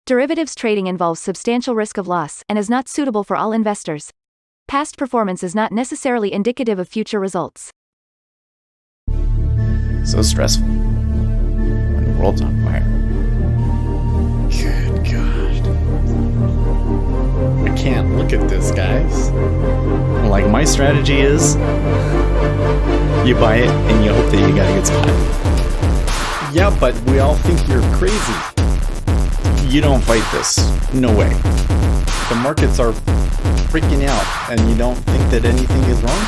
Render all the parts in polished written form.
Derivatives trading involves substantial risk of loss and is not suitable for all investors. Past performance is not necessarily indicative of future results. So stressful when the world's on fire. Good God. I can't look at this, guys. Like, my strategy is you buy it and you hope that you got a good spot. Yeah, but we all think you're crazy. You don't fight this. No way. The markets are freaking out and you don't think that anything is wrong?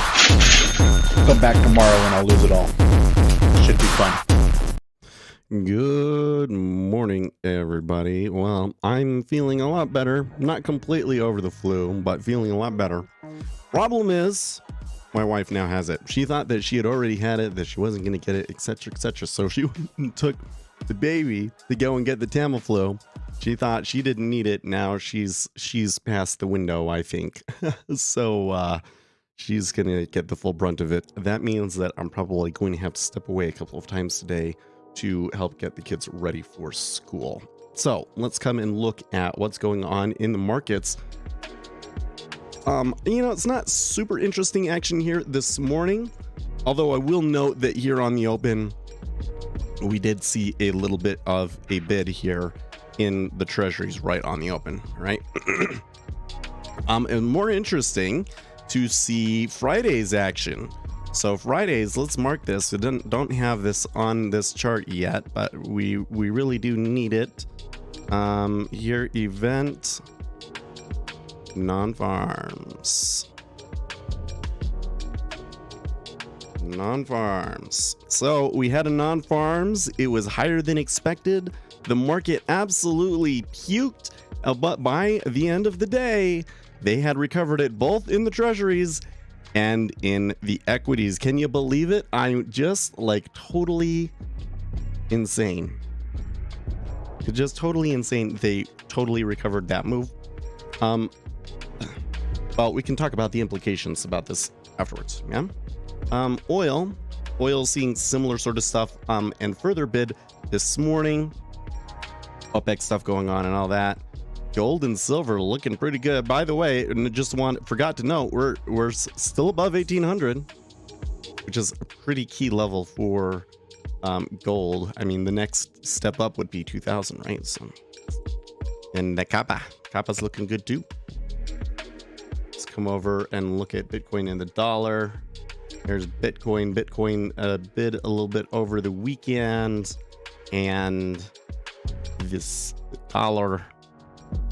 Come back tomorrow and I'll lose it all. Should be fun. Good morning, everybody. Well, I'm feeling a lot better. Not completely over the flu, but feeling a lot better. Problem is, my wife now has it. She thought that she had already had it, that she wasn't going to get it, etc., etc. So she took the baby to go and get the Tamiflu. She thought she didn't need it. Now she's past the window, I think. So she's going to get the full brunt of it. That means that I'm probably going to have to step away a couple of times today to help get the kids ready for school. So let's come and look at what's going on in the markets. It's not super interesting action here this morning, although I will note that here on the open, we did see a little bit of a bid here in the treasuries right on the open, right? And more interesting to see Friday's action. So Fridays, let's mark this. We don't have this on this chart yet, but we really do need it. Here, event non-farms. So we had a non-farms. It was higher than expected. The market absolutely puked, but by the end of the day, they had recovered it both in the treasuries and in the equities. Can you believe it? I'm just like totally insane. Just totally insane. They totally recovered that move. Well, we can talk about the implications about this afterwards. Yeah. Oil seeing similar sort of stuff. And further bid this morning. OPEC stuff going on and all that. Gold and silver looking pretty good. By the way, and forgot to note, we're still above 1800, which is a pretty key level for gold. I mean, the next step up would be 2000, right? So, and the Kappa's looking good too. Let's come over and look at Bitcoin and the dollar. Here's Bitcoin bid a little bit over the weekend, and this dollar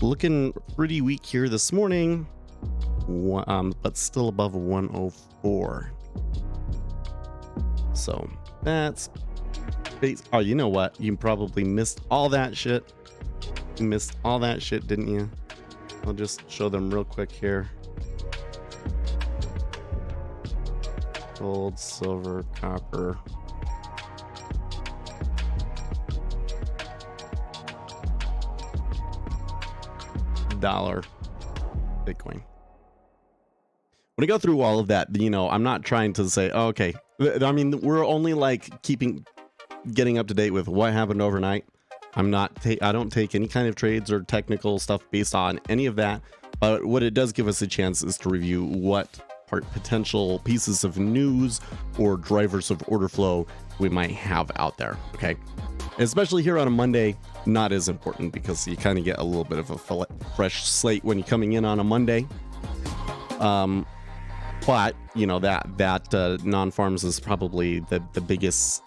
looking pretty weak here this morning, but still above 104. So that's oh, you know what? You probably missed all that shit. You missed all that shit, didn't you? I'll just show them real quick here. Gold, silver, copper. Dollar, Bitcoin. When I go through all of that, I'm not trying to say, oh, okay. I mean, we're only like getting up to date with what happened overnight. I don't take any kind of trades or technical stuff based on any of that. But what it does give us a chance is to review what potential pieces of news or drivers of order flow we might have out there. Okay. Especially here on a Monday, not as important because you kind of get a little bit of a fresh slate when you're coming in on a Monday. But that non-farms is probably the biggest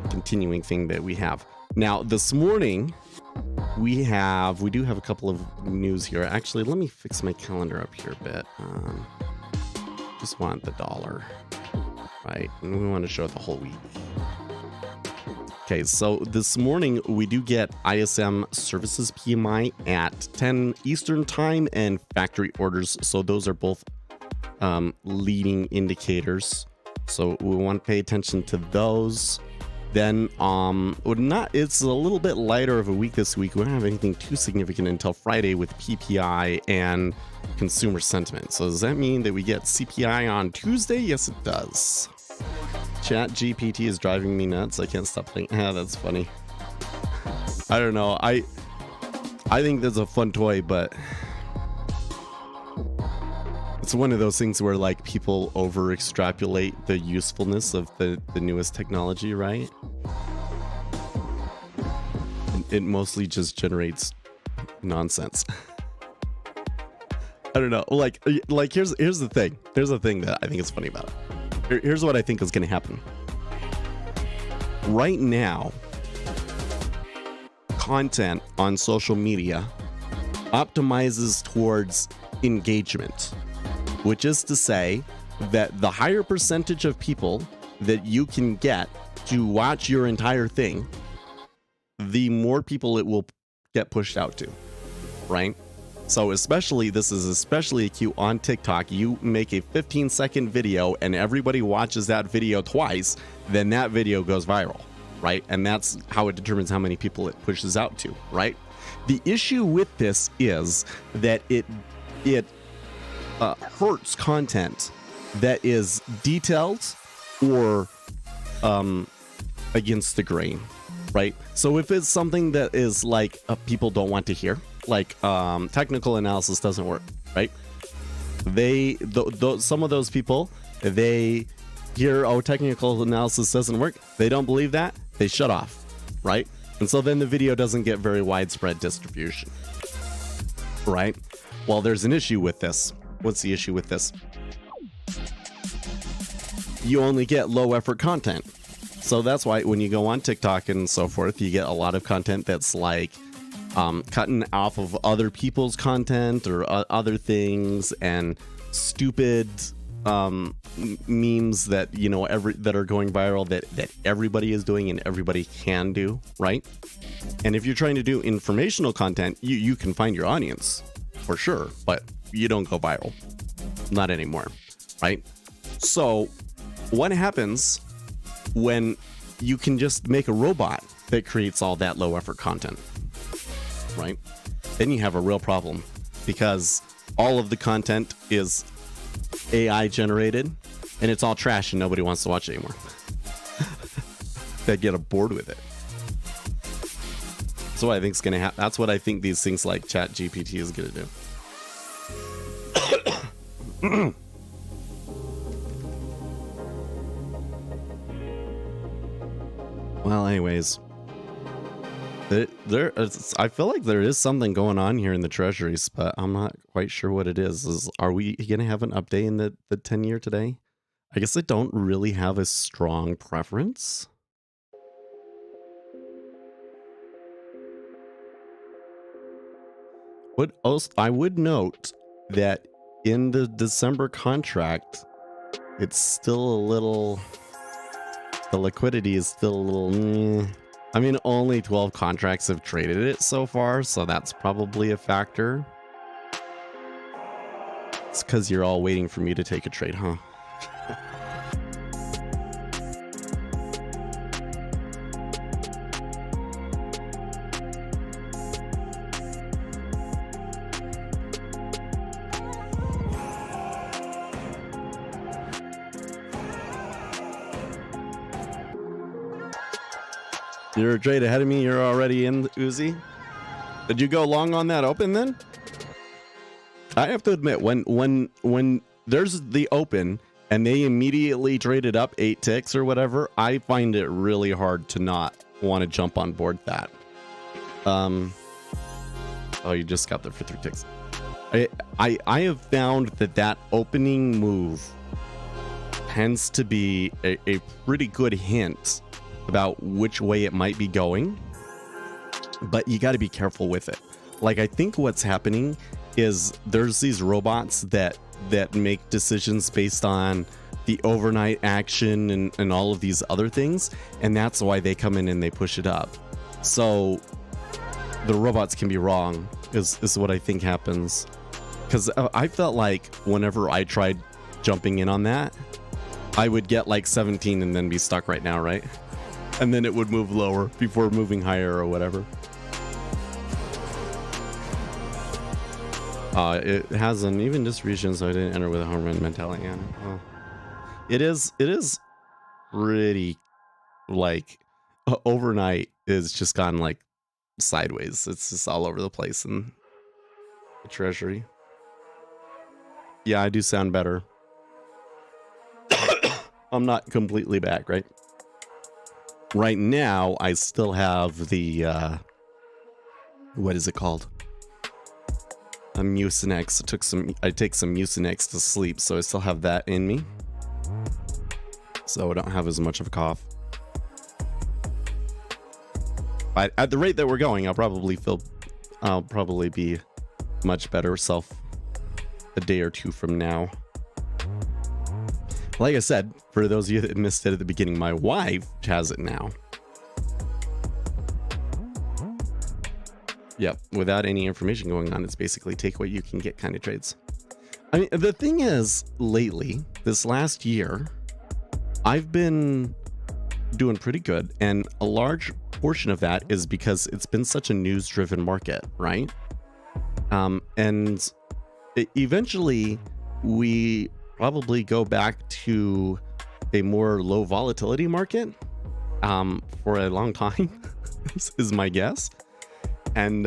continuing thing that we have. Now this morning we do have a couple of news here. Actually, let me fix my calendar up here a bit. Just want the dollar, right? And we want to show it the whole week. Okay, so this morning we do get ISM services PMI at 10 Eastern time and factory orders. So those are both leading indicators. So we want to pay attention to those. Then it's a little bit lighter of a week this week. We don't have anything too significant until Friday with PPI and consumer sentiment. So does that mean that we get CPI on Tuesday? Yes, it does. Chat GPT is driving me nuts. I can't stop playing. That's funny. I don't know. I think that's a fun toy, but it's one of those things where like people over extrapolate the usefulness of the newest technology, right? It mostly just generates nonsense. I don't know. Like here's the thing. Here's the thing that I think is funny about it. Here's what I think is going to happen. Right now, content on social media optimizes towards engagement, which is to say that the higher percentage of people that you can get to watch your entire thing, the more people it will get pushed out to, right? So this is especially acute on TikTok. You make a 15-second video and everybody watches that video twice, then that video goes viral, right? And that's how it determines how many people it pushes out to, right? The issue with this is that it hurts content that is detailed or against the grain, right? So if it's something that is like people don't want to hear, like technical analysis doesn't work, right? Some of those people, they hear, oh, technical analysis doesn't work, they don't believe that, they shut off, right? And so then the video doesn't get very widespread distribution, right? Well, there's an issue with this. What's the issue with this? You only get low effort content. So that's why when you go on TikTok and so forth, you get a lot of content that's like cutting off of other people's content or other things, and stupid memes that, you know, that are going viral that everybody is doing and everybody can do, right? And if you're trying to do informational content, you can find your audience for sure, but you don't go viral. Not anymore, right? So what happens when you can just make a robot that creates all that low effort content, right? Then you have a real problem, because all of the content is AI generated and it's all trash and nobody wants to watch it anymore. They get bored with it. That's what I think is going to happen. That's what I think these things like ChatGPT is going to do. Well, anyways, I feel like there is something going on here in the treasuries, but I'm not quite sure what it is. Are we going to have an update in the 10-year today? I guess I don't really have a strong preference. I would note that in the December contract, it's still a little... The liquidity is still a little... I mean, only 12 contracts have traded it so far, so that's probably a factor. It's because you're all waiting for me to take a trade, huh? You're a trade ahead of me. You're already in, Uzi. Did you go long on that open then? I have to admit, when there's the open and they immediately traded up 8 ticks or whatever, I find it really hard to not want to jump on board that. Oh, you just got there for 3 ticks. I have found that opening move tends to be a pretty good hint about which way it might be going, but you got to be careful with it. Like, I think what's happening is there's these robots that make decisions based on the overnight action and all of these other things, and that's why they come in and they push it up. So the robots can be wrong is what I think happens, because I felt like whenever I tried jumping in on that, I would get like 17 and then be stuck right now, right? And then it would move lower before moving higher or whatever. It has an even distribution, so I didn't enter with a home run mentality. Yeah, well, it is pretty, like, overnight is just gone like sideways. It's just all over the place in the treasury. Yeah, I do sound better. I'm not completely back, right? Right now, I still have the, what is it called? A Mucinex. I take some Mucinex to sleep, so I still have that in me. So I don't have as much of a cough. But at the rate that we're going, I'll probably be much better self a day or two from now. Like I said, for those of you that missed it at the beginning, my wife has it now. Yep, without any information going on, it's basically take what you can get kind of trades. I mean, the thing is, lately, this last year, I've been doing pretty good, and a large portion of that is because it's been such a news-driven market, right? Eventually, we probably go back to a more low volatility market for a long time, is my guess. And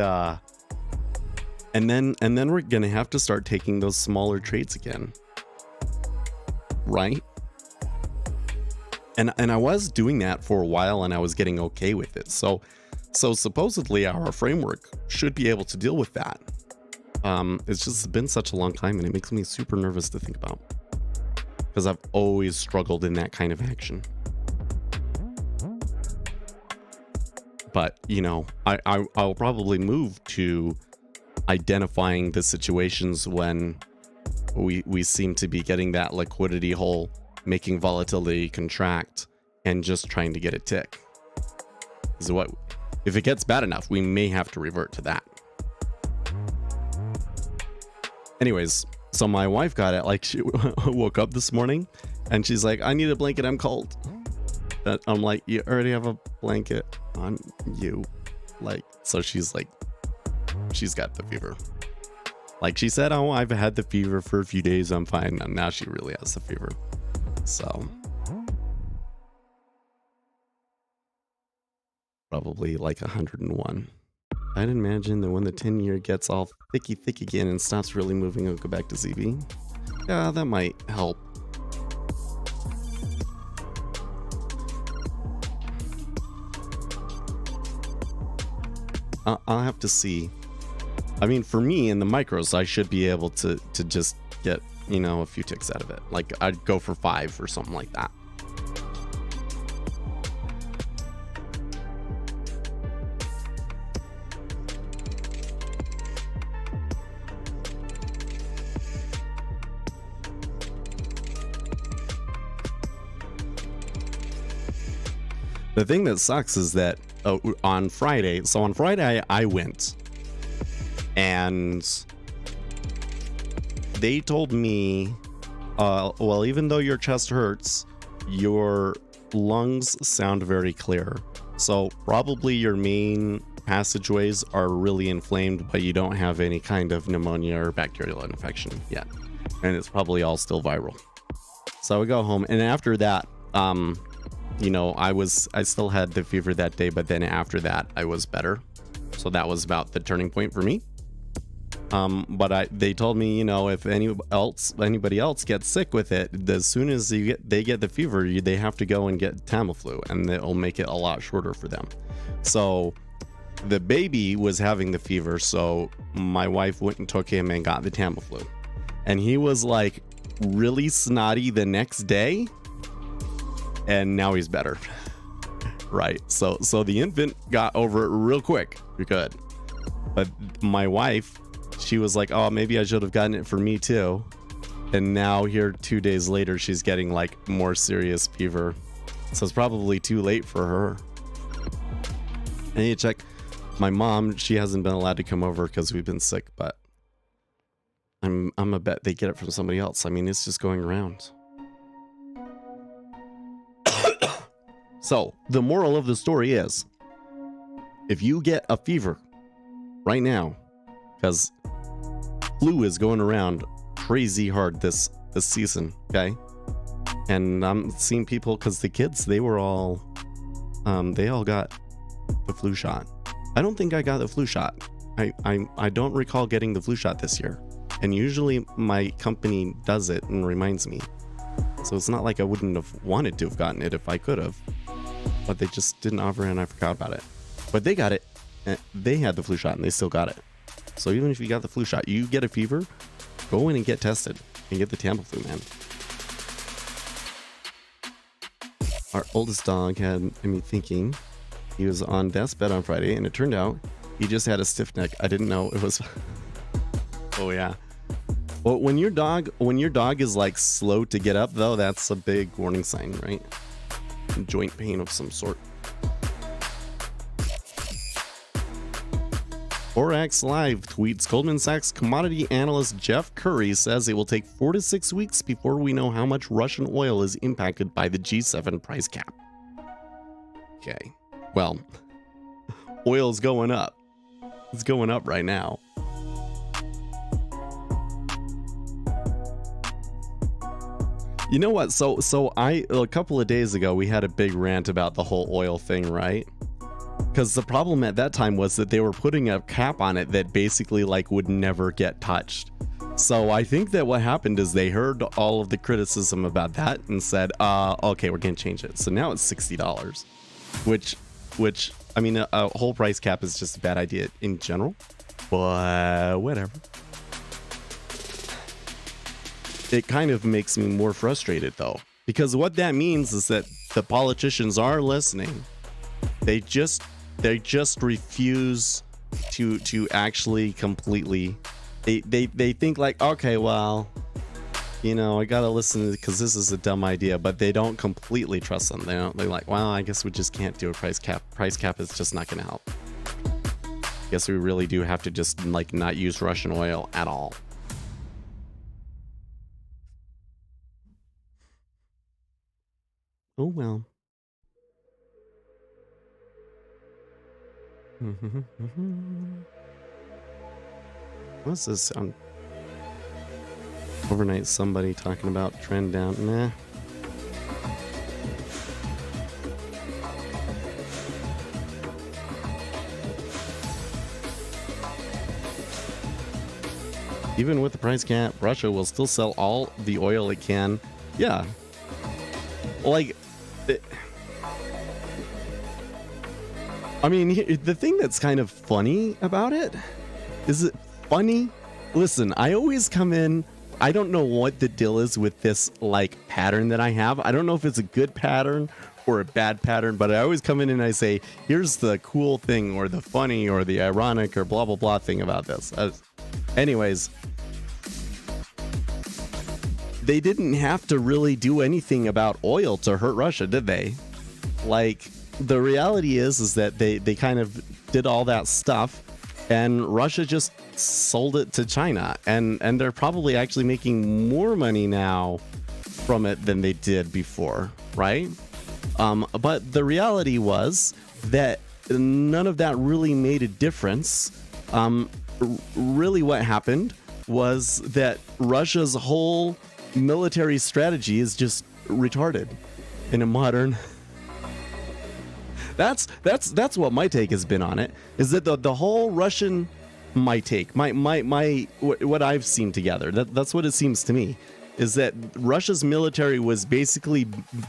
then we're gonna have to start taking those smaller trades again, right? And I was doing that for a while, and I was getting okay with it. So supposedly our framework should be able to deal with that. It's just been such a long time, and it makes me super nervous to think about, because I've always struggled in that kind of action. But, you know, I'll probably move to identifying the situations when we seem to be getting that liquidity hole, making volatility contract, and just trying to get a tick. Is what, if it gets bad enough, we may have to revert to that. Anyways, so my wife got it. Like, she woke up this morning and she's like, I need a blanket, I'm cold. I'm like, you already have a blanket on you. Like, so she's like, she's got the fever. Like she said, oh, I've had the fever for a few days, I'm fine. And now she really has the fever. So probably like 101. I'd imagine that when the 10-year gets all thicky again and stops really moving, it'll go back to ZB. Yeah, that might help. I'll have to see. I mean, for me in the micros, I should be able to just get, you know, a few ticks out of it. Like I'd go for 5 or something like that. The thing that sucks is that on Friday, I went, and they told me, well, even though your chest hurts, your lungs sound very clear. So probably your main passageways are really inflamed, but you don't have any kind of pneumonia or bacterial infection yet. And it's probably all still viral. So I go home, and after that, you know, I still had the fever that day, but then after that I was better. So that was about the turning point for me. But they told me, you know, if anybody else gets sick with it, as soon as they get the fever, they have to go and get Tamiflu, and it'll make it a lot shorter for them. So the baby was having the fever, so my wife went and took him and got the Tamiflu, and he was like really snotty the next day. And now he's better. Right. So the infant got over it real quick. You're good. But my wife, she was like, oh, maybe I should have gotten it for me too. And now here 2 days later, she's getting like more serious fever. So it's probably too late for her. I need to check. My mom, she hasn't been allowed to come over because we've been sick, but I'm a bet they get it from somebody else. I mean, it's just going around. So the moral of the story is, if you get a fever right now, because flu is going around crazy hard this season, okay? And I'm seeing people, because the kids, they all got the flu shot. I don't think I got the flu shot. I don't recall getting the flu shot this year. And usually my company does it and reminds me. So it's not like I wouldn't have wanted to have gotten it if I could have. But they just didn't offer it and I forgot about it. But they got it. They had the flu shot and they still got it. So even if you got the flu shot, you get a fever, go in and get tested and get the Tamiflu, man. Our oldest dog had me thinking he was on death's bed on Friday, and it turned out he just had a stiff neck. I didn't know it was. Oh yeah. Well, when your dog is like slow to get up, though, that's a big warning sign, right? Joint pain of some sort. Forex Live tweets, Goldman Sachs commodity analyst Jeff Curry says it will take 4 to 6 weeks before we know how much Russian oil is impacted by the G7 price cap. Okay, well, oil's going up. It's going up right now. You know what? So a couple of days ago, we had a big rant about the whole oil thing, right? Because the problem at that time was that they were putting a cap on it that basically like would never get touched. So I think that what happened is they heard all of the criticism about that and said, okay, we're gonna change it. So now it's $60, which I mean, a whole price cap is just a bad idea in general, but whatever. It kind of makes me more frustrated though, because what that means is that the politicians are listening. They just refuse to actually completely. They think like, okay, well, you know, I gotta listen because this is a dumb idea, but they don't completely trust them. They're like, well, I guess we just can't do a price cap. Price cap is just not gonna help. Guess we really do have to just like not use Russian oil at all. Oh well. What's this sound? Overnight somebody talking about trend down. Nah. Even with the price cap, Russia will still sell all the oil it can. Yeah. Like, I mean, the thing that's kind of funny about it, is it funny? Listen, I always come in, I don't know what the deal is with this like pattern that I have. I don't know if it's a good pattern or a bad pattern, but I always come in and I say, here's the cool thing or the funny or the ironic or blah, blah, blah thing about this. Anyways, they didn't have to really do anything about oil to hurt Russia, did they? Like, the reality is that they kind of did all that stuff and Russia just sold it to China, and they're probably actually making more money now from it than they did before, right? But the reality was that none of that really made a difference. Really what happened was that Russia's whole military strategy is just retarded in a modern. That's what my take has been on it, is that the whole Russian, my take, what I've seen together, that's what it seems to me, is that Russia's military was basically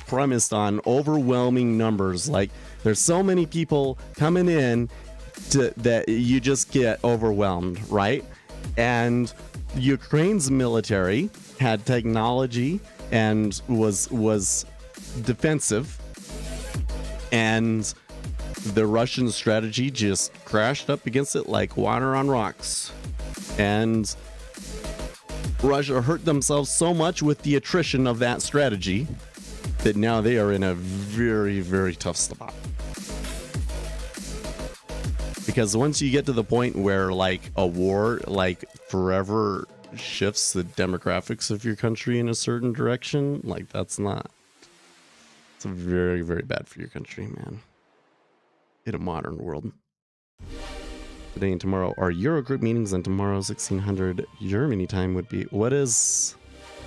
premised on overwhelming numbers. Like, there's so many people coming in that you just get overwhelmed, right? And Ukraine's military had technology and was defensive, and the Russian strategy just crashed up against it like water on rocks. And Russia hurt themselves so much with the attrition of that strategy that now they are in a very, very tough spot. Because once you get to the point where like a war like forever shifts the demographics of your country in a certain direction, like it's very, very bad for your country, man. In a modern world. Today and tomorrow are Eurogroup meetings, and tomorrow 1600 Germany time would be. What is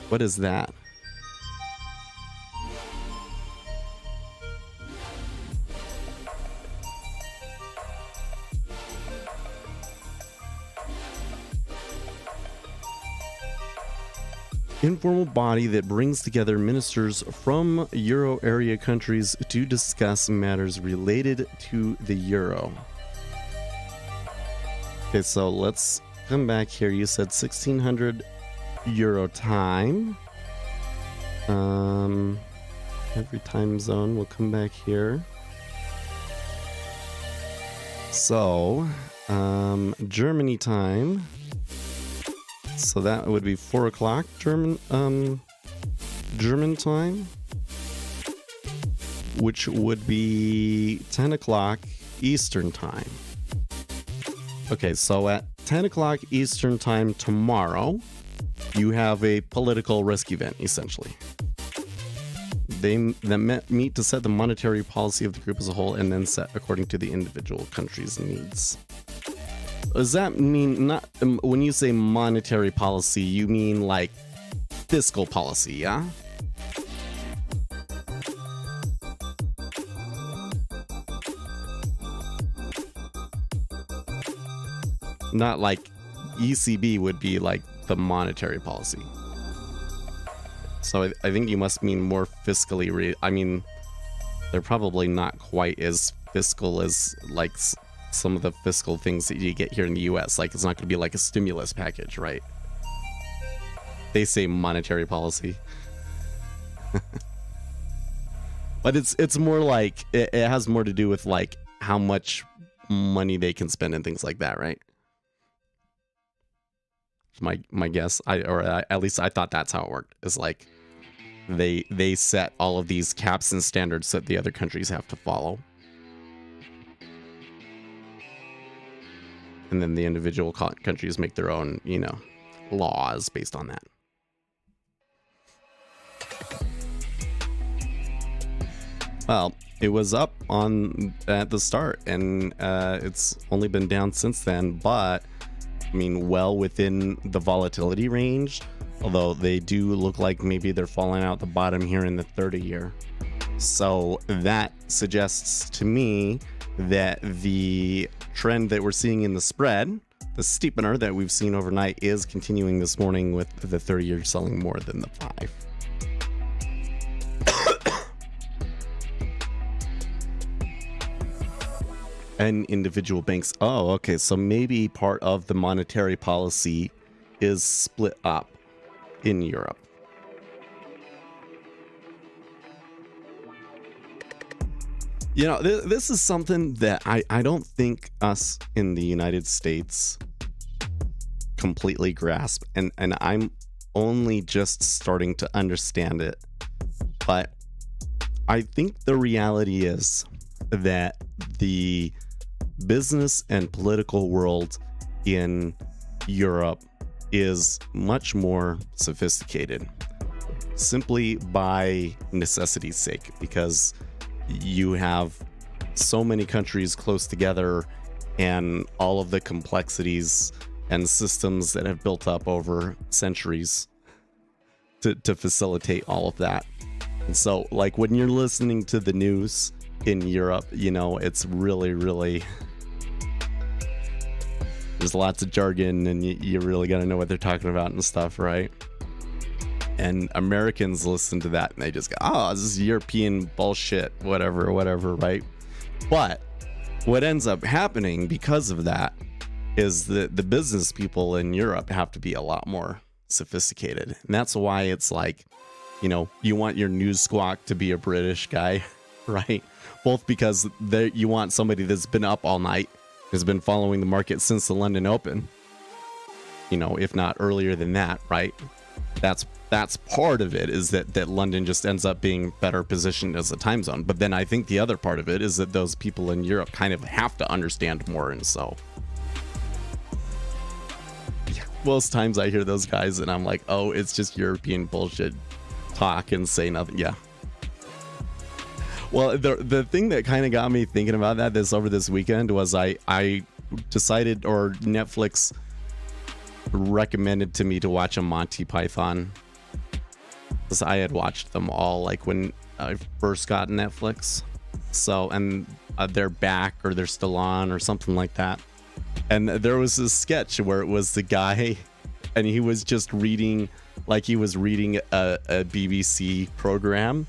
that? informal body that brings together ministers from Euro area countries to discuss matters related to the Euro. Okay, so let's come back here. You said 1600 Euro time. Every time zone. We'll come back here. So, Germany time. So that would be 4 o'clock German time, which would be 10 o'clock Eastern time. Okay, so at 10 o'clock Eastern time tomorrow, you have a political risk event, essentially. They meet to set the monetary policy of the group as a whole and then set according to the individual country's needs. Does that mean, not when you say monetary policy, you mean like fiscal policy, yeah? Not like ECB would be like the monetary policy. So I think you must mean more fiscally. I mean, they're probably not quite as fiscal as like some of the fiscal things that you get here in the US. Like, it's not going to be like a stimulus package, right? They say monetary policy. But it's more like, it has more to do with like how much money they can spend and things like that, right? My guess, at least I thought that's how it worked. Is like they set all of these caps and standards that the other countries have to follow, and then the individual countries make their own, laws based on that. Well, it was up at the start, and it's only been down since then, but I mean, well within the volatility range, although they do look like maybe they're falling out the bottom here in the 30-year. So that suggests to me that the trend that we're seeing in the spread, the steepener that we've seen overnight, is continuing this morning with the 30-year selling more than the 5. And individual banks. Oh, okay. So maybe part of the monetary policy is split up in Europe. This is something that I don't think us in the United States completely grasp. And I'm only just starting to understand it. But I think the reality is that the business and political world in Europe is much more sophisticated, simply by necessity's sake, because you have so many countries close together and all of the complexities and systems that have built up over centuries to facilitate all of that. And so, like, when you're listening to the news in Europe, it's really, there's lots of jargon, and you really got to know what they're talking about and stuff, right? And Americans listen to that and they just go, oh, this is European bullshit, whatever, right? But what ends up happening because of that is that the business people in Europe have to be a lot more sophisticated. And that's why it's like, you want your news squawk to be a British guy, right? Both because you want somebody that's been up all night, has been following the market since the London Open, if not earlier than that, right? That's part of it, is that London just ends up being better positioned as a time zone. But then I think the other part of it is that those people in Europe kind of have to understand more. And so most times I hear those guys and I'm like, oh, it's just European bullshit talk and say nothing. Yeah. Well, the thing that kind of got me thinking about over this weekend was I decided, or Netflix recommended to me to watch a Monty Python, because I had watched them all like when I first got Netflix. So, and they're back, or they're still on, or something like that. And there was this sketch where it was the guy and he was just reading like he was reading a BBC program.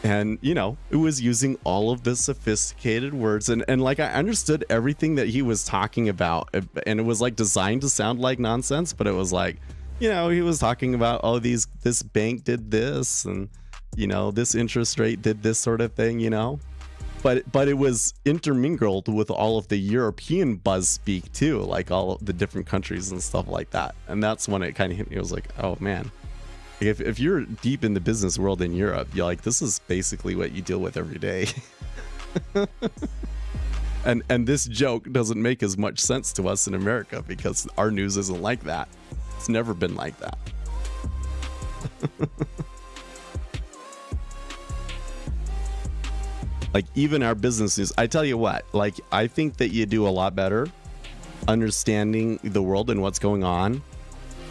And, you know, it was using all of the sophisticated words. And like, I understood everything that he was talking about. And it was like designed to sound like nonsense. But it was like, you know, he was talking about, oh, this bank did this. And, you know, this interest rate did this sort of thing, you know. But it was intermingled with all of the European buzz speak, too. Like all of the different countries and stuff like that. And that's when it kind of hit me. It was like, oh, man. If you're deep in the business world in Europe, you're like, this is basically what you deal with every day. and this joke doesn't make as much sense to us in America because our news isn't like that. It's never been like that. Like even our business news, I tell you what, like I think that you do a lot better understanding the world and what's going on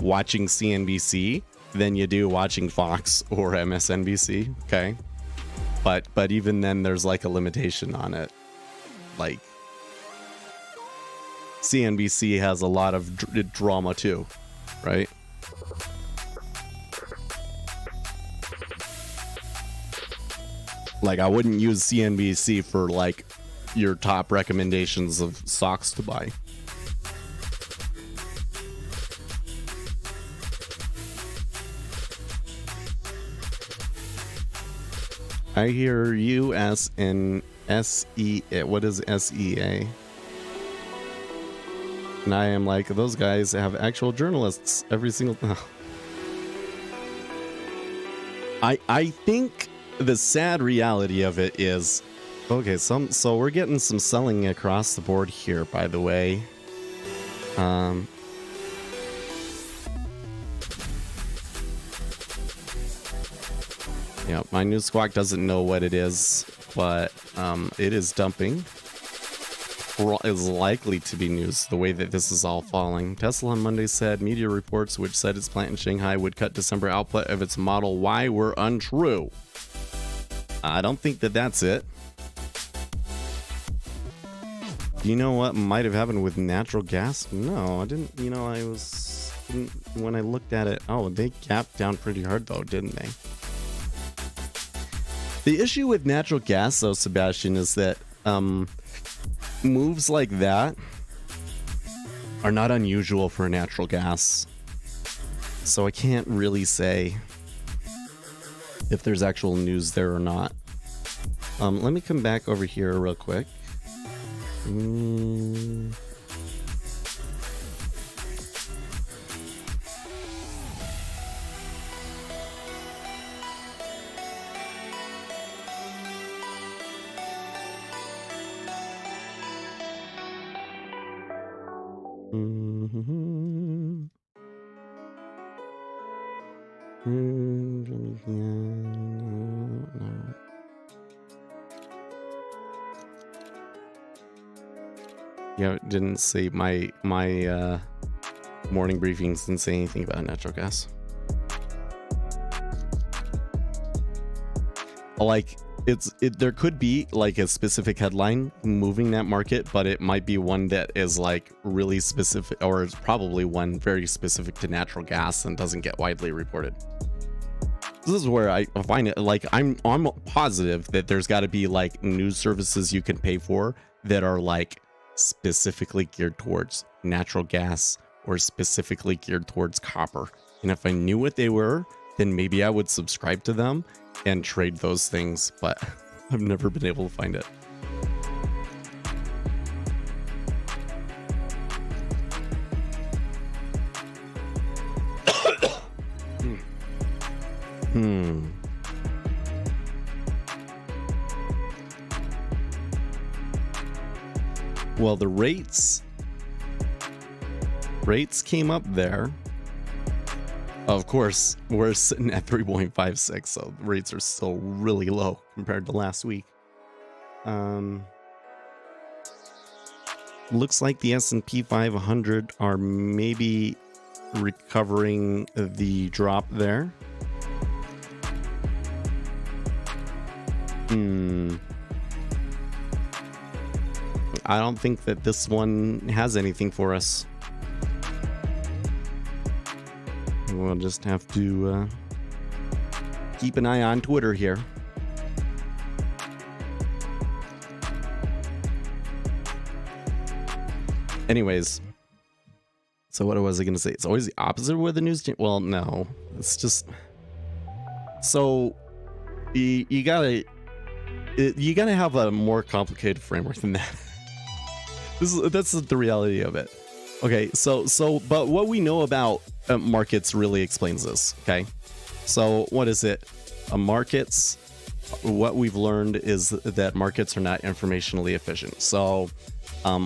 watching CNBC than you do watching Fox or MSNBC. Okay, but even then there's like a limitation on it. Like CNBC has a lot of drama too, right? Like I wouldn't use CNBC for like your top recommendations of stocks to buy. I hear US and SE. What is SEA? And I am like, those guys have actual journalists every single. I think the sad reality of it is, okay. So we're getting some selling across the board here. By the way, yeah, my news squawk doesn't know what it is, but it is dumping. Is likely to be news the way that this is all falling. Tesla on Monday said media reports which said its plant in Shanghai would cut December output of its Model Y were untrue. I don't think that that's it. Do you know what might have happened with natural gas? No, I didn't. You know, when I looked at it, oh, they gapped down pretty hard though, didn't they? The issue with natural gas, though, Sebastian, is that moves like that are not unusual for natural gas. So I can't really say if there's actual news there or not. Let me come back over here real quick. Yeah, it didn't say my morning briefings didn't say anything about natural gas. Like there could be like a specific headline moving that market, but it might be one that is like really specific, or it's probably one very specific to natural gas and doesn't get widely reported. This is where I find it like I'm positive that there's got to be like news services you can pay for that are like specifically geared towards natural gas or specifically geared towards copper. And if I knew what they were, then maybe I would subscribe to them and trade those things, but I've never been able to find it. Well, the rates came up there. Of course, we're sitting at 3.56, so the rates are still really low compared to last week. Looks like the S&P 500 are maybe recovering the drop there. I don't think that this one has anything for us. we'll just have to keep an eye on Twitter here. Anyways, so what was I going to say? It's always the opposite with the news. Well, no, it's just so you gotta have a more complicated framework than that. That's the reality of it. Okay, so but what we know about markets really explains this. Okay, so what is it? Markets. What we've learned is that markets are not informationally efficient. So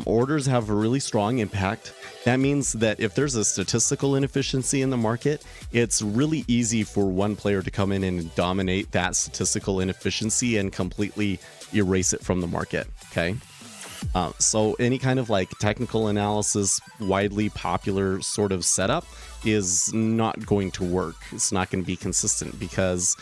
orders have a really strong impact. That means that if there's a statistical inefficiency in the market, it's really easy for one player to come in and dominate that statistical inefficiency and completely erase it from the market. Okay. So any kind of like technical analysis, widely popular sort of setup is not going to work. It's not going to be consistent because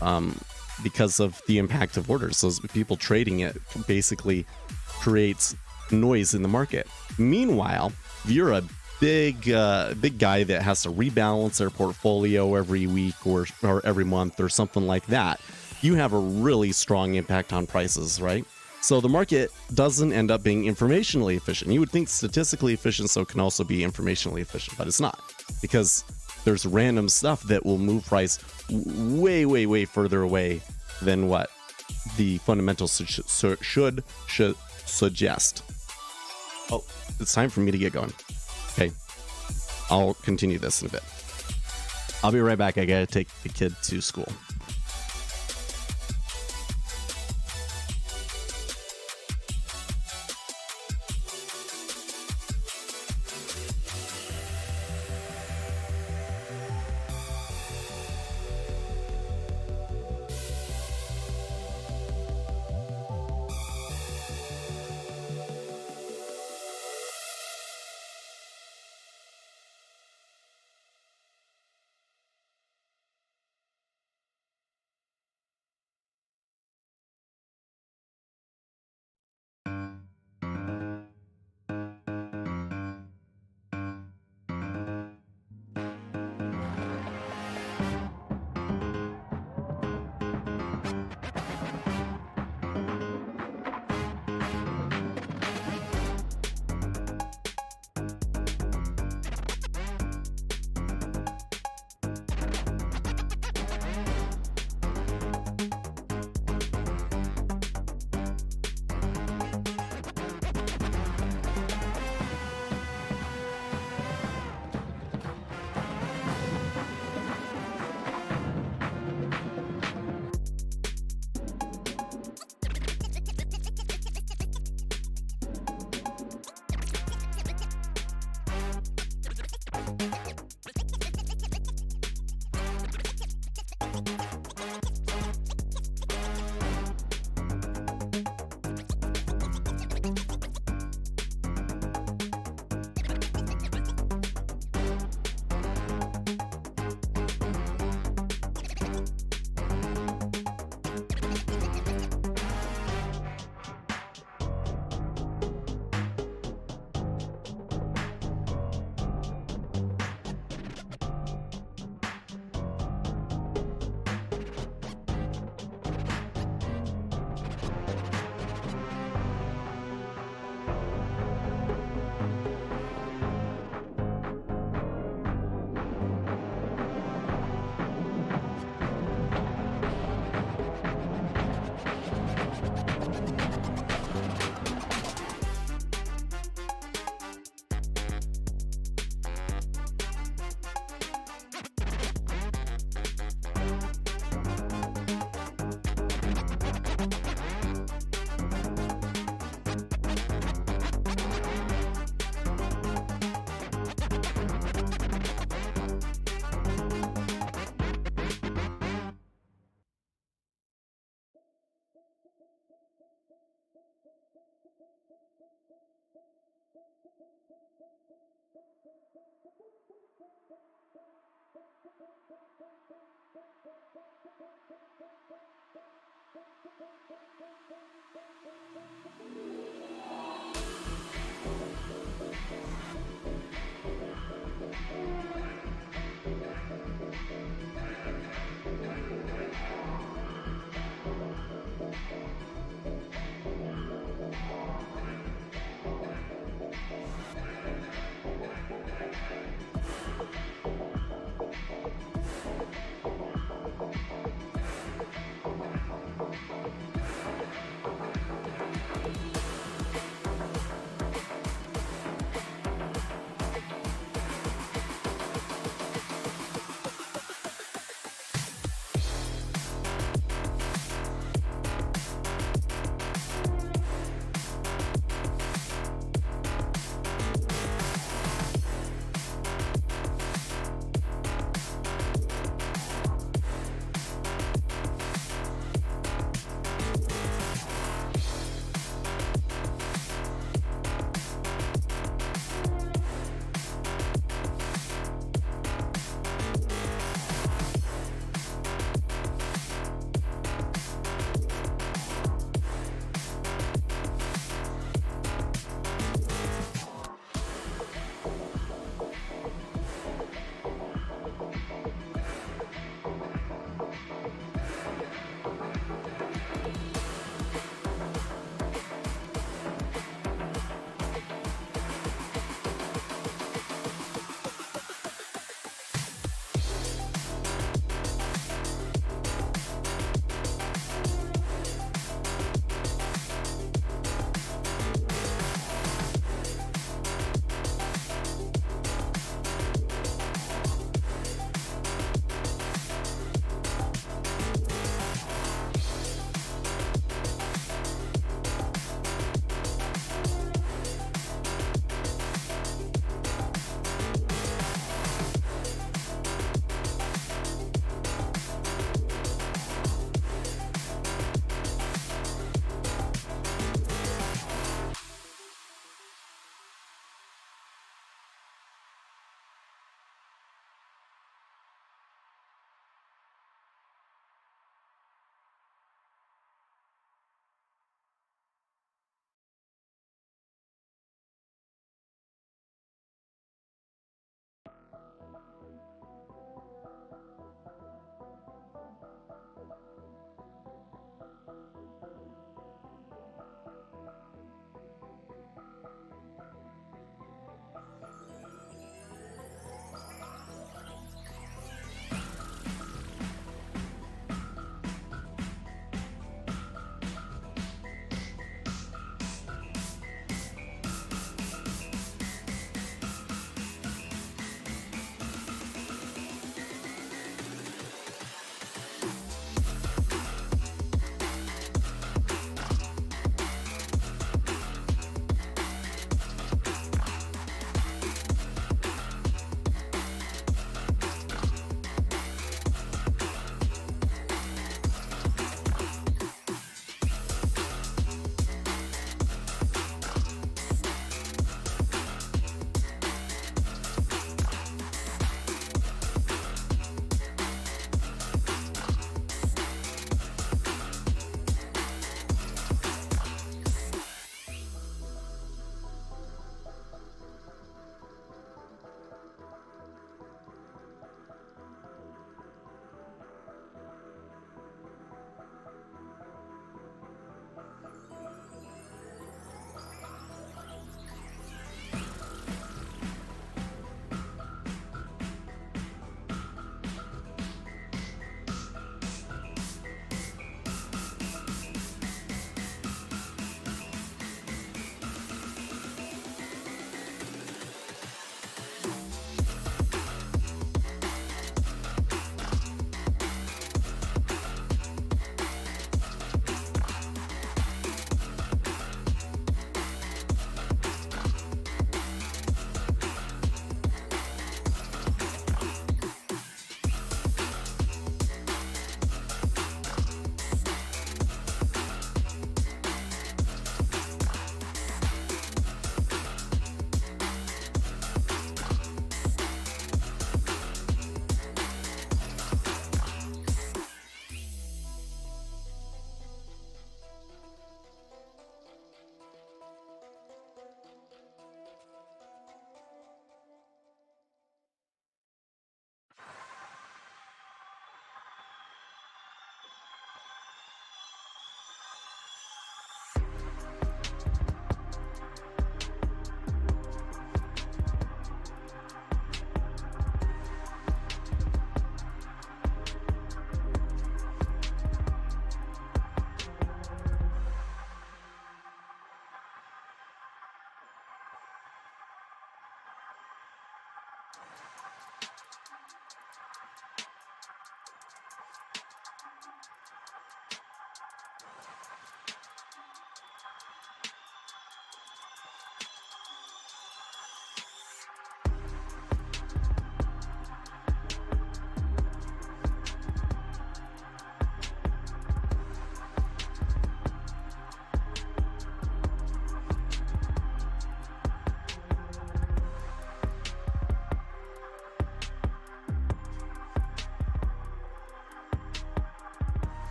of the impact of orders. So people trading it basically creates noise in the market. Meanwhile, if you're a big guy that has to rebalance their portfolio every week or every month or something like that, you have a really strong impact on prices, right? So the market doesn't end up being informationally efficient. You would think statistically efficient, so it can also be informationally efficient, but it's not, because there's random stuff that will move price way further away than what the fundamentals should suggest. Oh, it's time for me to get going. Okay, I'll continue this in a bit. I'll be right back. I gotta take the kid to school.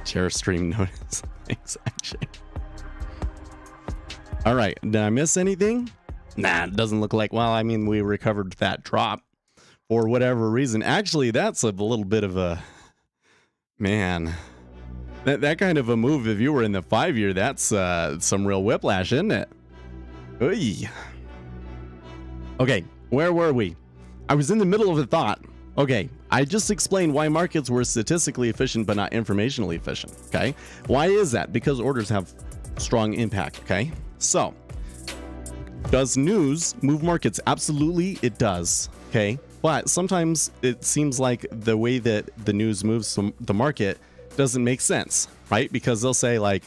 Share stream notice. Thanks, actually. All right. Did I miss anything? Nah, it doesn't look like. Well, I mean, we recovered that drop for whatever reason. Actually, that's a little bit of a man. That kind of a move, if you were in the 5-year, that's some real whiplash, isn't it? Oy. Okay, where were we? I was in the middle of a thought. Okay, I just explained why markets were statistically efficient but not informationally efficient. Okay, why is that? Because orders have strong impact. Okay, so does news move markets? Absolutely, it does. Okay, but sometimes it seems like the way that the news moves the market doesn't make sense, right? Because they'll say like,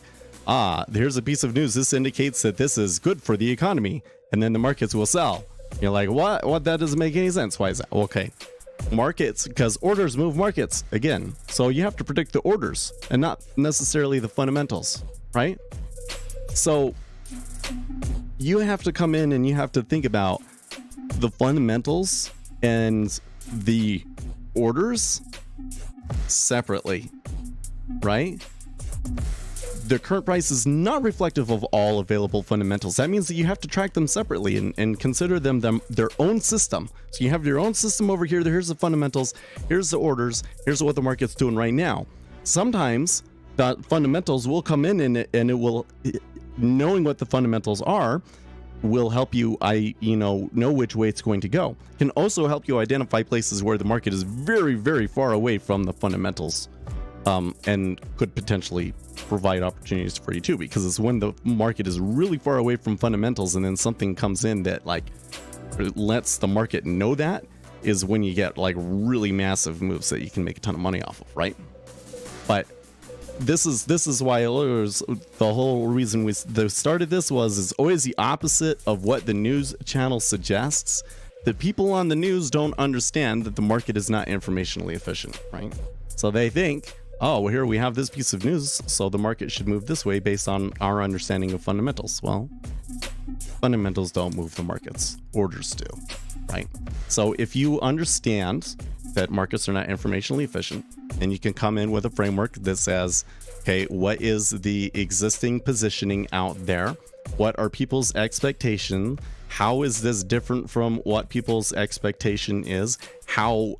here's a piece of news. This indicates that this is good for the economy, and then the markets will sell. You're like, what? That doesn't make any sense. Why is that? Okay, markets, because orders move markets again. So you have to predict the orders and not necessarily the fundamentals, right? So you have to come in and you have to think about the fundamentals and the orders separately, right? The current price is not reflective of all available fundamentals. That means that you have to track them separately and consider them their own system. So you have your own system over here. Here's the fundamentals. Here's the orders. Here's what the market's doing right now. Sometimes the fundamentals will come in and it will, knowing what the fundamentals are, will help you know which way it's going to go. Can also help you identify places where the market is very, very far away from the fundamentals, and could potentially provide opportunities for you too, because it's when the market is really far away from fundamentals and then something comes in that like lets the market know that, is when you get like really massive moves that you can make a ton of money off of, right? But this is why the whole reason we started this is always the opposite of what the news channel suggests. The people on the news don't understand that the market is not informationally efficient, right? So they think, oh, well, here we have this piece of news, so the market should move this way based on our understanding of fundamentals. Well, fundamentals don't move the markets, orders do, right? So if you understand that markets are not informationally efficient, and you can come in with a framework that says, okay, what is the existing positioning out there? What are people's expectation? How is this different from what people's expectation is? How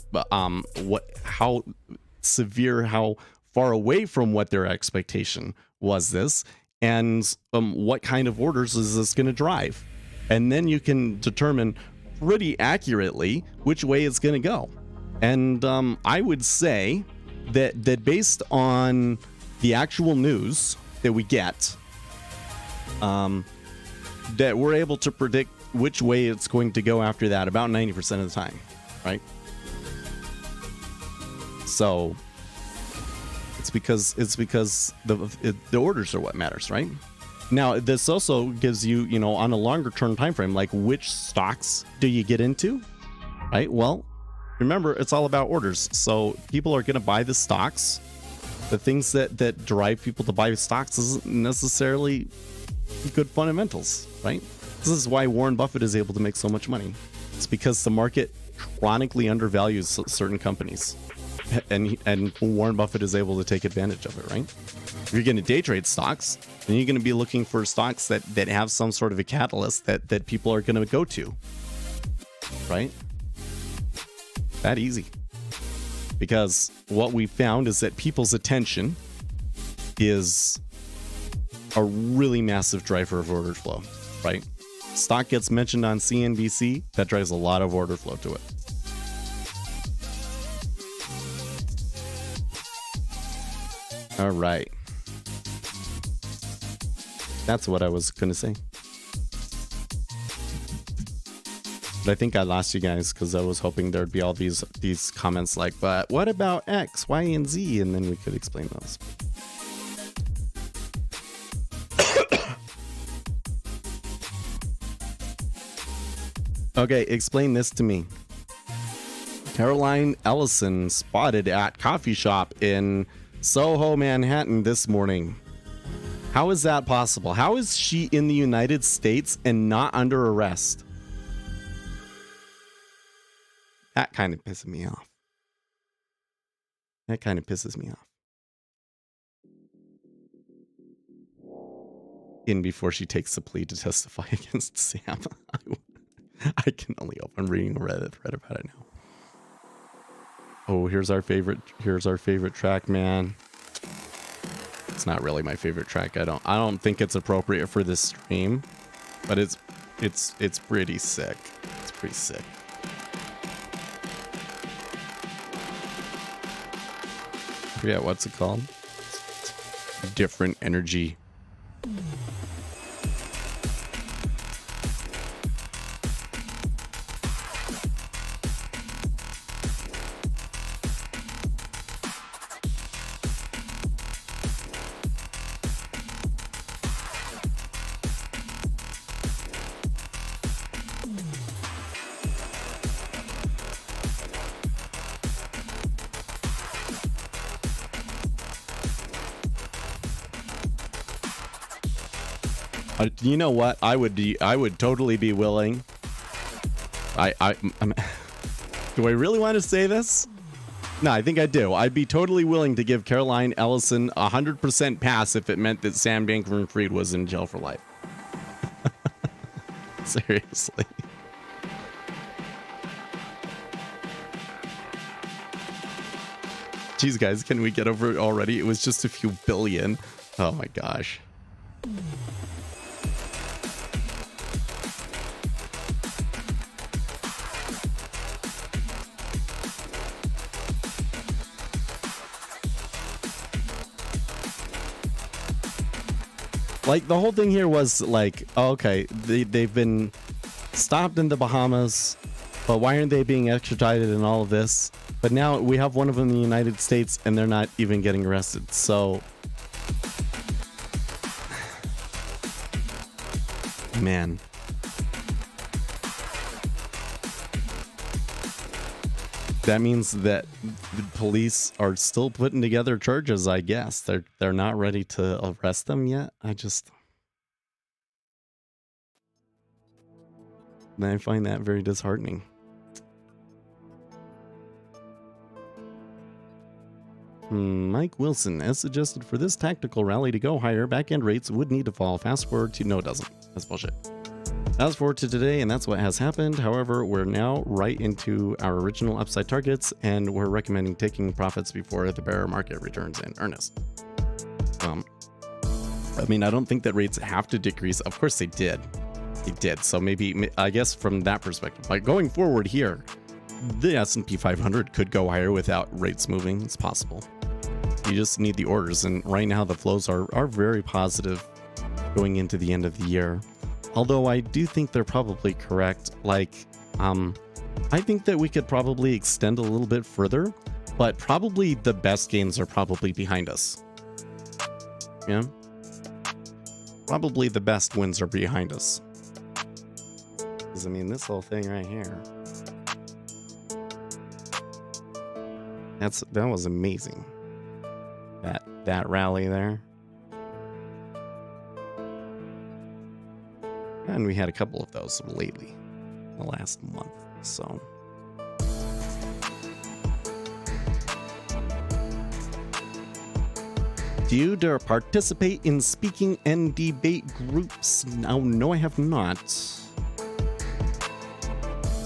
severe, how far away from what their expectation was this, and what kind of orders is this going to drive? And then you can determine pretty accurately which way it's going to go. And I would say that based on the actual news that we get, that we're able to predict which way it's going to go after that about 90% of the time, right? So it's because the orders are what matters, right? Now, this also gives you, on a longer term time frame, like which stocks do you get into, right? Well, remember, it's all about orders. So people are going to buy the stocks. The things that drive people to buy stocks isn't necessarily good fundamentals, right? This is why Warren Buffett is able to make so much money. It's because the market chronically undervalues certain companies. And Warren Buffett is able to take advantage of it, right? If you're going to day trade stocks, then you're going to be looking for stocks that have some sort of a catalyst that people are going to go to, right? That easy. Because what we found is that people's attention is a really massive driver of order flow, right? Stock gets mentioned on CNBC, that drives a lot of order flow to it. All right. That's what I was going to say. But I think I lost you guys because I was hoping there'd be all these comments like, but what about X, Y, and Z? And then we could explain those. Okay, explain this to me. Caroline Ellison spotted at coffee shop in Soho, Manhattan this morning. How is that possible? How is she in the United States and not under arrest? That kind of pisses me off. That kind of pisses me off. in before she takes the plea to testify against Sam. I can only hope. I'm reading a Reddit thread about it now. Oh, here's our favorite track, man. It's not really my favorite track. I don't think it's appropriate for this stream, but it's pretty sick. It's pretty sick. I forget what's it called. Different energy. You know what? I would totally be willing. Do I really want to say this? No, I think I do. I'd be totally willing to give Caroline Ellison 100% pass if it meant that Sam Bankman-Fried was in jail for life. Seriously. Jeez, guys, can we get over it already? It was just a few billion. Oh my gosh. Like, the whole thing here was like, oh, okay, they've been stopped in the Bahamas, but why aren't they being extradited and all of this? But now we have one of them in the United States and they're not even getting arrested. So, man. That means that the police are still putting together charges, I guess. They're not ready to arrest them yet. I find that very disheartening. Mike Wilson, as suggested for this tactical rally to go higher, back-end rates would need to fall. Fast forward to... No, it doesn't. That's bullshit. Fast forward to today, and that's what has happened. However, we're now right into our original upside targets, and we're recommending taking profits before the bear market returns in earnest. I mean, I don't think that rates have to decrease. Of course they did. They did. So maybe, I guess from that perspective, like going forward here, the S&P 500 could go higher without rates moving. It's possible. You just need the orders, and right now the flows are very positive going into the end of the year. Although I do think they're probably correct. Like, I think that we could probably extend a little bit further, but probably the best gains are probably behind us. Yeah? Probably the best wins are behind us. Because, I mean, this whole thing right here. That was amazing. That rally there. And we had a couple of those lately, the last month. So, do you dare participate in speaking and debate groups? No, I have not.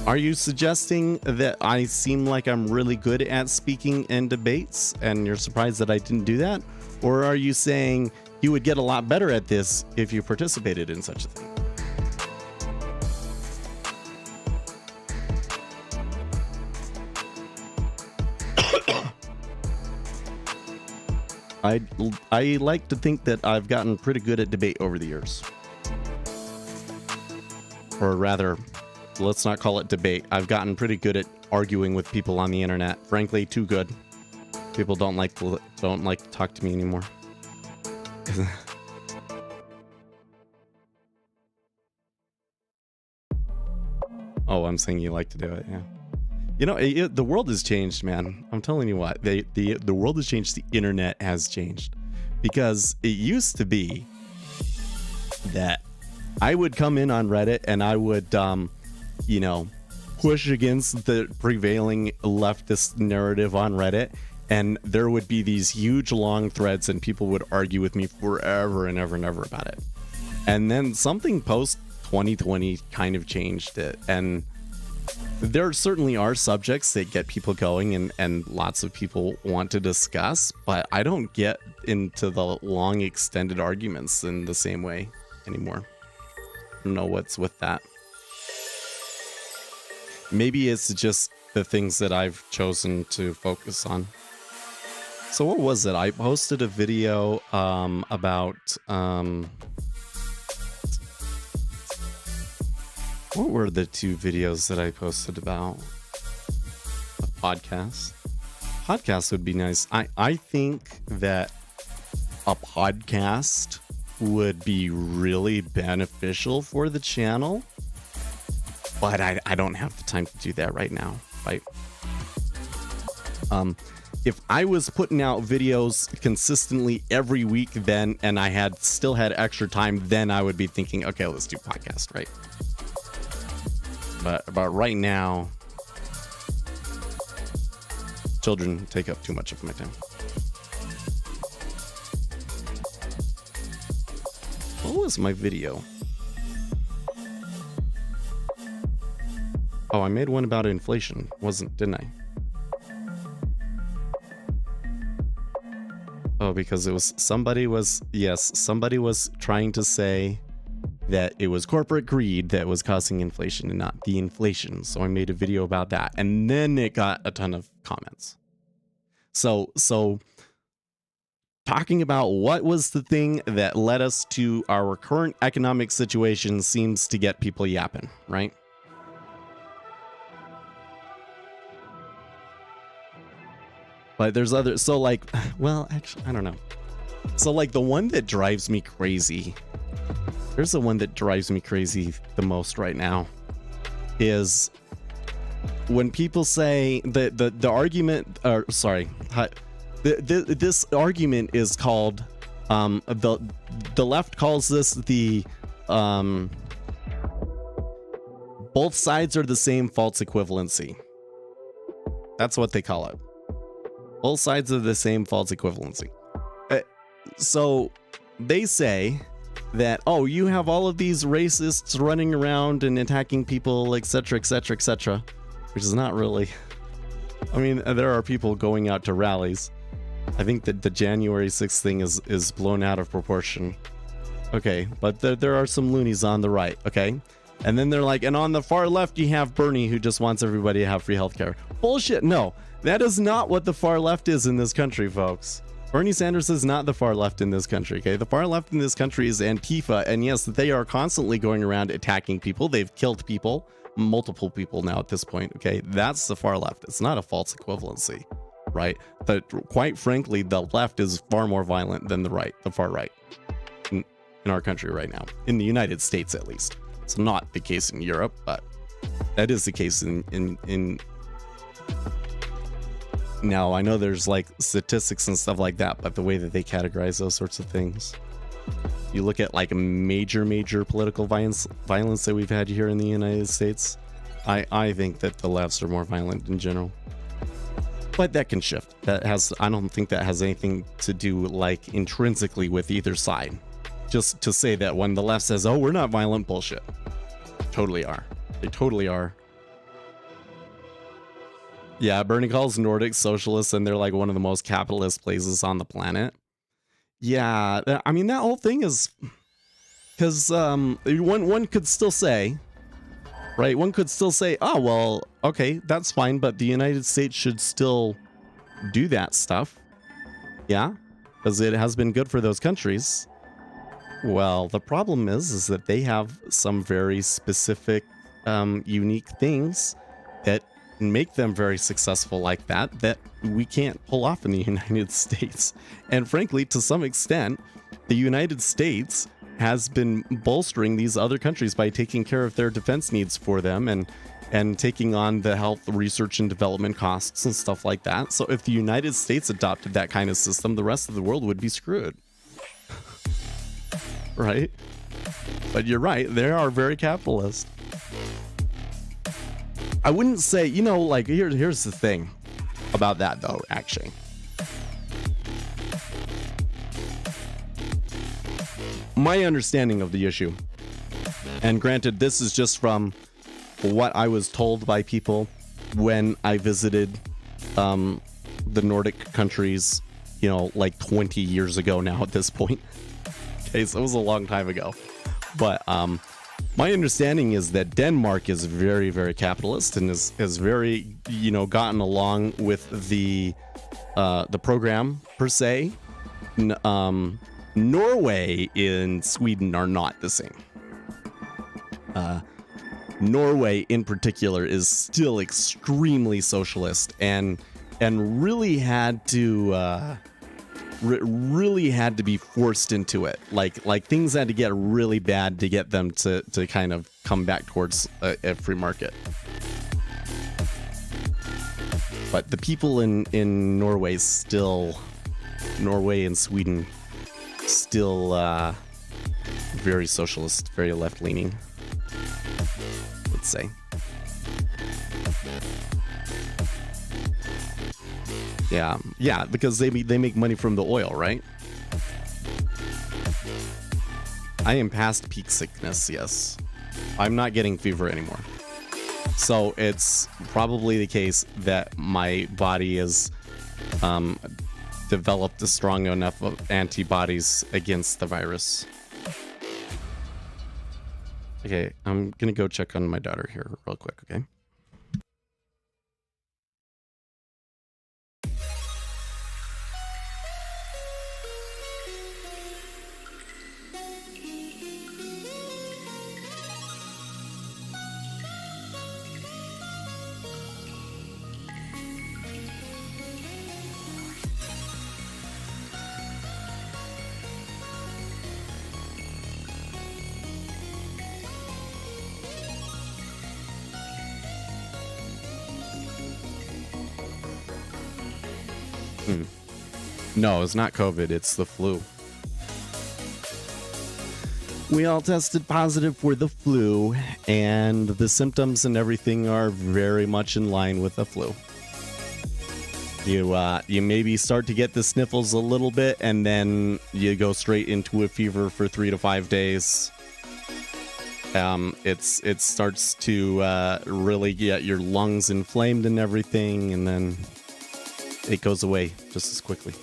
Are you suggesting that I seem like I'm really good at speaking and debates, and you're surprised that I didn't do that? Or are you saying you would get a lot better at this if you participated in such a thing? I like to think that I've gotten pretty good at debate over the years. Or rather, let's not call it debate. I've gotten pretty good at arguing with people on the internet. Frankly, too good. People don't like to talk to me anymore. Oh, I'm saying you like to do it, yeah. You know, the world has changed, man. I'm telling you what, the world has changed. The internet has changed, because it used to be that I would come in on Reddit and I would, you know, push against the prevailing leftist narrative on Reddit, and there would be these huge long threads and people would argue with me forever and ever and ever about it. And then something post 2020 kind of changed it. And there certainly are subjects that get people going and lots of people want to discuss, but I don't get into the long extended arguments in the same way anymore. I don't know what's with that. Maybe it's just the things that I've chosen to focus on. So what was it? I posted a video about what were the two videos that I posted about? A podcast. Podcast would be nice. I think that a podcast would be really beneficial for the channel, but I don't have the time to do that right now, right? If I was putting out videos consistently every week then, and I still had extra time, then I would be thinking, okay, let's do podcast, right? But right now, children take up too much of my time. What was my video? Oh, I made one about inflation, didn't I? Oh, because it was somebody was trying to say that it was corporate greed that was causing inflation and not the inflation. So I made a video about that, and then it got a ton of comments. So talking about what was the thing that led us to our current economic situation seems to get people yapping, right? But there's other, so like, well, actually, I don't know. So like the one that drives me crazy, there's the one that drives me crazy the most right now, is when people say the argument, or sorry, this argument is called, the left calls this the, both sides are the same false equivalency. That's what they call it. Both sides are the same false equivalency. So they say that, oh, you have all of these racists running around and attacking people, etc., etc., etc., which is not really. I mean, there are people going out to rallies. I think that the January 6th thing is blown out of proportion. Okay, but there are some loonies on the right, okay? And then they're like, and on the far left, you have Bernie, who just wants everybody to have free healthcare. Bullshit, no. That is not what the far left is in this country, folks. Bernie Sanders is not the far left in this country, okay? The far left in this country is Antifa, and yes, they are constantly going around attacking people. They've killed people, multiple people now at this point, okay? That's the far left. It's not a false equivalency, right? But quite frankly, the left is far more violent than the right, the far right, in our country right now, in the United States at least. It's not the case in Europe, but that is the case in now, I know there's like statistics and stuff like that, but the way that they categorize those sorts of things, you look at like major political violence that we've had here in the United States, I think that the lefts are more violent in general. But that can shift. I don't think that has anything to do like intrinsically with either side. Just to say that when the left says, oh, we're not violent, bullshit. Totally are. They totally are. Yeah, Bernie calls Nordic socialists, and they're like one of the most capitalist places on the planet. Yeah, I mean, that whole thing is because one could still say, right? One could still say, oh, well, okay, that's fine, but the United States should still do that stuff. Yeah, because it has been good for those countries. Well, the problem is that they have some very specific, unique things that make them very successful like that we can't pull off in the United States. And frankly, to some extent, the United States has been bolstering these other countries by taking care of their defense needs for them and taking on the health research and development costs and stuff like that. So if the United States adopted that kind of system, the rest of the world would be screwed. Right? But you're right, they are very capitalist. I wouldn't say, you know, like, here's the thing about that, though, actually. my understanding of the issue, and granted, this is just from what I was told by people when I visited the Nordic countries, like 20 years ago now at this point. Okay, so it was a long time ago. But my understanding is that Denmark is very, very capitalist and is very, gotten along with the program per se. Norway and Sweden are not the same. Norway in particular is still extremely socialist and really had to be forced into it. Like things had to get really bad to get them to kind of come back towards a free market. But the people in Norway and Sweden still very socialist, very left-leaning, let's say. Yeah, because they make money from the oil, right? I am past peak sickness, yes. I'm not getting fever anymore. So it's probably the case that my body has developed a strong enough of antibodies against the virus. Okay, I'm gonna go check on my daughter here real quick, okay? No, it's not COVID, it's the flu. We all tested positive for the flu, and the symptoms and everything are very much in line with the flu. You maybe start to get the sniffles a little bit, and then you go straight into a fever for 3 to 5 days. It starts to really get your lungs inflamed and everything, and then it goes away just as quickly.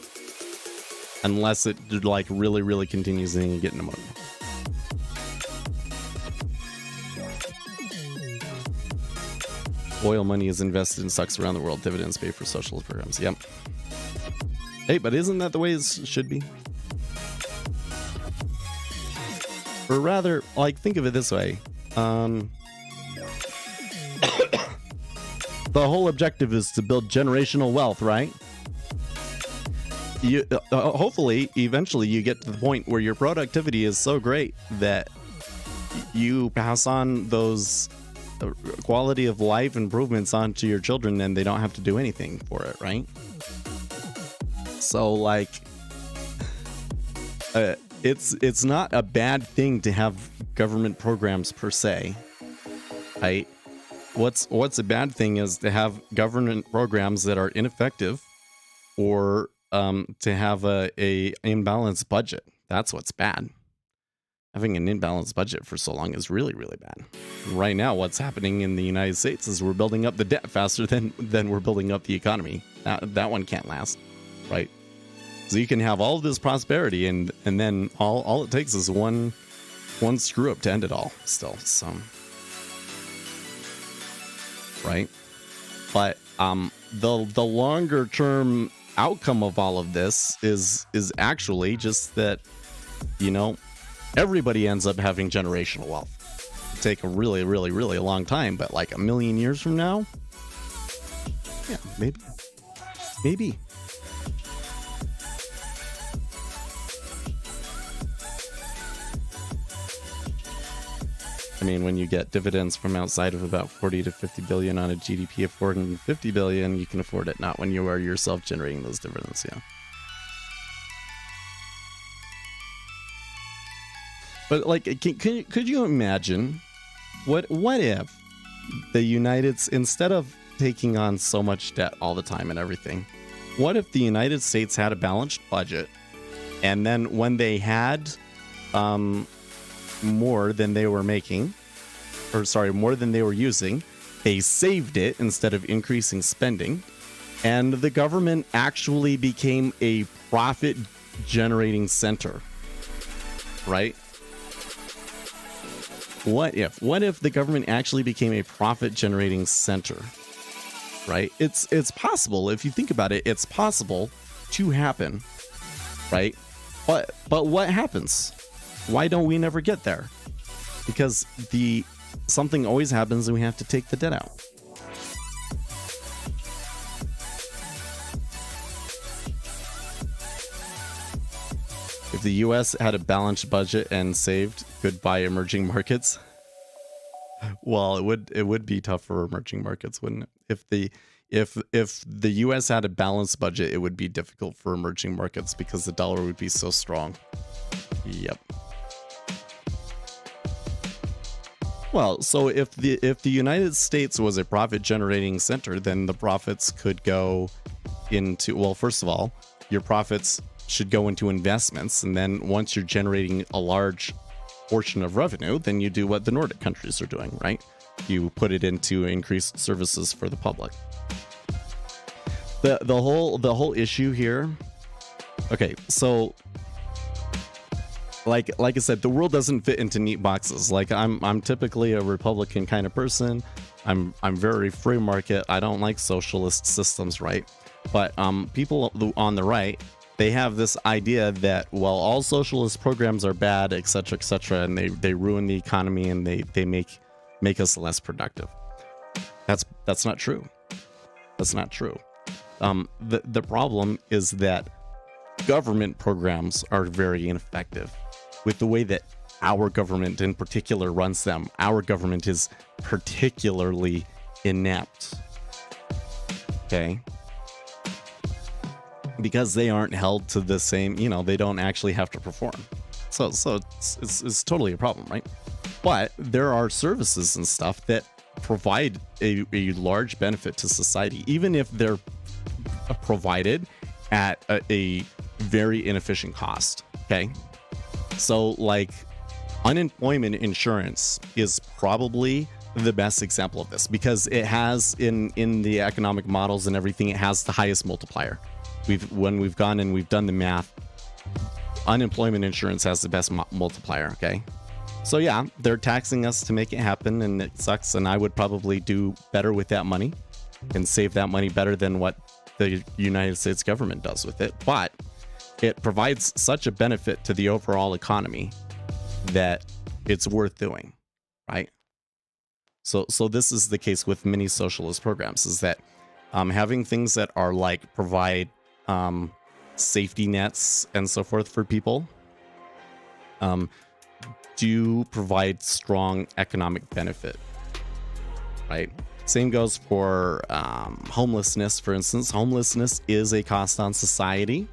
Unless it like really, really continues and then you get pneumonia. Oil money is invested in stocks around the world. Dividends pay for socialist programs. Yep. Hey, but isn't that the way it should be? Or rather, like, think of it this way. The whole objective is to build generational wealth, right? You hopefully eventually you get to the point where your productivity is so great that you pass on those quality of life improvements onto your children and they don't have to do anything for it, right? So like it's not a bad thing to have government programs per se, right? What's a bad thing is to have government programs that are ineffective or to have a imbalanced budget. That's what's bad. Having an imbalanced budget for so long is really, really bad. Right now, what's happening in the United States is we're building up the debt faster than we're building up the economy. That one can't last, right? So you can have all of this prosperity and then all it takes is one screw up to end it all still. So, right? But the longer term outcome of all of this is actually just that, everybody ends up having generational wealth. It'll take a really, really, really long time, but like 1 million years from now, yeah, maybe. I mean, when you get dividends from outside of about 40 to 50 billion on a GDP of 450 billion, you can afford it. Not when you are yourself generating those dividends, yeah. But like, could you imagine what if the United States, instead of taking on so much debt all the time and everything, what if the United States had a balanced budget, and then when they had more than they were making, more than they were using. They saved it instead of increasing spending, and the government actually became a profit generating center, right? What if the government actually became a profit generating center, right? It's possible. If you think about it, it's possible to happen, right? But what happens? Why don't we never get there? Because something always happens and we have to take the debt out. If the US had a balanced budget and saved, goodbye emerging markets. Well, it would be tough for emerging markets, wouldn't it? If the US had a balanced budget, it would be difficult for emerging markets because the dollar would be so strong. Yep. Well, so if the United States was a profit generating center, then the profits could go into, well, first of all, your profits should go into investments, and then once you're generating a large portion of revenue, then you do what the Nordic countries are doing, right? You put it into increased services for the public. The whole issue here. Okay, so like I said, the world doesn't fit into neat boxes. Like I'm typically a Republican kind of person. I'm very free market. I don't like socialist systems, right? But people on the right, they have this idea that, well, all socialist programs are bad, etc., and they ruin the economy and they make us less productive. That's not true. That's not true. The problem is that government programs are very ineffective. With the way that our government in particular runs them, our government is particularly inept. Okay? Because they aren't held to the same, they don't actually have to perform. So it's totally a problem, right? But there are services and stuff that provide a large benefit to society, even if they're provided at a very inefficient cost. Okay, so like unemployment insurance is probably the best example of this, because it has in the economic models and everything, it has the highest multiplier. When we've gone and we've done the math, unemployment insurance has the best multiplier. Okay, so yeah, they're taxing us to make it happen, and it sucks, and I would probably do better with that money and save that money better than what the United States government does with it. But it provides such a benefit to the overall economy that it's worth doing, right? So this is the case with many socialist programs, is that having things that are like provide safety nets and so forth for people do provide strong economic benefit, right? Same goes for homelessness, for instance. Homelessness is a cost on society.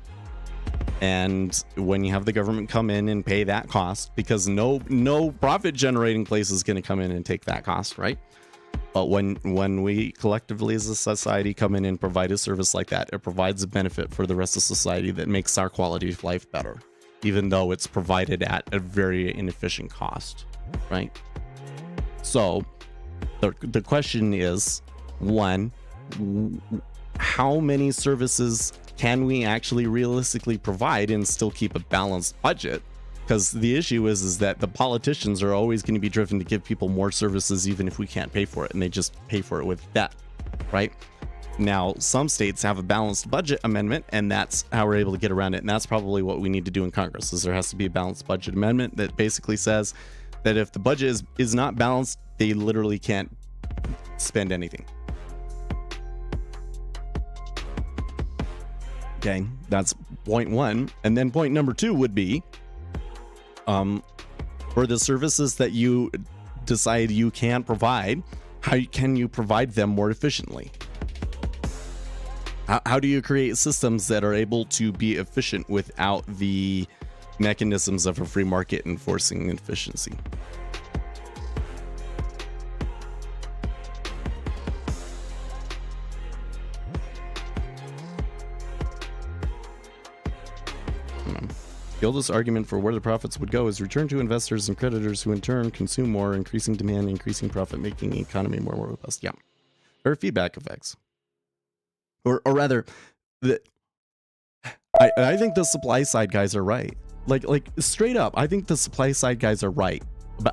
And when you have the government come in and pay that cost, because no profit generating place is going to come in and take that cost, right? But when we collectively as a society come in and provide a service like that, it provides a benefit for the rest of society that makes our quality of life better, even though it's provided at a very inefficient cost, right? So the question is, one, how many services can we actually realistically provide and still keep a balanced budget? Because the issue is that the politicians are always going to be driven to give people more services even if we can't pay for it, and they just pay for it with debt, right? Now, some states have a balanced budget amendment, and that's how we're able to get around it, and that's probably what we need to do in Congress, is there has to be a balanced budget amendment that basically says that if the budget is not balanced, they literally can't spend anything. Okay, that's point one. And then point number two would be, for the services that you decide you can provide, how can you provide them more efficiently? How do you create systems that are able to be efficient without the mechanisms of a free market enforcing efficiency? The oldest argument for where the profits would go is return to investors and creditors who in turn consume more, increasing demand, increasing profit, making the economy more robust. Yeah. There are feedback effects. Or rather, I think the supply side guys are right. Like straight up, I think the supply side guys are right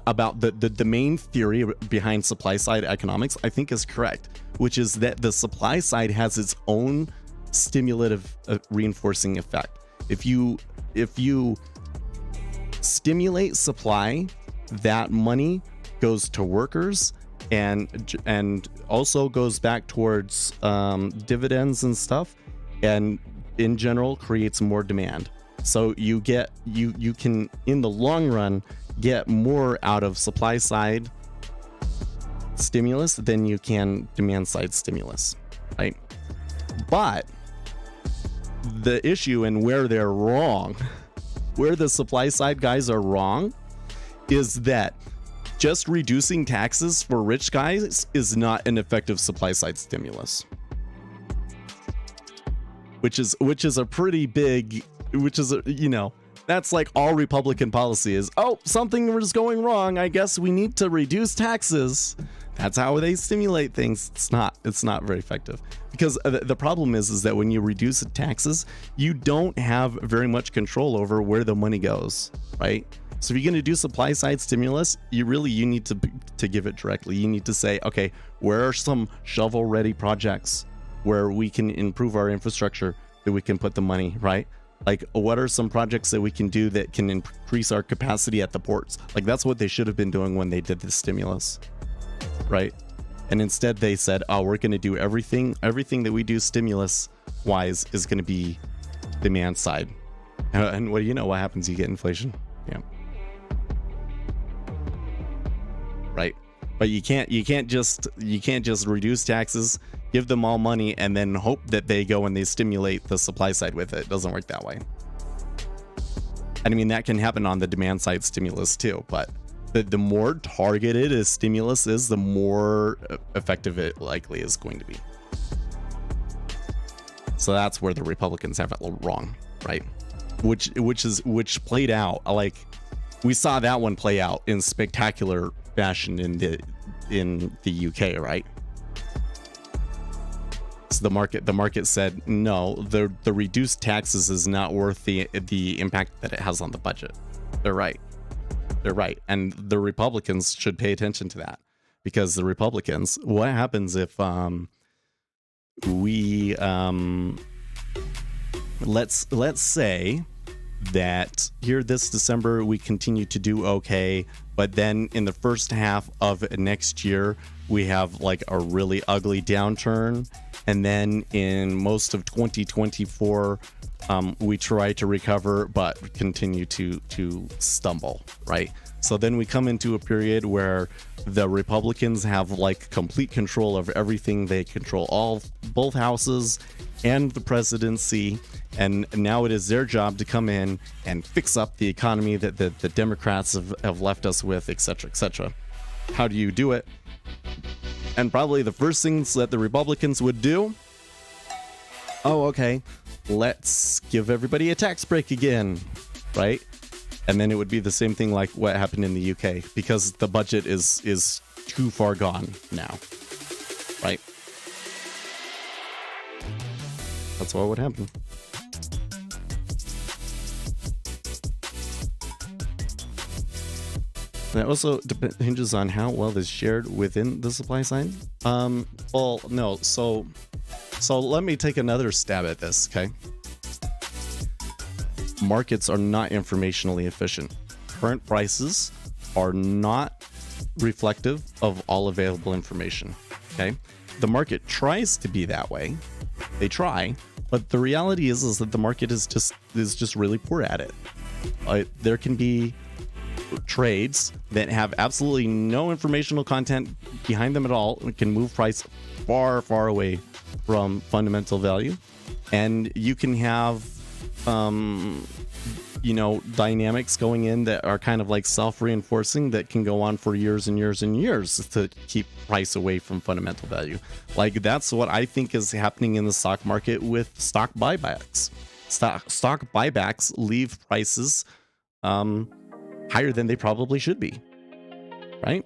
about the main theory behind supply side economics. I think is correct, which is that the supply side has its own stimulative reinforcing effect. If you stimulate supply, that money goes to workers and also goes back towards dividends and stuff, and in general creates more demand. So you can in the long run get more out of supply side stimulus than you can demand side stimulus, right? But the issue and where they're wrong, where the supply side guys are wrong, is that just reducing taxes for rich guys is not an effective supply side stimulus. Which is a pretty big, that's like all Republican policy is, oh, something is going wrong, I guess we need to reduce taxes. That's how they stimulate things. It's not very effective, because the problem is that when you reduce taxes, you don't have very much control over where the money goes, right? So if you're going to do supply side stimulus, you need to give it directly. You need to say, okay, where are some shovel ready projects where we can improve our infrastructure that we can put the money, right? Like, what are some projects that we can do that can increase our capacity at the ports? Like, that's what they should have been doing when they did the stimulus, right? And instead they said, oh, we're going to do everything that we do stimulus wise is going to be demand side. And what do you know what happens? You get inflation. Yeah. Right. But you can't just reduce taxes, give them all money, and then hope that they go and they stimulate the supply side with it. It doesn't work that way. And I mean, that can happen on the demand side stimulus too, but the more targeted a stimulus is, the more effective it likely is going to be. So that's where the Republicans have it wrong, right? Which played out, like, we saw that one play out in spectacular fashion in the UK, right? So the market said, no, the reduced taxes is not worth the impact that it has on the budget. They're right, and the Republicans should pay attention to that, because the Republicans, what happens if we let's say that here this December we continue to do okay, but then in the first half of next year we have like a really ugly downturn, and then in most of 2024 we try to recover but continue to stumble, right? So then we come into a period where the Republicans have like complete control of everything. They control both houses and the presidency, and now it is their job to come in and fix up the economy that the Democrats have left us with, etc., etc. How do you do it? And probably the first things that the Republicans would do, oh, okay, let's give everybody a tax break again, right? And then it would be the same thing like what happened in the UK, because the budget is too far gone now, right? That's what would happen. That also hinges on how well this is shared within the supply side. Well, no. So let me take another stab at this, okay? Markets are not informationally efficient. Current prices are not reflective of all available information, okay? The market tries to be that way. They try, but the reality is that the market is just really poor at it. There can be trades that have absolutely no informational content behind them at all. It can move price far, far away from fundamental value, and you can have dynamics going in that are kind of like self-reinforcing that can go on for years and years and years to keep price away from fundamental value. Like, that's what I think is happening in the stock market with stock buybacks. stock buybacks leave prices higher than they probably should be, right?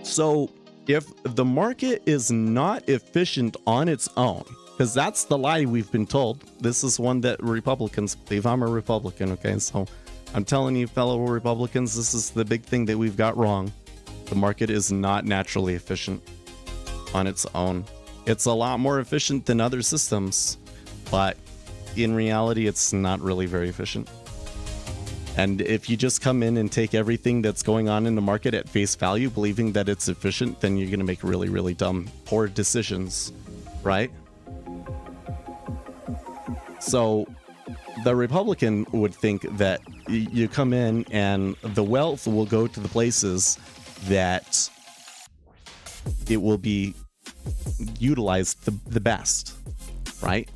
So if the market is not efficient on its own, because that's the lie we've been told. This is one that Republicans believe. I'm a Republican, okay? So I'm telling you, fellow Republicans, this is the big thing that we've got wrong. The market is not naturally efficient on its own. It's a lot more efficient than other systems, but in reality, it's not really very efficient. And if you just come in and take everything that's going on in the market at face value, believing that it's efficient, then you're going to make really, really dumb, poor decisions, right? So the Republican would think that you come in and the wealth will go to the places that it will be utilized the best, right?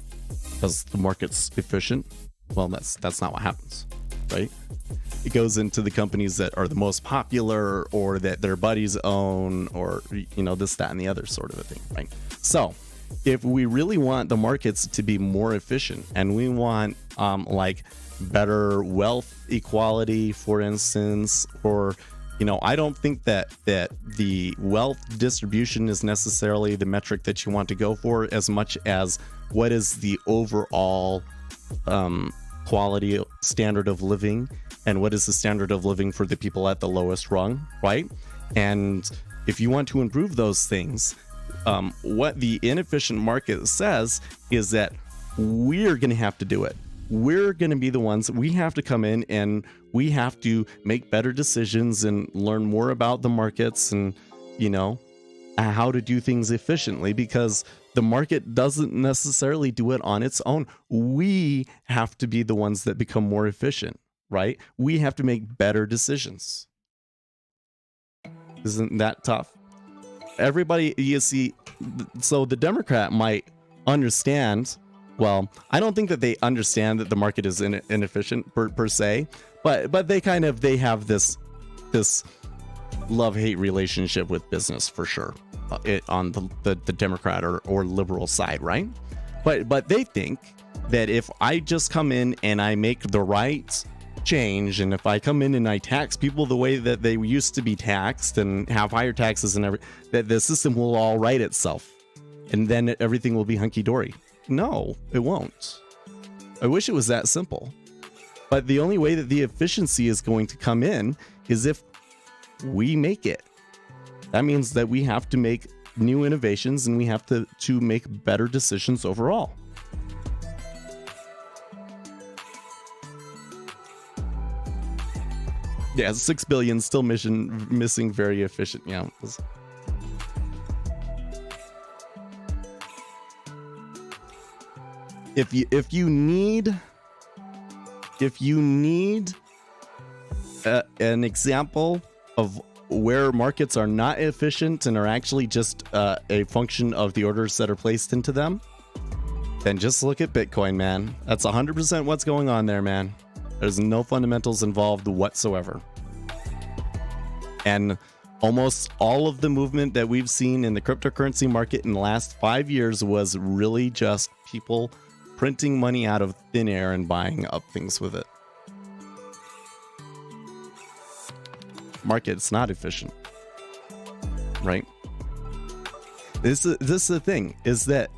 Because the market's efficient. Well, that's not what happens, right? It goes into the companies that are the most popular or that their buddies own, or, you know, this, that, and the other sort of a thing, right? So if we really want the markets to be more efficient and we want like better wealth equality, for instance, or, you know, I don't think that the wealth distribution is necessarily the metric that you want to go for as much as what is the overall quality standard of living, and what is the standard of living for the people at the lowest rung, right? And if you want to improve those things, what the inefficient market says is that we're going to have to do it. We're going to be the ones. We have to come in and we have to make better decisions and learn more about the markets and, you know, how to do things efficiently, because the market doesn't necessarily do it on its own. We have to be the ones that become more efficient, right? We have to make better decisions. Isn't that tough? Everybody, you see, so the Democrat might understand. Well, I don't think that they understand that the market is inefficient per se, but they have this love-hate relationship with business for sure, on the Democrat or liberal side, right? But they think that if I just come in and I make the right change, and if I come in and I tax people the way that they used to be taxed and have higher taxes and that the system will all right itself, and then everything will be hunky-dory. No, it won't. I wish it was that simple. But the only way that the efficiency is going to come in is if we make it. That means that we have to make new innovations and we have to make better decisions overall. Yeah, 6 billion still missing very efficient. Yeah. If you need an example of where markets are not efficient and are actually just a function of the orders that are placed into them, then just look at Bitcoin, man. That's 100% what's going on there, man. There's no fundamentals involved whatsoever. And almost all of the movement that we've seen in the cryptocurrency market in the last 5 years was really just people printing money out of thin air and buying up things with it. Market's not efficient, right? This is the thing, is that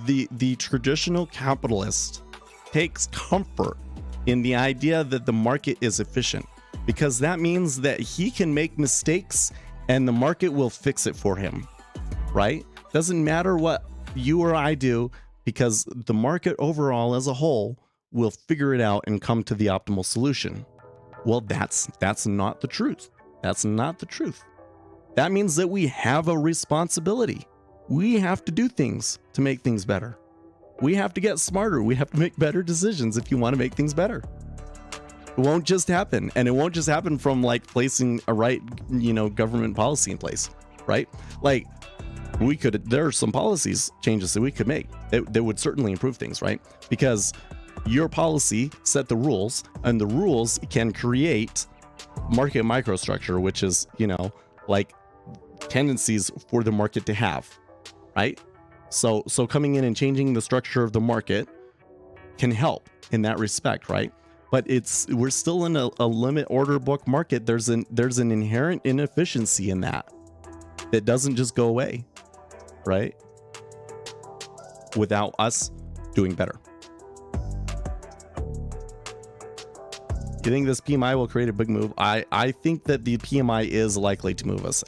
the traditional capitalist takes comfort in the idea that the market is efficient, because that means that he can make mistakes and the market will fix it for him, right? Doesn't matter what you or I do, because the market overall as a whole will figure it out and come to the optimal solution. Well, that's not the truth. That's not the truth. That means that we have a responsibility. We have to do things to make things better. We have to get smarter. We have to make better decisions if you want to make things better. It won't just happen. And it won't just happen from like placing a right, government policy in place, right? Like, there are some policies changes that we could make that would certainly improve things, right? Because your policy set the rules, and the rules can create market microstructure, which is, like tendencies for the market to have, right? So coming in and changing the structure of the market can help in that respect, right? But we're still in a limit order book market. There's an inherent inefficiency in that doesn't just go away, right? Without us doing better. You think this PMI will create a big move? I think that the PMI is likely to move us.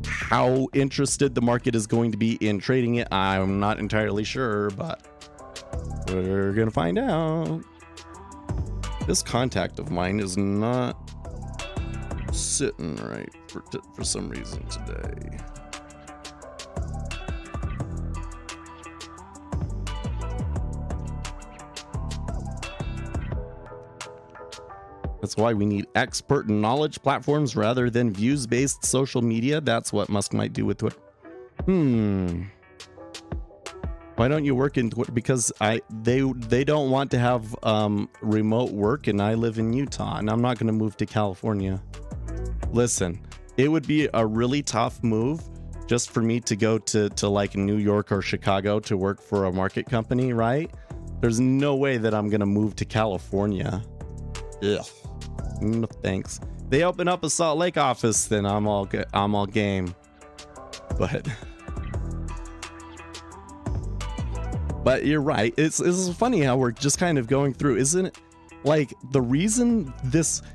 How interested the market is going to be in trading it, I'm not entirely sure, but we're gonna find out. This contact of mine is not sitting right for some reason today. That's why we need expert knowledge platforms rather than views-based social media. That's what Musk might do with Twitter. Why don't you work in Twitter? Because they don't want to have remote work, and I live in Utah, and I'm not going to move to California. Listen, it would be a really tough move just for me to go to like New York or Chicago to work for a market company, right? There's no way that I'm going to move to California. Ugh. No thanks. They open up a Salt Lake office, then I'm all game. But you're right. It's funny how we're just kind of going through, isn't it? Like the reason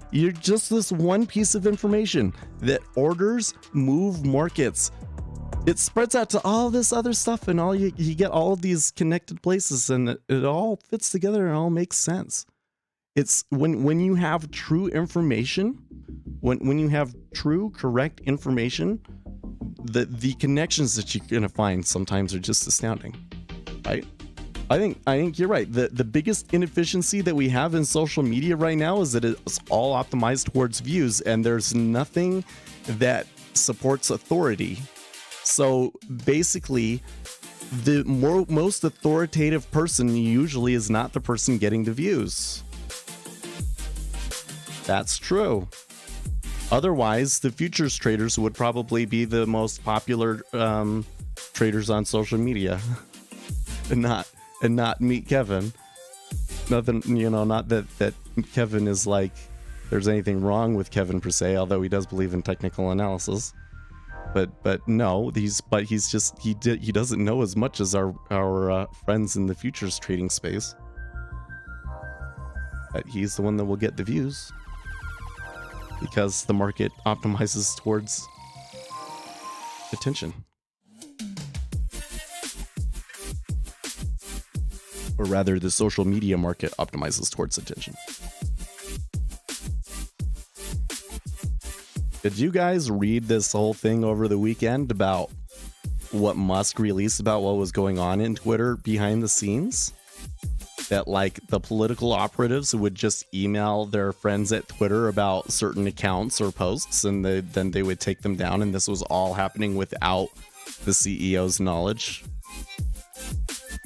you're just this one piece of information that orders move markets. It spreads out to all this other stuff, and all you get all of these connected places, and it all fits together and all makes sense. It's when you have true information, when you have true, correct information, the connections that you're gonna find sometimes are just astounding, right? I think you're right. The biggest inefficiency that we have in social media right now is that it's all optimized towards views, and there's nothing that supports authority. So basically, the most authoritative person usually is not the person getting the views. That's true. Otherwise, the futures traders would probably be the most popular traders on social media, and not meet Kevin. Nothing, not that Kevin is like there's anything wrong with Kevin per se, although he does believe in technical analysis. But no, he doesn't know as much as our friends in the futures trading space. But he's the one that will get the views, because the market optimizes towards attention. Or rather, the social media market optimizes towards attention. Did you guys read this whole thing over the weekend about what Musk released about what was going on in Twitter behind the scenes? That like the political operatives would just email their friends at Twitter about certain accounts or posts, and then they would take them down, and this was all happening without the CEO's knowledge.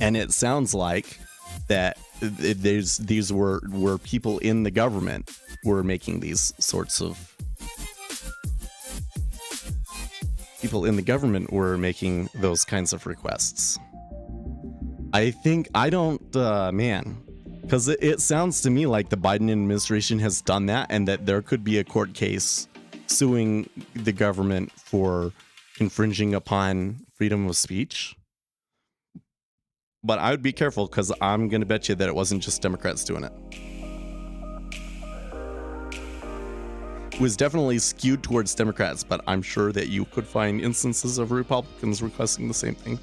And it sounds like that these were people in the government were making these sorts of people in the government were making those kinds of requests. Because it sounds to me like the Biden administration has done that, and that there could be a court case suing the government for infringing upon freedom of speech. But I would be careful, because I'm going to bet you that it wasn't just Democrats doing it. It was definitely skewed towards Democrats, but I'm sure that you could find instances of Republicans requesting the same thing.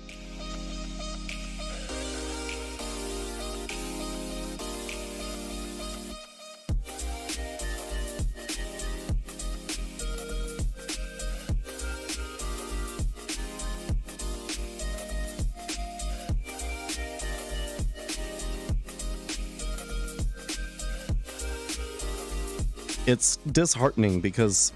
It's disheartening, because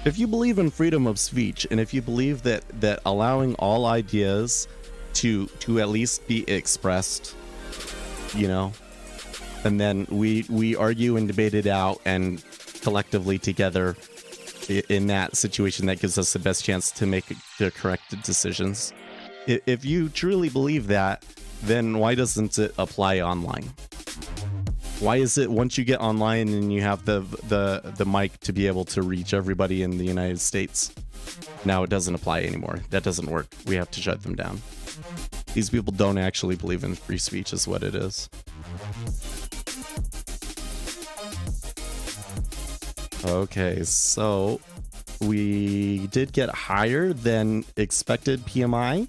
if you believe in freedom of speech, and if you believe that allowing all ideas to at least be expressed, and then we argue and debate it out, and collectively together in that situation, that gives us the best chance to make the correct decisions. If you truly believe that, then why doesn't it apply online? Why is it once you get online and you have the mic to be able to reach everybody in the United States, now it doesn't apply anymore? That doesn't work. We have to shut them down. These people don't actually believe in free speech is what it is. Okay, so we did get higher than expected PMI.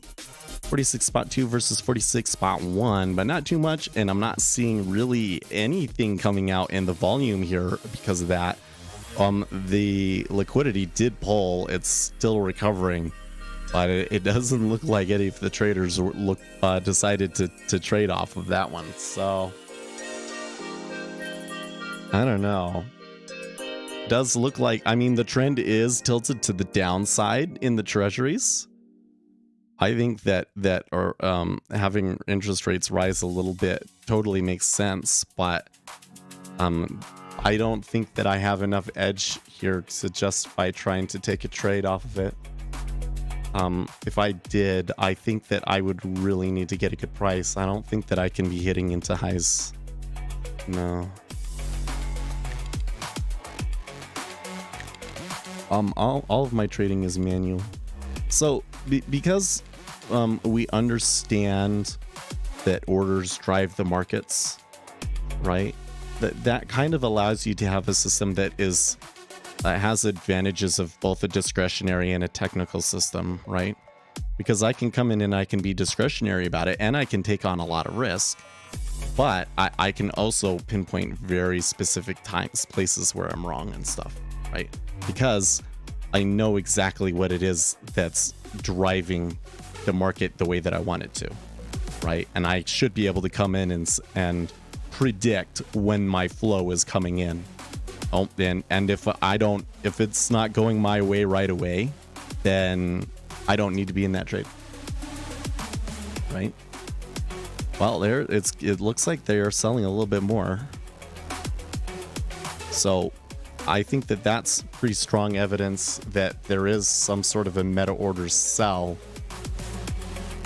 46.2 versus 46.1, but not too much, and I'm not seeing really anything coming out in the volume here because of that. The liquidity did pull. It's still recovering, but it doesn't look like any of the traders decided to trade off of that one. So I don't know. Does look like, I mean, the trend is tilted to the downside in the treasuries. I think that having interest rates rise a little bit totally makes sense, but I don't think that I have enough edge here to justify trying to take a trade off of it. If I did, I think that I would really need to get a good price. I don't think that I can be hitting into highs. No. All of my trading is manual. So because we understand that orders drive the markets, right? That kind of allows you to have a system that is has advantages of both a discretionary and a technical system, right? Because I can come in and I can be discretionary about it, and I can take on a lot of risk, but I can also pinpoint very specific times, places where I'm wrong and stuff, right? Because I know exactly what it is that's driving the market the way that I want it to, right? And I should be able to come in and predict when my flow is coming in. Oh, and if it's not going my way right away, then I don't need to be in that trade, right? Well, it looks like they are selling a little bit more, so I think that that's pretty strong evidence that there is some sort of a meta order sell.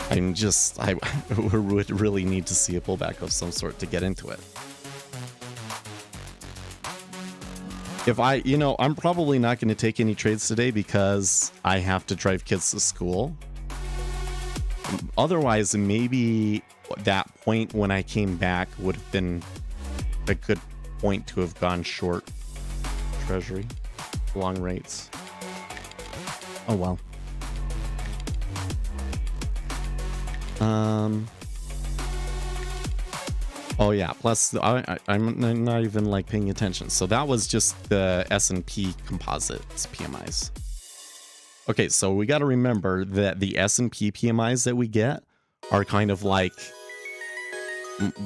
I would really need to see a pullback of some sort to get into it. If I'm probably not going to take any trades today because I have to drive kids to school. Otherwise, maybe that point when I came back would have been a good point to have gone short treasury, long rates. Oh well. Oh yeah, plus I'm not even like paying attention. So that was just the S&P composites PMIs. Okay, so we got to remember that the S&P PMIs that we get are kind of like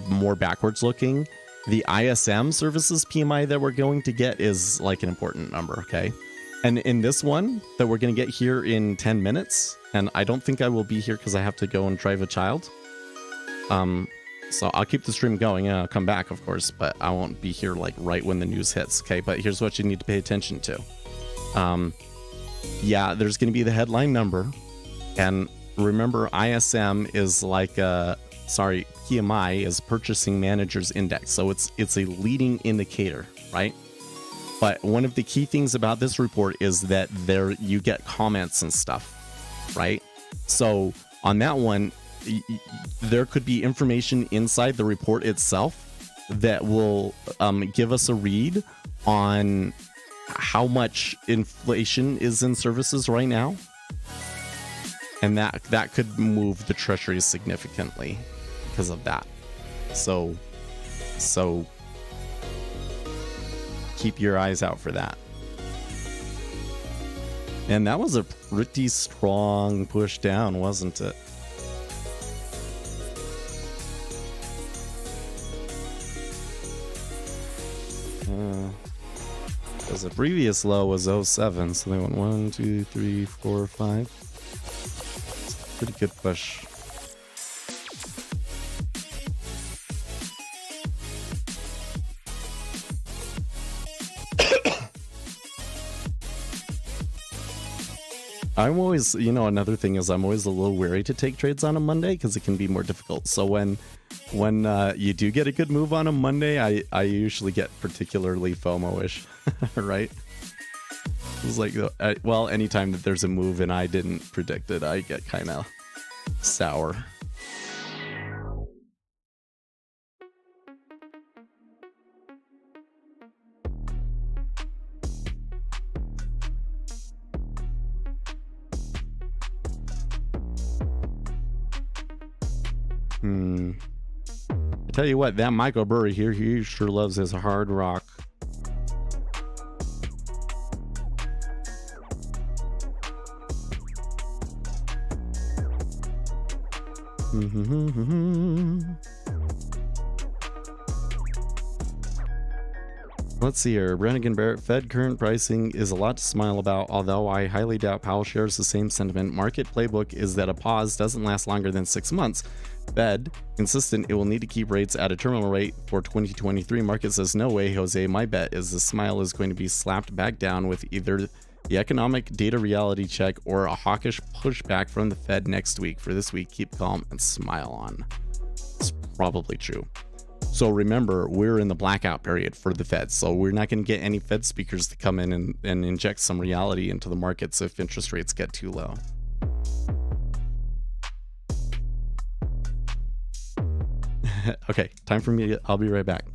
more backwards looking. The ISM services PMI that we're going to get is like an important number, okay? And in this one that we're going to get here in 10 minutes, and I don't think I will be here because I have to go and drive a child. So I'll keep the stream going and I'll come back, of course, but I won't be here like right when the news hits, okay? But here's what you need to pay attention to. Yeah, there's going to be the headline number, and remember ISM is like PMI is Purchasing Managers Index, so it's a leading indicator, right? But one of the key things about this report is that there you get comments and stuff, right? So on that one, there could be information inside the report itself that will give us a read on how much inflation is in services right now, and that could move the treasury significantly because of that. So keep your eyes out for that. And that was a pretty strong push down, wasn't it? Because the previous low was 07, so they went 1, 2, 3, 4, 5. Pretty good push. I'm always, another thing is I'm always a little wary to take trades on a Monday because it can be more difficult. So when you do get a good move on a Monday, I usually get particularly FOMO-ish, right? It's like, well, anytime that there's a move and I didn't predict it, I get kind of sour. I tell you what, that Michael Burry here, he sure loves his hard rock. Let's see here. Brannigan Barrett, Fed current pricing is a lot to smile about, although I highly doubt Powell shares the same sentiment. Market playbook is that a pause doesn't last longer than 6 months. Fed consistent it will need to keep rates at a terminal rate for 2023. Market says no way, Jose. My bet is the smile is going to be slapped back down with either the economic data reality check or a hawkish pushback from the Fed next week. For this week, keep calm and smile on. It's probably true. So remember, we're in the blackout period for the Fed, so we're not going to get any Fed speakers to come in and inject some reality into the markets if interest rates get too low. Okay, time for me. I'll be right back.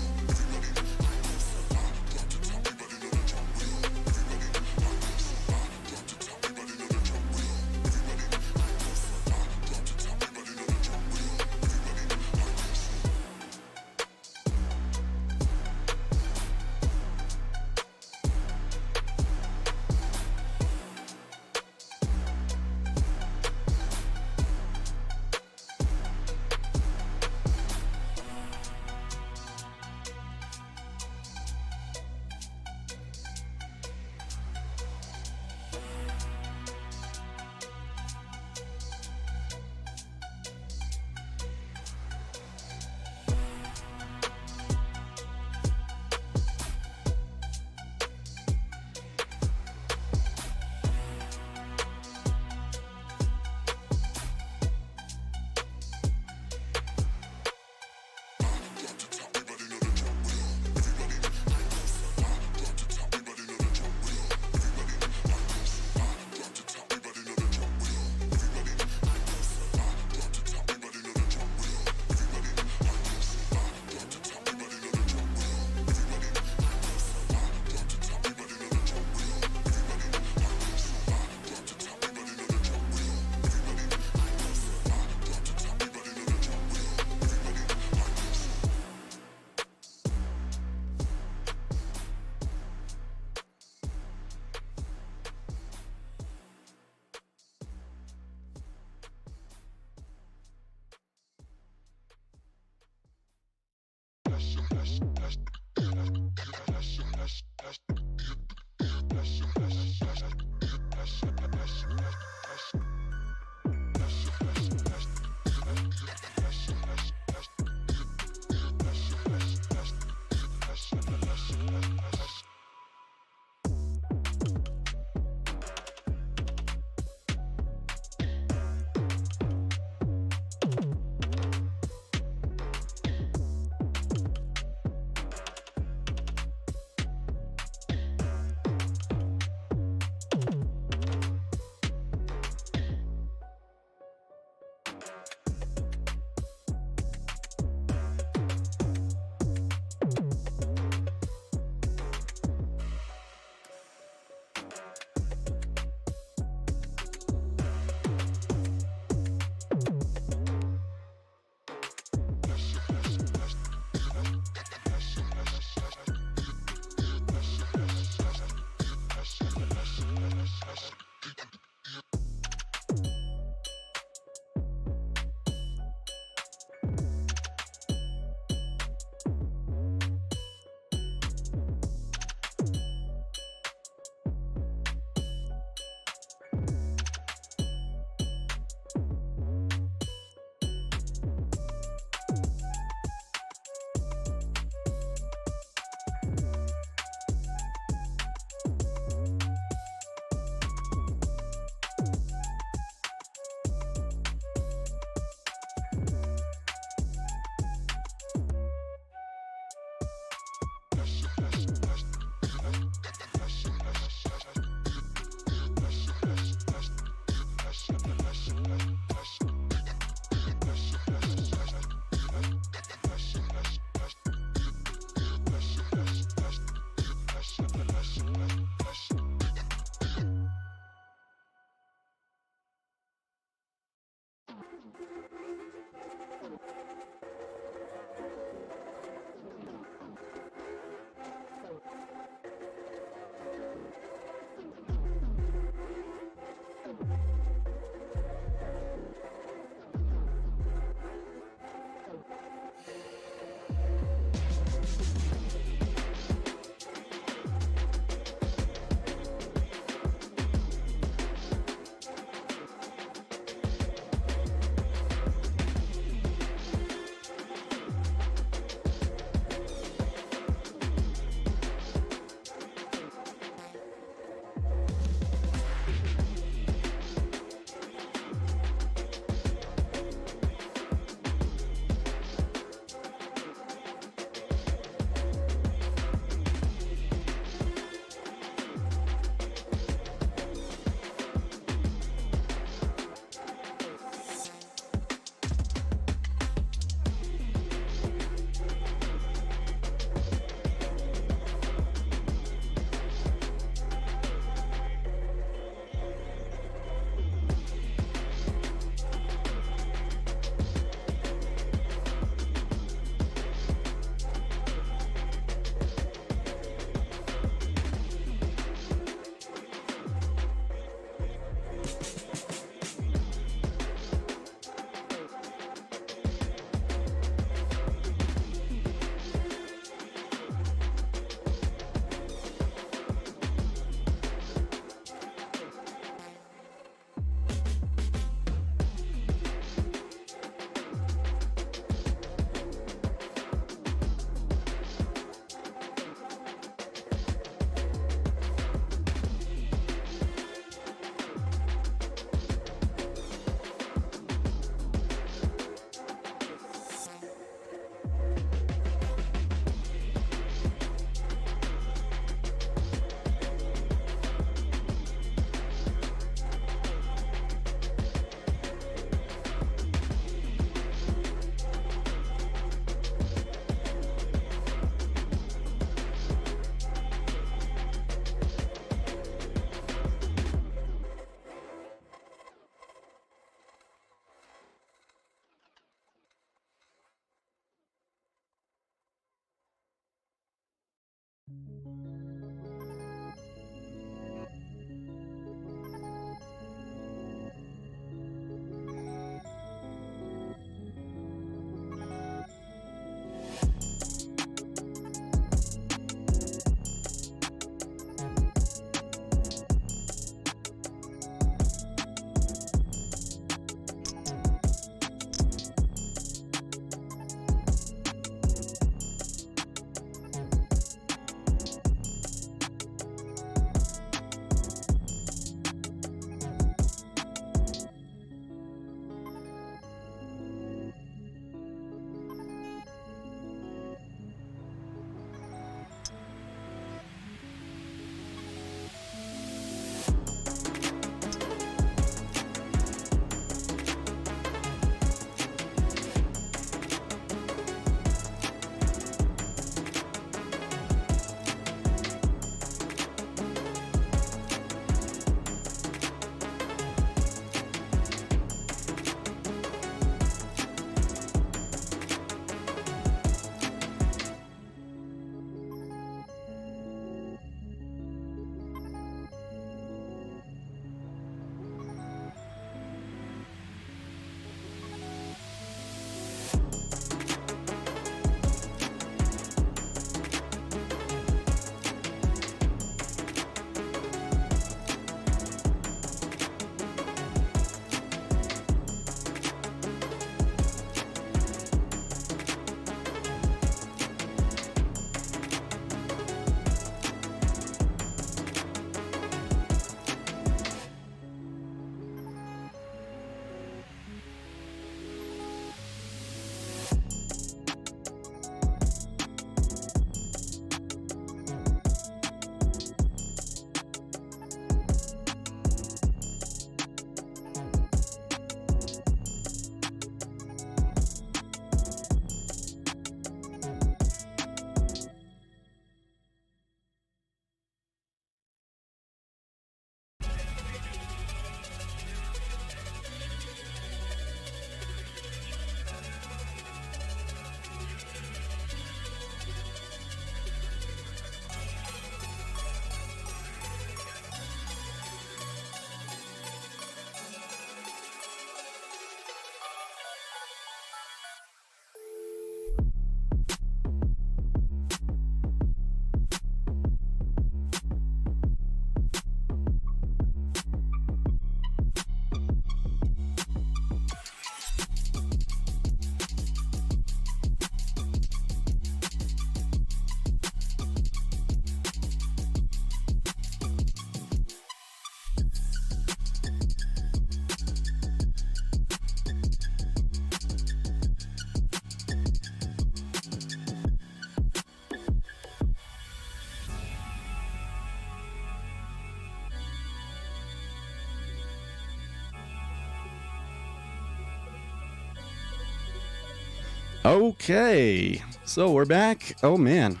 Okay, so we're back. Oh man,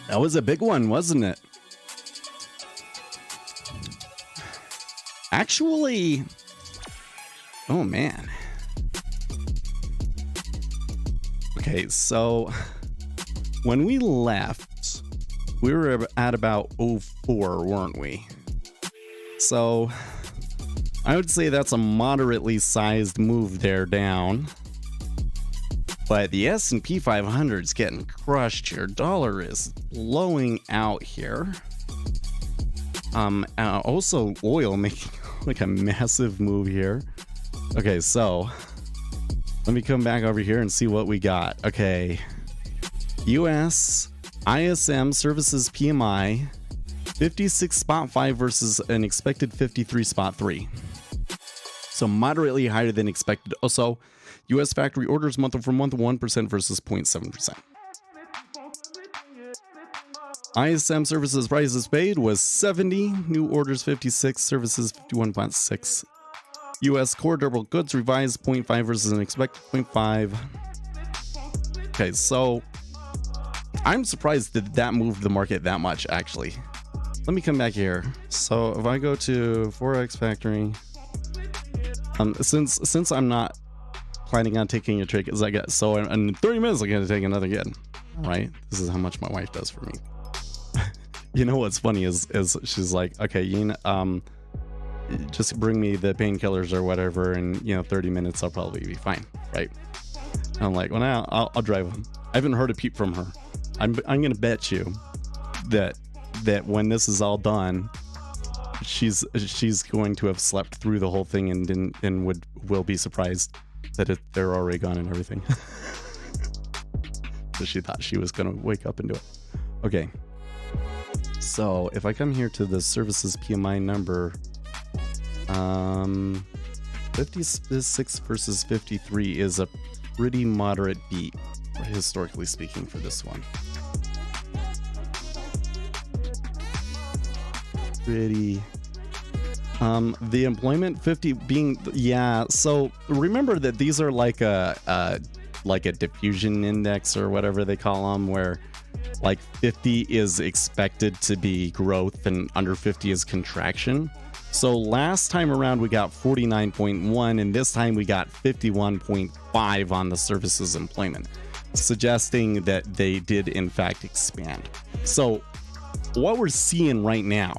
that was a big one, wasn't it? Actually, oh man. Okay, so when we left, we were at about 04, weren't we? So I would say that's a moderately sized move there down. But the S&P 500 is getting crushed here. Dollar is blowing out here. Also oil making like a massive move here. Okay, so let me come back over here and see what we got. Okay, US ISM services PMI 56.5 versus an expected 53.3. So moderately higher than expected. Also, US factory orders month over month 1% versus 0.7%. ISM services prices paid was 70, new orders 56, services 51.6. US core durable goods revised 0.5 versus an expected 0.5. Okay, so I'm surprised that that moved the market that much, actually. Let me come back here. So if I go to Forex Factory, since I'm not planning on taking a trade, as I get, so in 30 minutes I'm gonna take another again. Right? This is how much my wife does for me. You know what's funny is she's like, okay, you know, just bring me the painkillers or whatever, and 30 minutes I'll probably be fine, right? And I'm like, well, now I'll drive them. I haven't heard a peep from her. I'm gonna bet you that when this is all done, she's going to have slept through the whole thing and will be surprised that they're already gone and everything. So she thought she was gonna wake up and do it. Okay. So if I come here to the services PMI number, 56 versus 53 is a pretty moderate beat, historically speaking, for this one. Pretty. The employment 50 being, yeah. So remember that these are like a diffusion index or whatever they call them, where like 50 is expected to be growth and under 50 is contraction. So last time around we got 49.1 and this time we got 51.5 on the services employment, suggesting that they did in fact expand. So what we're seeing right now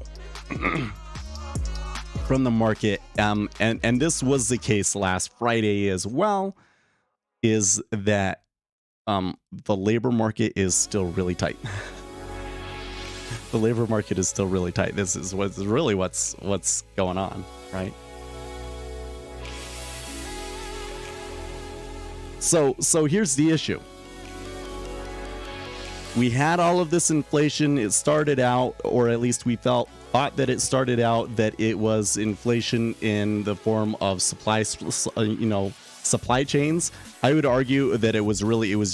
from the market, and this was the case last Friday as well, is that the labor market is still really tight. The labor market is still really tight. This is what's going on, right? So here's the issue. We had all of this inflation. It started out, or at least we thought that it started out that it was inflation in the form of supply chains. I would argue that it was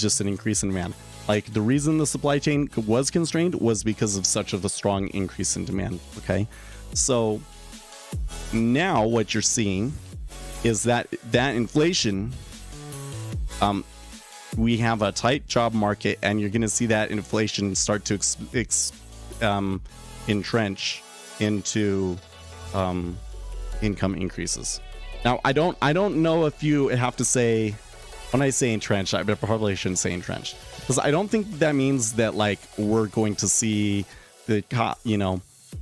just an increase in demand. Like, the reason the supply chain was constrained was because of such of a strong increase in demand. Okay, so now what you're seeing is that inflation, we have a tight job market, and you're going to see that inflation start to entrench into income increases. Now, I don't know if you have to say, when I say entrenched, I probably shouldn't say entrenched, because I don't think that means that like we're going to see the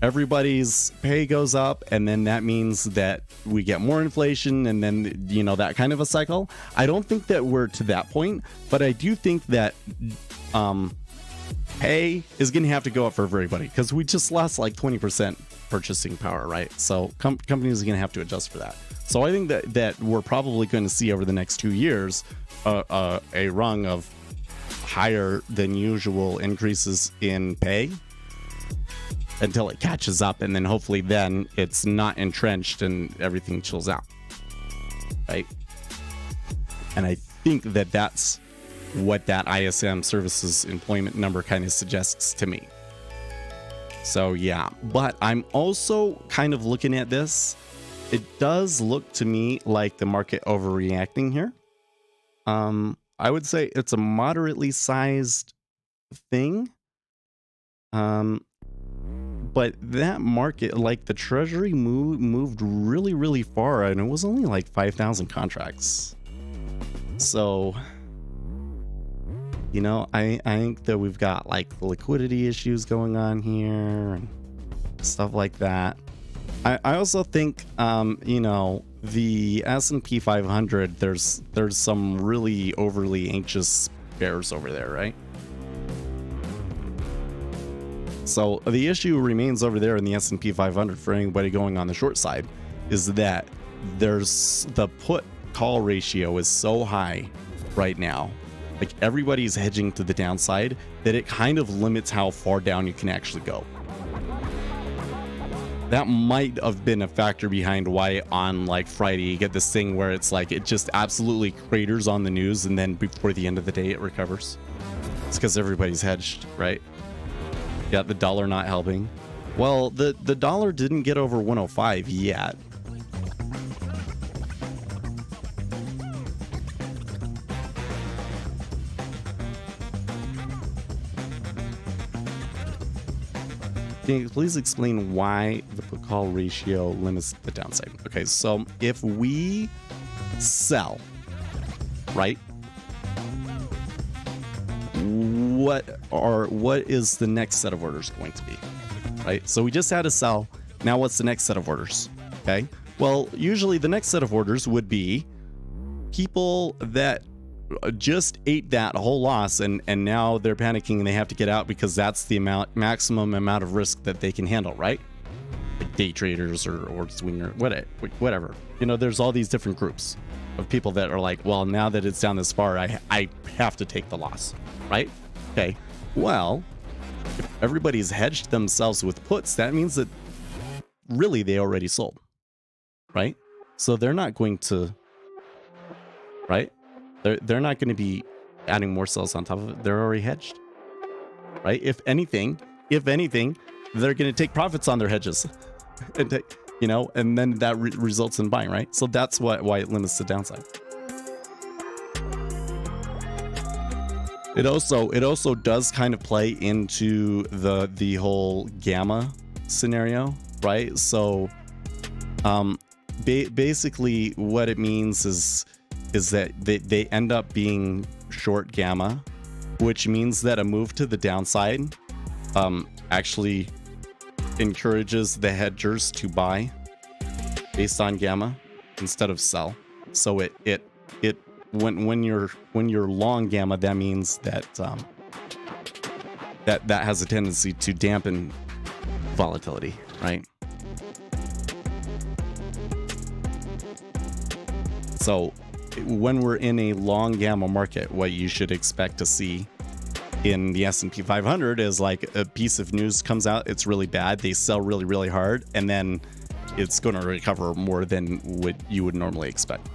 everybody's pay goes up, and then that means that we get more inflation, and then that kind of a cycle. I don't think that we're to that point, but I do think that pay is going to have to go up for everybody, because we just lost like 20% purchasing power, right? So companies are going to have to adjust for that. So I think that we're probably going to see over the next 2 years a rung of higher than usual increases in pay until it catches up, and then hopefully then it's not entrenched and everything chills out, right? And I think that that's what that ISM services employment number kind of suggests to me. So yeah, but I'm also kind of looking at this. It does look to me like the market overreacting here. I would say it's a moderately sized thing. But that market, like the treasury moved really, really far, and it was only like 5,000 contracts. So, you know, I think that we've got like liquidity issues going on here and stuff like that. I also think, you know, the S&P 500, there's some really overly anxious bears over there, right? So the issue remains over there in the S&P 500 for anybody going on the short side is that there's the put call ratio is so high right now. Like everybody's hedging to the downside that it kind of limits how far down you can actually go. That might have been a factor behind why on like Friday you get this thing where it's like it just absolutely craters on the news and then before the end of the day it recovers. It's because everybody's hedged, right? Yeah, the dollar not helping. Well, the dollar didn't get over 105 yet. Can you please explain why the put call ratio limits the downside? Okay, so if we sell, right? What is the next set of orders going to be, right? So we just had a sell. Now what's the next set of orders? Okay. Well, usually the next set of orders would be people that just ate that whole loss and now they're panicking and they have to get out because that's the maximum amount of risk that they can handle, right? Like day traders or swinger, whatever. You know, there's all these different groups of people that are like, well, now that it's down this far, I have to take the loss, right? Okay. Well, if everybody's hedged themselves with puts, that means that really they already sold, right? So they're not going to, right? They're not going to be adding more sells on top of it. They're already hedged, right? If anything, they're going to take profits on their hedges, and you know, and then that results in buying, right? So that's why it limits the downside. It also does kind of play into the whole gamma scenario, right? So, basically, what it means is that they end up being short gamma, which means that a move to the downside actually encourages the hedgers to buy based on gamma instead of sell. So when you're long gamma, that means that that has a tendency to dampen volatility, right? So when we're in a long gamma market, what you should expect to see in the S&P 500 is like a piece of news comes out, it's really bad, they sell really, really hard, and then it's going to recover more than what you would normally expect.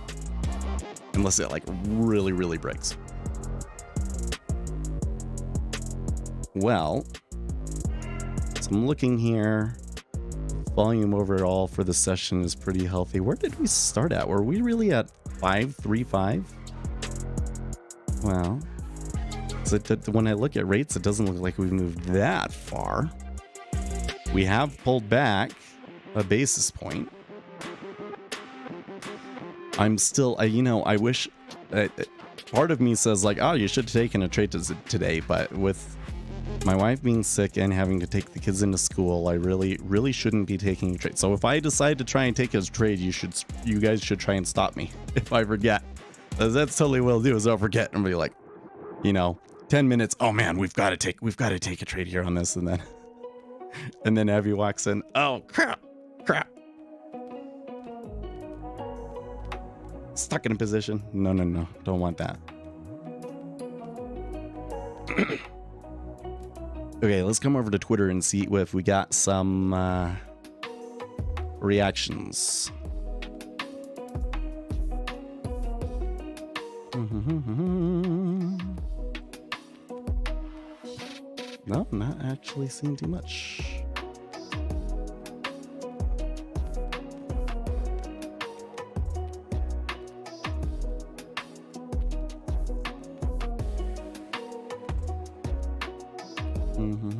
Unless it like really, really breaks. Well, so I'm looking here. Volume overall for the session is pretty healthy. Where did we start at? Were we really at 535? Well, so when I look at rates, it doesn't look like we've moved that far. We have pulled back a basis point. I'm still, I wish, part of me says like, oh, you should have taken a trade today, but with my wife being sick and having to take the kids into school, I really shouldn't be taking a trade. So if I decide to try and take a trade, you guys should try and stop me if I forget. That's totally what I'll do is I'll forget and be like, 10 minutes. Oh man, we've got to take a trade here on this, and then Abby walks in. Oh crap. Stuck in a position. No. Don't want that. Okay, let's come over to Twitter and see if we got some reactions. No, not actually seeing too much. Well,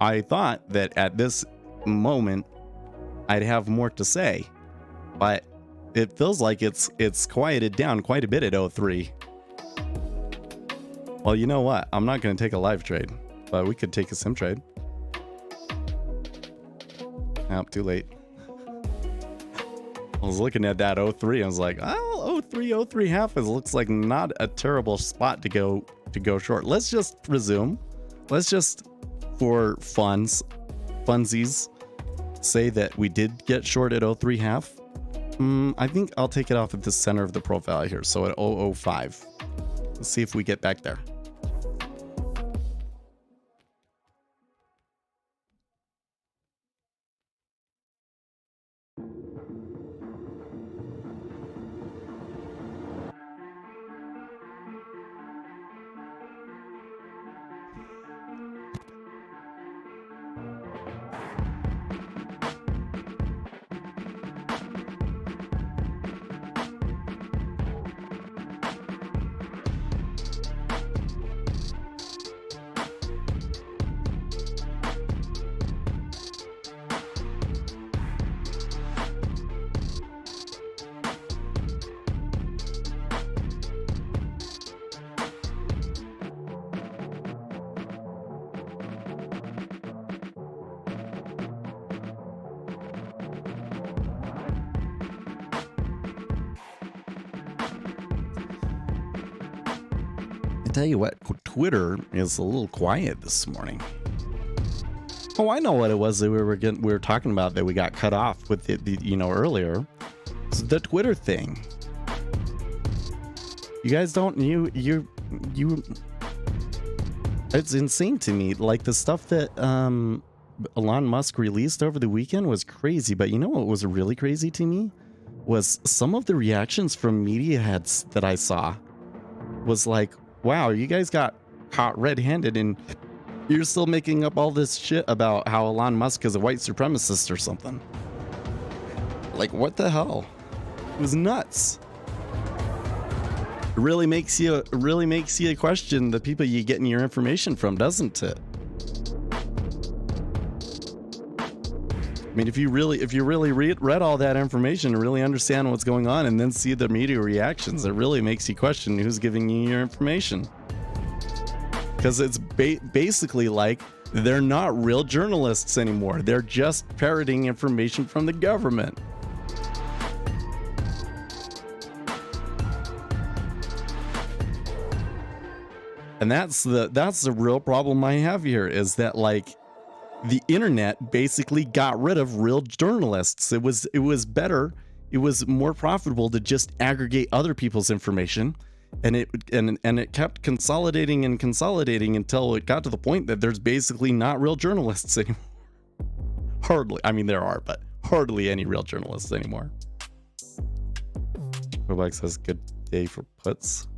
I thought that at this moment I'd have more to say, but it feels like it's quieted down quite a bit at 03. Well, you know what? I'm not going to take a live trade, but we could take a sim trade. Nope, too late. I was looking at that 03. I was like, oh, 03 half looks like not a terrible spot to go short. Let's just resume. Let's just, for funsies, say that we did get short at 03 half. I think I'll take it off at the center of the profile here. So at 005. Let's see if we get back there. Tell you what, Twitter is a little quiet this morning. Oh, I know what it was that we were talking about that we got cut off with earlier. It's the Twitter thing. You guys don't it's insane to me. Like the stuff that Elon Musk released over the weekend was crazy, but you know what was really crazy to me was some of the reactions from media heads that I saw was like, wow, you guys got caught red-handed and you're still making up all this shit about how Elon Musk is a white supremacist or something. Like, what the hell? It was nuts. It really makes you question the people you're getting your information from, doesn't it? I mean, if you really read all that information and really understand what's going on and then see the media reactions, it really makes you question who's giving you your information. Because it's basically like they're not real journalists anymore. They're just parroting information from the government. And that's the real problem I have here, is that like the internet basically got rid of real journalists. It was better. It was more profitable to just aggregate other people's information, and it kept consolidating until it got to the point that there's basically not real journalists anymore. Hardly. I mean, there are, but hardly any real journalists anymore. Roblox says good day for puts.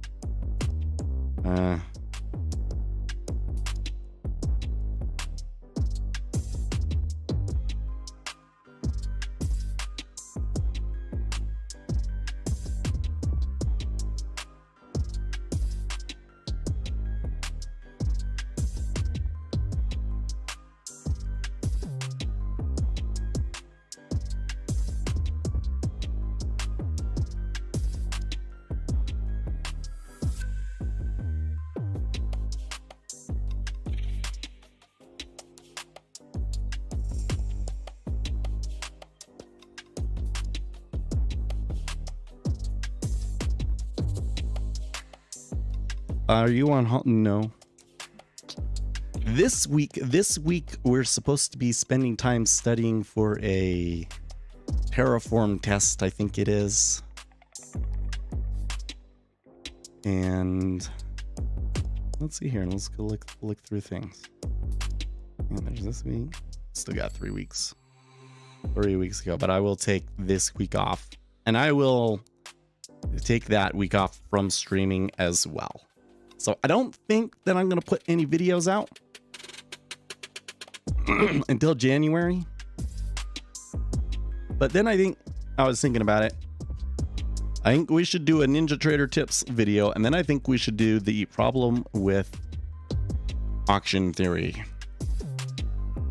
Are you on? No. This week we're supposed to be spending time studying for a Terraform test, I think it is. And let's see here. Let's go look through things. And there's this week. Still got 3 weeks. 3 weeks ago, but I will take this week off, and I will take that week off from streaming as well. So I don't think that I'm going to put any videos out until January. But then I was thinking about it. I think we should do a Ninja Trader tips video, and then I think we should do the problem with auction theory.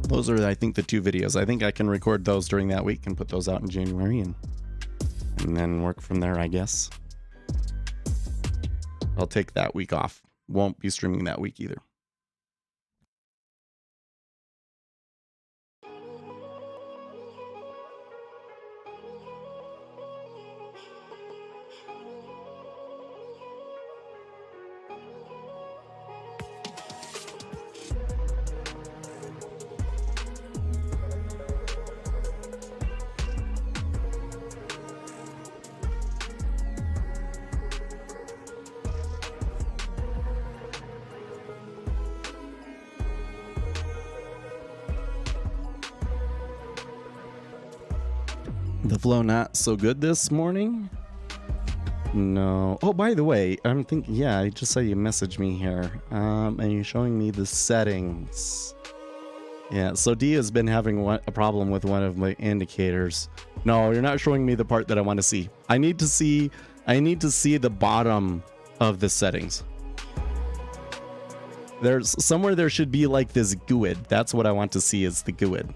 Those are, I think, the 2 videos. I think I can record those during that week and put those out in January, and then work from there, I guess. I'll take that week off. Won't be streaming that week either. The flow not so good this morning? No. Oh, by the way, I'm thinking, yeah, I just saw you message me here. And you're showing me the settings. Yeah, so D has been having a problem with one of my indicators. No, you're not showing me the part that I want to see. I need to see the bottom of the settings. There's somewhere there should be like this GUID. That's what I want to see, is the GUID.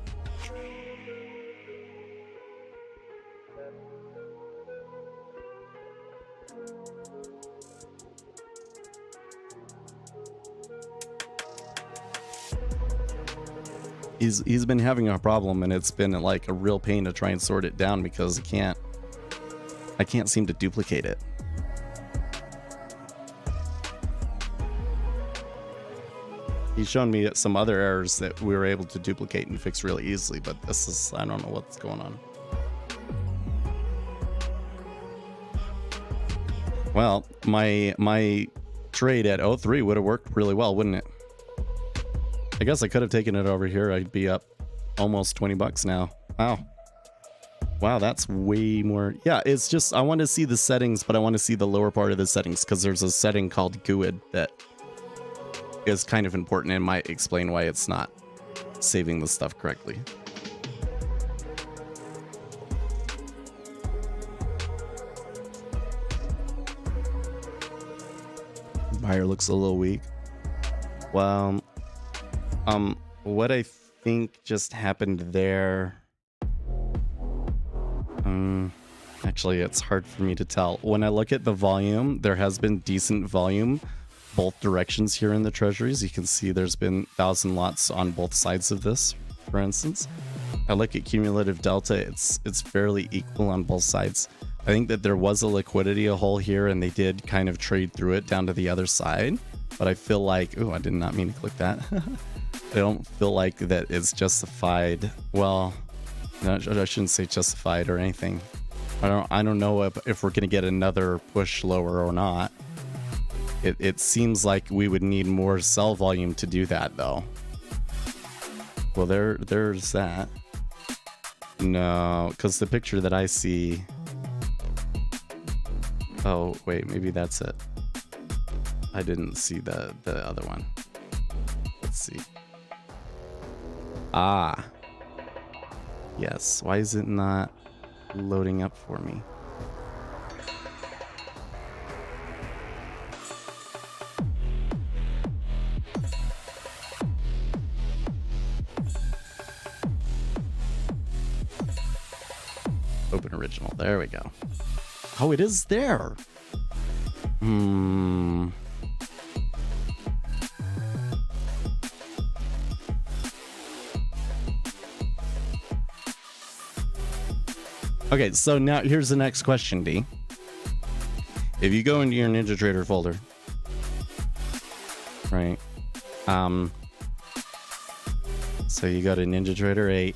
He's been having a problem, and it's been like a real pain to try and sort it down because I can't seem to duplicate it. He's shown me some other errors that we were able to duplicate and fix really easily, but this is, I don't know what's going on. Well, my trade at 03 would have worked really well, wouldn't it? I guess I could have taken it over here. I'd be up almost 20 bucks now. Wow, that's way more. Yeah, it's just, I want to see the settings, but I want to see the lower part of the settings, because there's a setting called GUID that is kind of important and might explain why it's not saving the stuff correctly. Buyer looks a little weak. Well, what I think just happened there, actually it's hard for me to tell. When I look at the volume, there has been decent volume both directions here in the treasuries. You can see there's been 1,000 lots on both sides of this, for instance. I look at cumulative delta, it's fairly equal on both sides. I think that there was a liquidity hole here, and they did kind of trade through it down to the other side, but I feel like, oh, I did not mean to click that. I don't feel like that it's justified. Well, no, I shouldn't say justified or anything. I don't know if we're gonna get another push lower or not. It seems like we would need more sell volume to do that, though. Well, there's that. No, because the picture that I see. Oh wait, maybe that's it. I didn't see the other one. Let's see. Ah. Yes. Why is it not loading up for me? Open original. There we go. Oh, it is there. Okay, so now here's the next question, D. If you go into your Ninja Trader folder, right? So you go to Ninja Trader 8,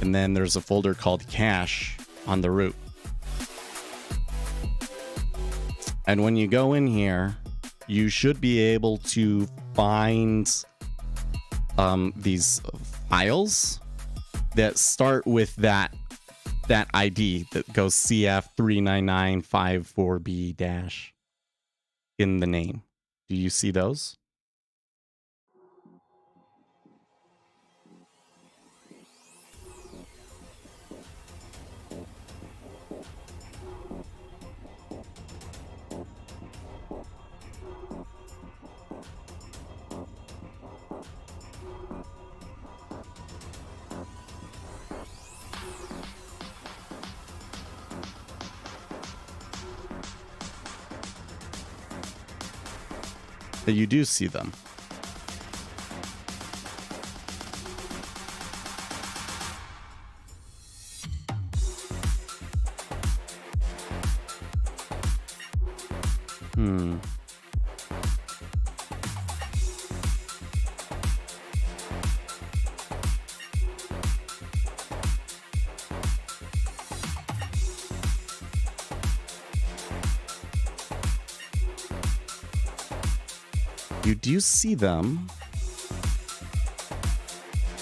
and then there's a folder called Cash on the root. And when you go in here, you should be able to find these files that start with that ID that goes CF39954B dash in the name. Do you see those? That you do see them. You do see them.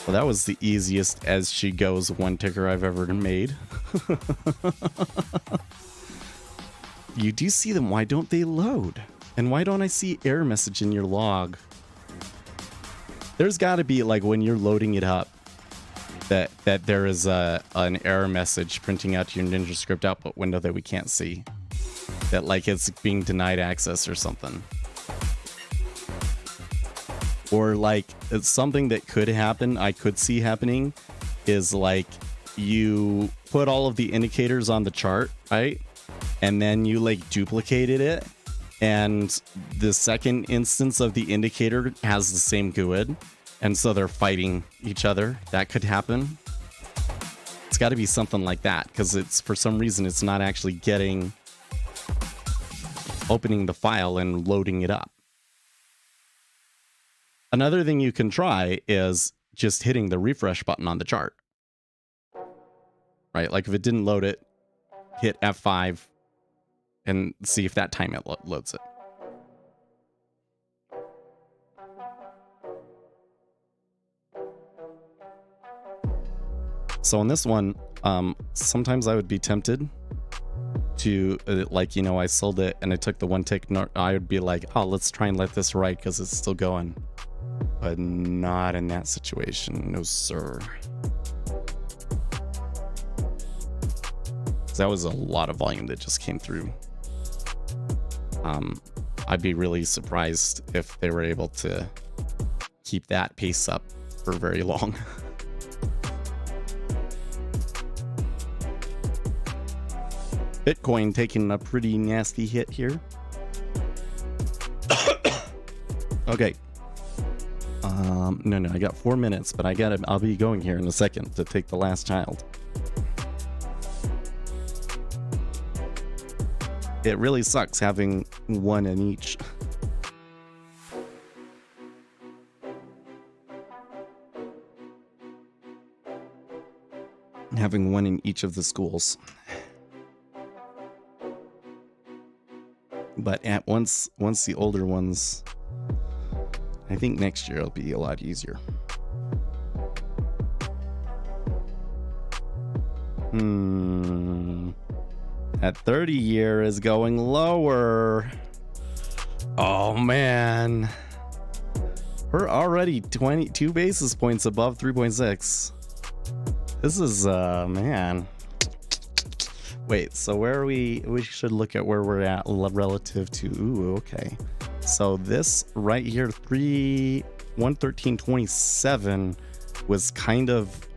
Well, that was the easiest as she goes one ticker I've ever made. You do see them. Why don't they load? And why don't I see error message in your log? There's got to be, like, when you're loading it up, that there is an error message printing out your Ninja script output window that we can't see. That, like, it's being denied access or something. Or, like, it's something that could happen, I could see happening, is, like, you put all of the indicators on the chart, right? And then you, like, duplicated it. And the second instance of the indicator has the same GUID. And so they're fighting each other. That could happen. It's got to be something like that, because it's, for some reason, it's not actually opening the file and loading it up. Another thing you can try is just hitting the refresh button on the chart. Right? Like if it didn't load it, hit F5 and see if that time it loads it. So on this one, sometimes I would be tempted to, like, you know, I sold it and I took the one tick. I would be like, oh, let's try and let this write because it's still going. But not in that situation. No, sir. That was a lot of volume that just came through. I'd be really surprised if they were able to keep that pace up for very long. Bitcoin taking a pretty nasty hit here. Okay. No, I got 4 minutes, but I'll be going here in a second to take the last child. It really sucks having one in each. Having one in each of the schools. But at once the older ones, I think next year it'll be a lot easier. That 30-year is going lower. Oh man. We're already 22 basis points above 3.6. This is man. Wait, so where are we? We should look at where we're at relative to. Ooh, okay. So this right here, 113.27 was kind of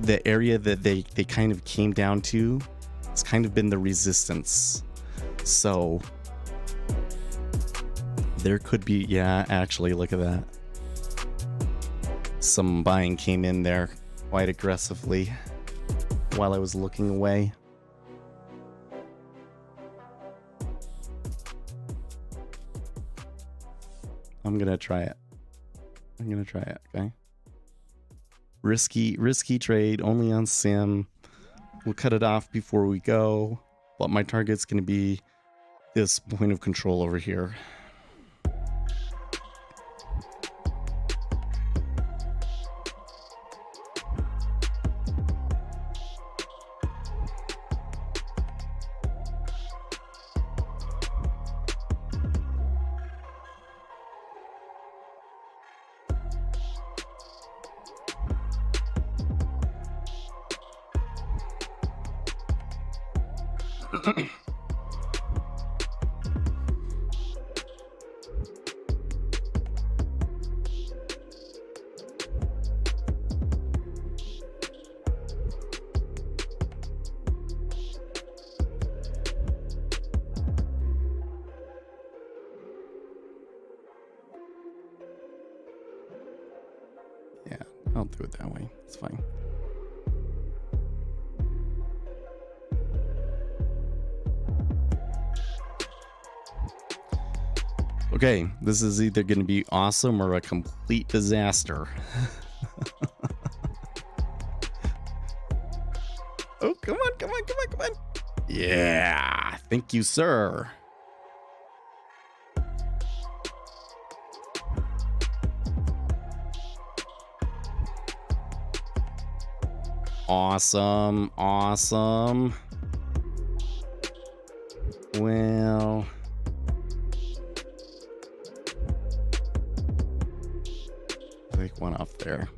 the area that they kind of came down to. It's kind of been the resistance. So there could be, yeah, actually, look at that. Some buying came in there quite aggressively while I was looking away. I'm gonna try it. Okay. Risky trade, only on sim. We'll cut it off before we go. But my target's gonna be this point of control over here. Yeah, I'll do it that way. It's fine. Okay, this is either going to be awesome or a complete disaster. Oh, come on, come on, come on, come on. Yeah, thank you, sir. Awesome, awesome. Well... take one off there.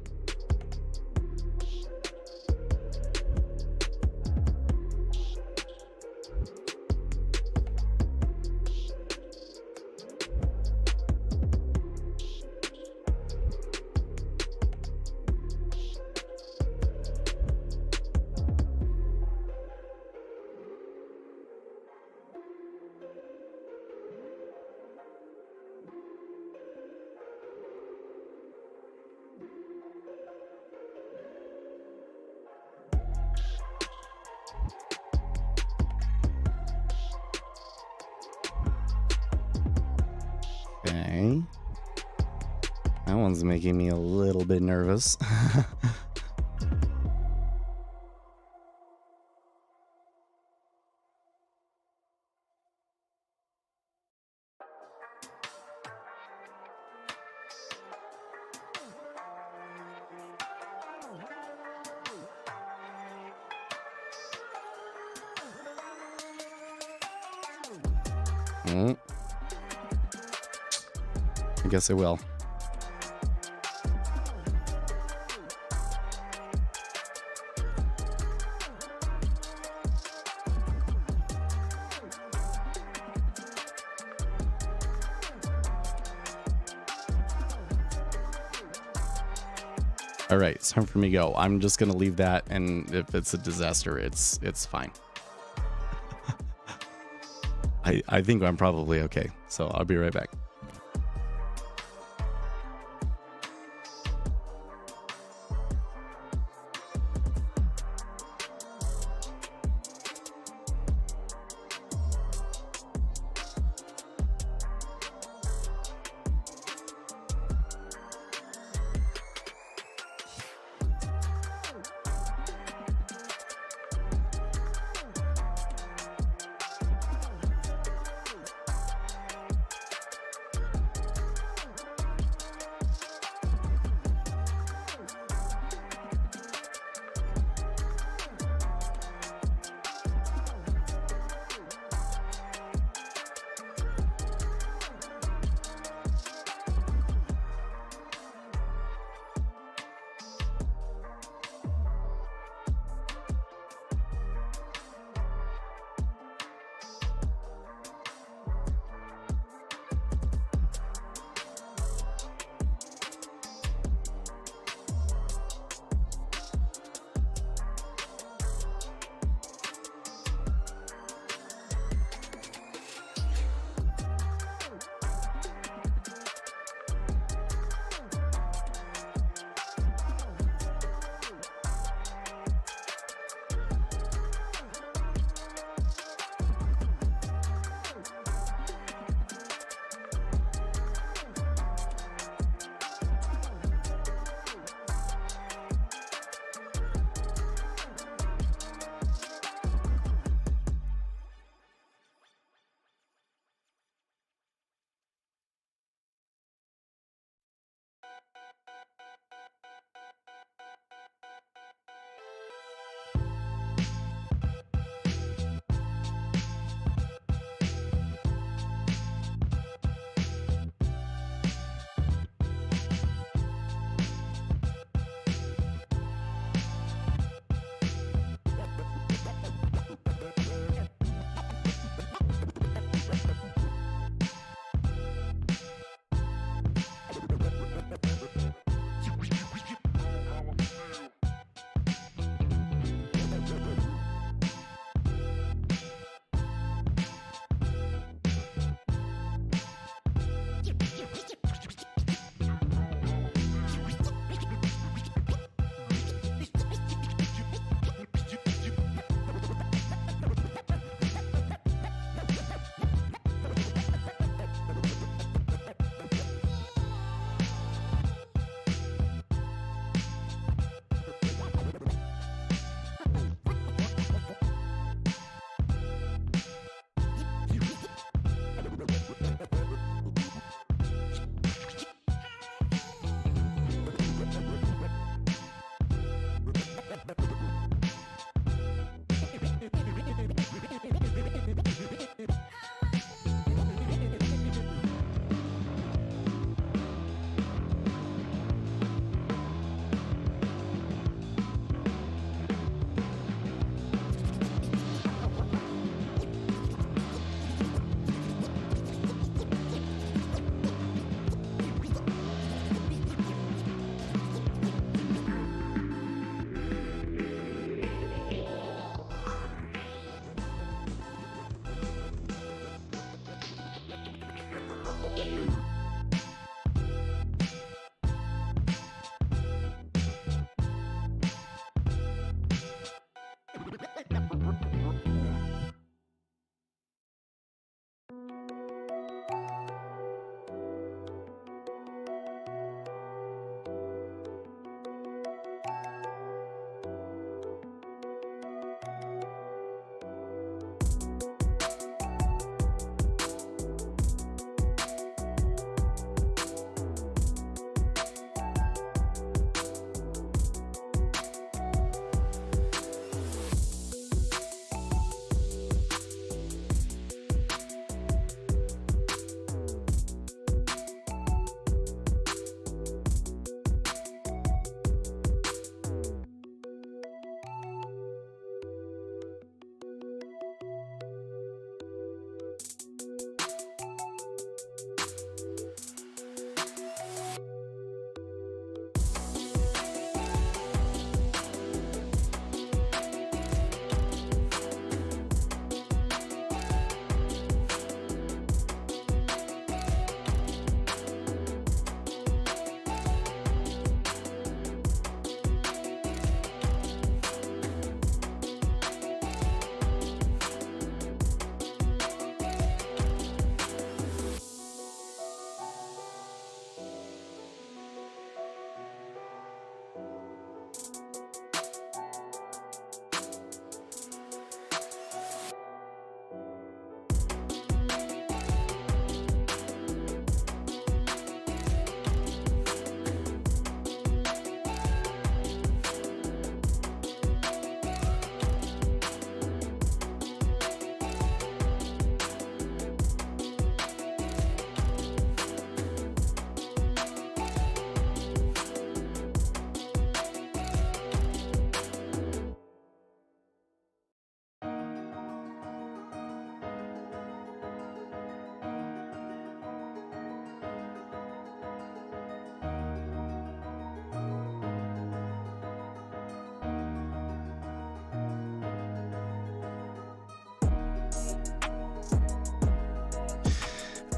Okay. That one's making me a little bit nervous. I guess I will. All right, it's time for me to go. I'm just gonna leave that, and if it's a disaster, it's fine. I think I'm probably okay, so I'll be right back.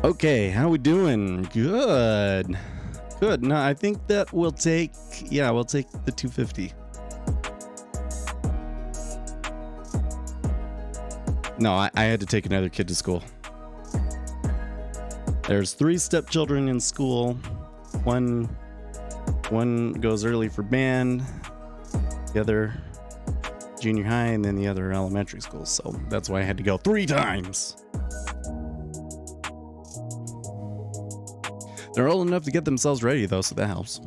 Okay, how we doing? Good. Good. No, I think that we'll take, yeah, we'll take the 250. No, I had to take another kid to school. There's 3 stepchildren in school. One goes early for band, the other junior high, and then the other elementary school. So that's why I had to go 3 times. They're old enough to get themselves ready though, so that helps.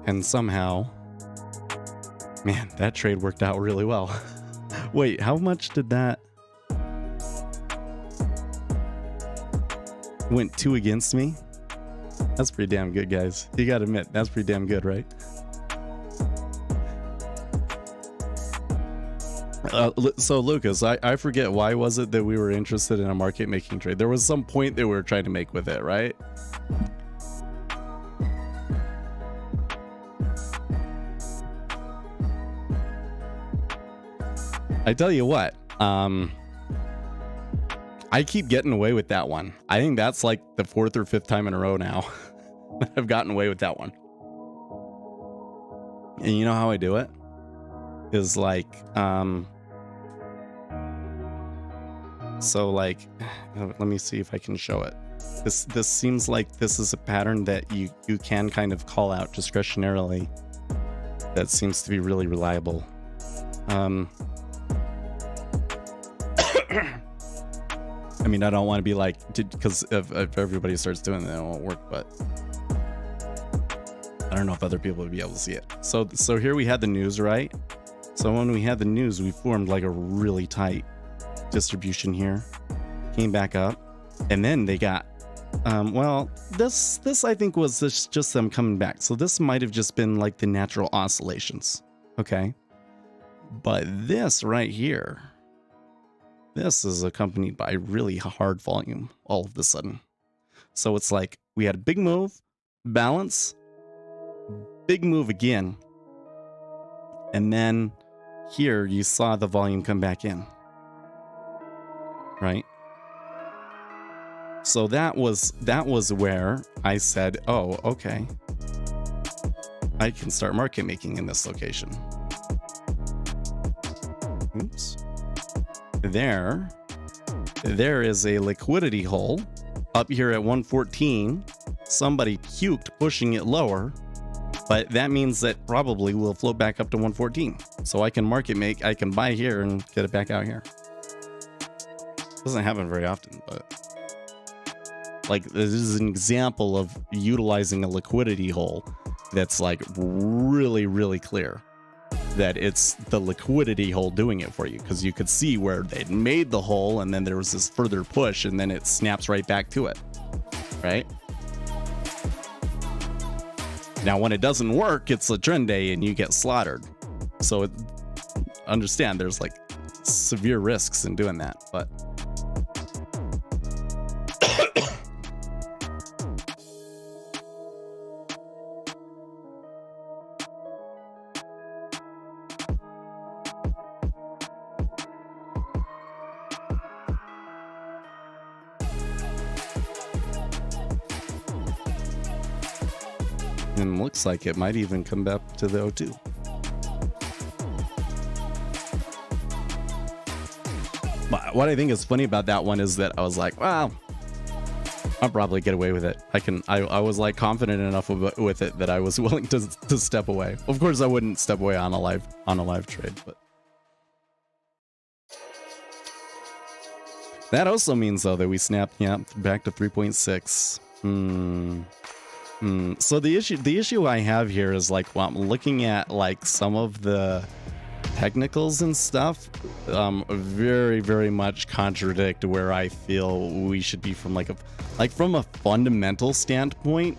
And somehow, man, that trade worked out really well. Wait, how much did that? Went 2 against me? That's pretty damn good, guys. You gotta admit, that's pretty damn good, right? So Lucas, I forget, why was it that we were interested in a market making trade? There was some point that we were trying to make with it, right? I tell you what, I keep getting away with that one. I think that's like the 4th or 5th time in a row now that I've gotten away with that one. And you know how I do it? Is like, so like, let me see if I can show it. This seems like this is a pattern that you can kind of call out discretionarily. That seems to be really reliable. I mean, I don't want to be like, because if everybody starts doing that, it won't work, but I don't know if other people would be able to see it. So here we had the news, right? So when we had the news, we formed like a really tight distribution here, came back up, and then they got, well, this I think was just them coming back. So this might have just been like the natural oscillations, okay? But this right here, this is accompanied by really hard volume all of a sudden. So it's like we had a big move, balance, big move again, and then here you saw the volume come back in, right? So that was where I said, oh, okay, I can start market making in this location. Oops. There is a liquidity hole up here at 114. Somebody puked pushing it lower, but that means that probably will float back up to 114. So I can market make, I can buy here and get it back out here. Doesn't happen very often, but like this is an example of utilizing a liquidity hole that's like really, really clear. That it's the liquidity hole doing it for you, because you could see where they'd made the hole and then there was this further push and then it snaps right back to it, right? Now when it doesn't work, it's a trend day and you get slaughtered. So understand there's like severe risks in doing that, but and looks like it might even come back to the O2. But what I think is funny about that one is that I was like, well, I'll probably get away with it. I was like confident enough with it that I was willing to step away. Of course, I wouldn't step away on a live trade, but that also means though that we snapped back to 3.6. So the issue I have here is like, well, I'm looking at like some of the technicals and stuff, very, very much contradict where I feel we should be from from a fundamental standpoint.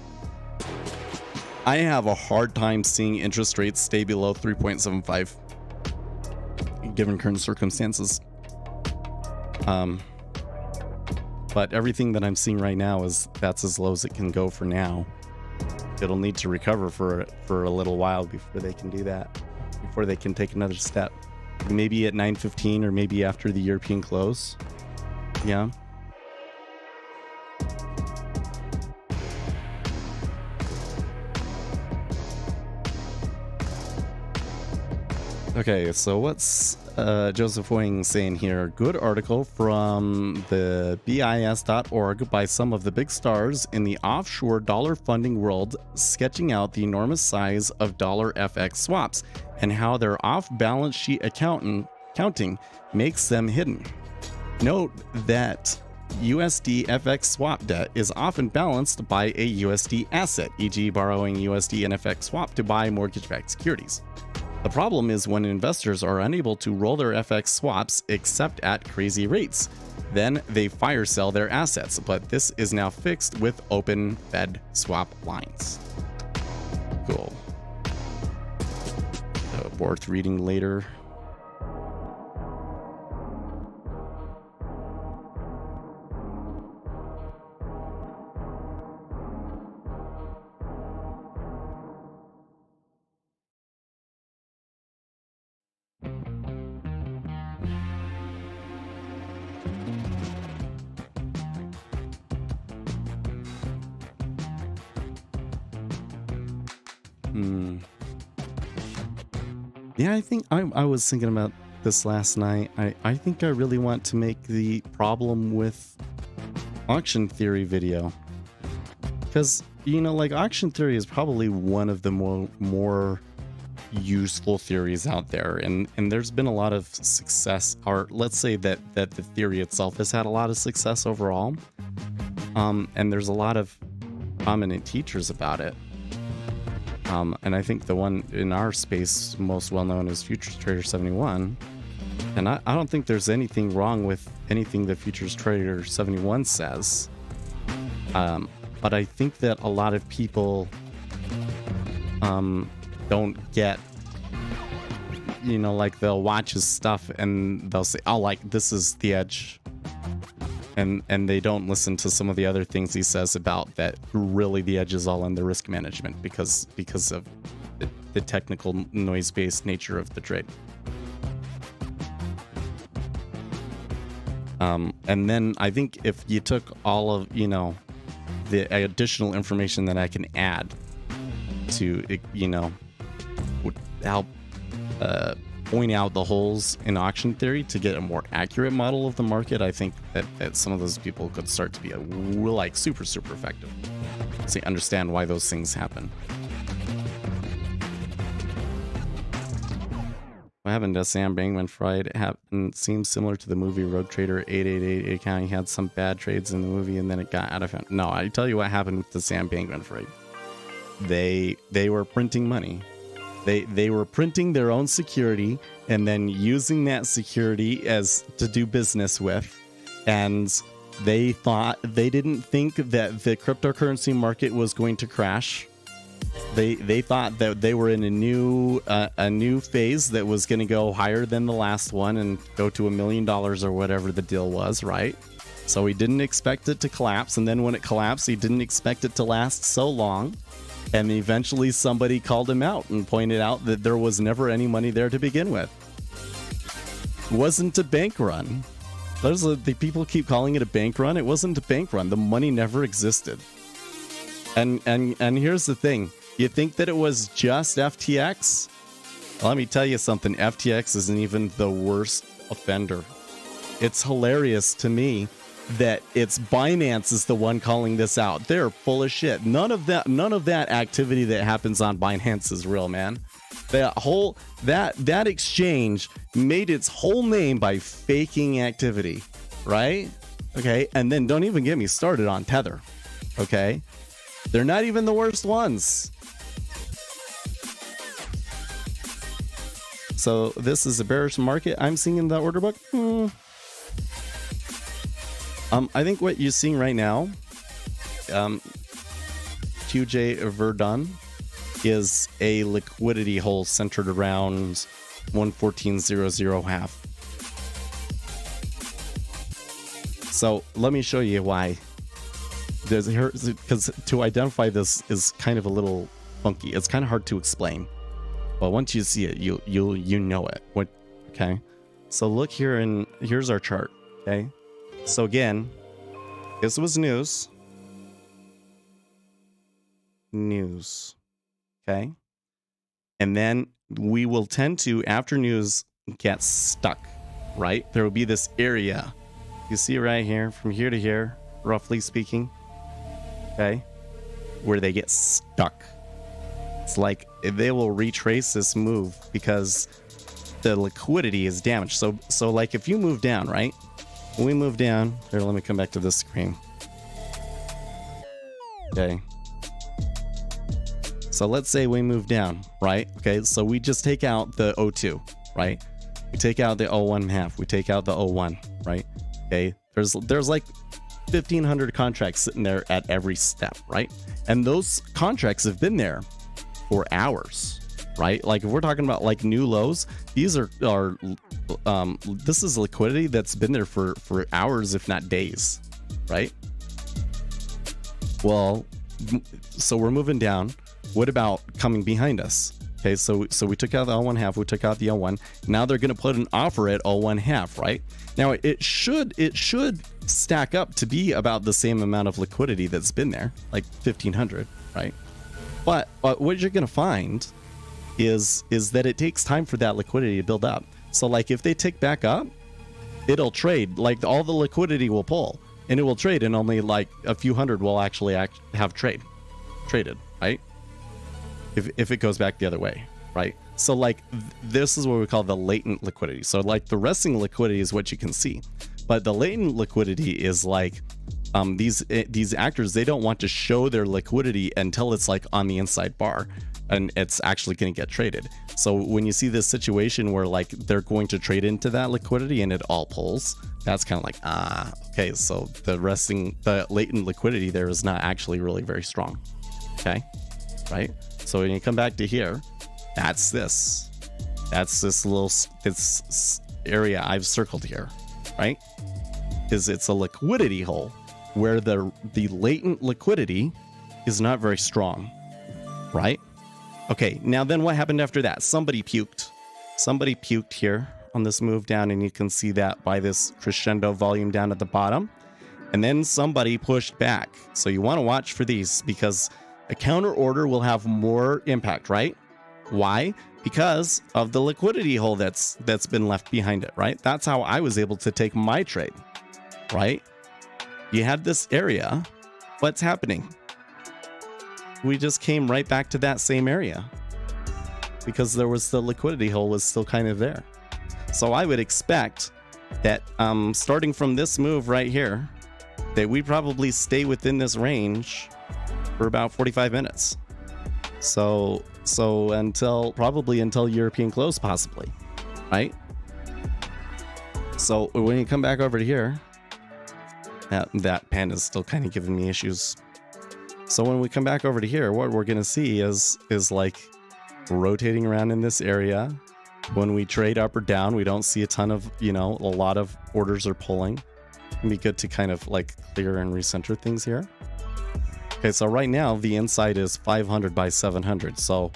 I have a hard time seeing interest rates stay below 3.75 given current circumstances. But everything that I'm seeing right now that's as low as it can go for now. It'll need to recover for a little while before they can do that, before they can take another step. Maybe at 9:15 or maybe after the European close. Yeah. Okay, so what's Joseph Wing saying here? Good article from the BIS.org by some of the big stars in the offshore dollar funding world, sketching out the enormous size of dollar FX swaps and how their off-balance sheet counting makes them hidden. Note that USD FX swap debt is often balanced by a USD asset, e.g. borrowing USD and FX swap to buy mortgage-backed securities. The problem is when investors are unable to roll their FX swaps except at crazy rates. Then they fire sell their assets, but this is now fixed with open Fed swap lines. Cool. Worth reading later. Yeah, I think I was thinking about this last night. I think I really want to make the problem with auction theory video. Because, you know, like auction theory is probably one of the more useful theories out there. And there's been a lot of success, or let's say that the theory itself has had a lot of success overall. And there's a lot of prominent teachers about it. And I think the one in our space most well known is Futures Trader 71. And I don't think there's anything wrong with anything that Futures Trader 71 says. But I think that a lot of people don't get, you know, like they'll watch his stuff and they'll say, oh, like this is the edge. And they don't listen to some of the other things he says about that really the edge is all in the risk management because of the technical noise-based nature of the trade. And then I think if you took all of, you know, the additional information that I can add to, you know, would help point out the holes in auction theory to get a more accurate model of the market, I think that some of those people could start to be like super effective. So you understand why those things happen. What happened to Sam Bankman-Fried? It happened, seems similar to the movie Rogue Trader 888 account. He had some bad trades in the movie and then it got out of hand. No, I tell you what happened with the Sam Bankman-Fried. They were printing money. They were printing their own security and then using that security as to do business with. And they didn't think that the cryptocurrency market was going to crash. They thought that they were in a new phase that was going to go higher than the last one and go to $1 million or whatever the deal was, right? So he didn't expect it to collapse. And then when it collapsed, he didn't expect it to last so long. And eventually somebody called him out and pointed out that there was never any money there to begin with. It wasn't a bank run. The people keep calling it a bank run. It wasn't a bank run. The money never existed. And here's the thing. You think that it was just FTX? Well, let me tell you something. FTX isn't even the worst offender. It's hilarious to me that it's Binance is the one calling this out. They're full of shit. None of that activity that happens on Binance is real, man. That exchange made its whole name by faking activity, right? Okay, and then don't even get me started on Tether. Okay, they're not even the worst ones. So this is a bearish market I'm seeing in the order book. I think what you're seeing right now, QJ Verdun, is a liquidity hole centered around 114.00 half. So let me show you why. Because to identify this is kind of a little funky. It's kind of hard to explain. But once you see it, you know it. Okay? So look here, and here's our chart. Okay? So again, this was news. Okay? And then we will tend to, after news, get stuck, right? There will be this area. You see right here, from here to here, roughly speaking. Okay? Where they get stuck. It's like they will retrace this move because the liquidity is damaged. So like if you move down, right? When we move down, here, let me come back to this screen. Okay. So let's say we move down, right? Okay, so we just take out the O2, right? We take out the O1 half. We take out the O1, right? Okay, there's like 1,500 contracts sitting there at every step, right? And those contracts have been there for hours, right? Like if we're talking about like new lows, these are this is liquidity that's been there for hours, if not days, right? Well, so we're moving down. What about coming behind us? Okay, so we took out the L1 half, we took out the L1. Now they're going to put an offer at L1 half, right? Now it should stack up to be about the same amount of liquidity that's been there, like 1,500, right? But what you're going to find is that it takes time for that liquidity to build up. So like if they tick back up, it'll trade, like all the liquidity will pull and it will trade, and only like a few hundred will actually have traded, right? If it goes back the other way, right? So like this is what we call the latent liquidity. So like the resting liquidity is what you can see, but the latent liquidity is like these actors, they don't want to show their liquidity until it's like on the inside bar and it's actually going to get traded. So when you see this situation where like they're going to trade into that liquidity and it all pulls, that's kind of like, okay, so the latent liquidity there is not actually really very strong. Okay, right? So when you come back to here, that's this area I've circled here, right? Is it's a liquidity hole where the latent liquidity is not very strong, right? Okay, now then what happened after that? Somebody puked here on this move down, and you can see that by this crescendo volume down at the bottom. And then somebody pushed back. So you want to watch for these, because a counter order will have more impact, right? Why? Because of the liquidity hole that's been left behind it, right? That's how I was able to take my trade, right? You had this area. What's happening? We just came right back to that same area because there was the liquidity hole was still kind of there. So I would expect that starting from this move right here, that we probably stay within this range for about 45 minutes. So until European close, possibly, right? So when you come back over to here, that pen is still kind of giving me issues. So when we come back over to here, what we're going to see is like rotating around in this area. When we trade up or down, we don't see a ton of, a lot of orders are pulling. It'd be good to kind of like clear and recenter things here. Okay, so right now the inside is 500 by 700. So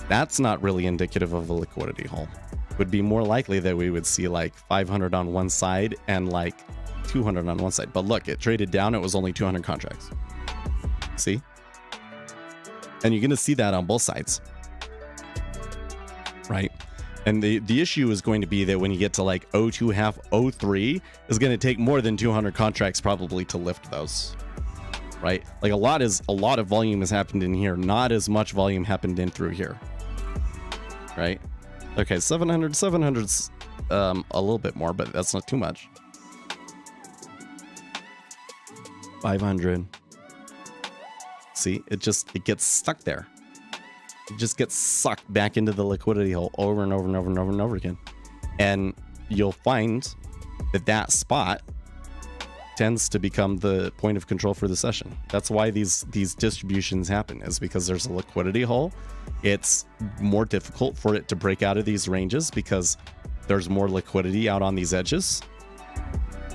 that's not really indicative of a liquidity hole. It would be more likely that we would see like 500 on one side and like 200 on one side. But look, it traded down. It was only 200 contracts. See? And you're going to see that on both sides, right? And the issue is going to be that when you get to like 02.5, 03, is going to take more than 200 contracts probably to lift those, right? Like a lot of volume has happened in here. Not as much volume happened in through here, right? Okay, 700's a little bit more, but that's not too much. 500. See, it gets stuck there. It just gets sucked back into the liquidity hole over and over and over and over and over again. And you'll find that spot tends to become the point of control for the session. That's why these distributions happen, is because there's a liquidity hole. It's more difficult for it to break out of these ranges because there's more liquidity out on these edges.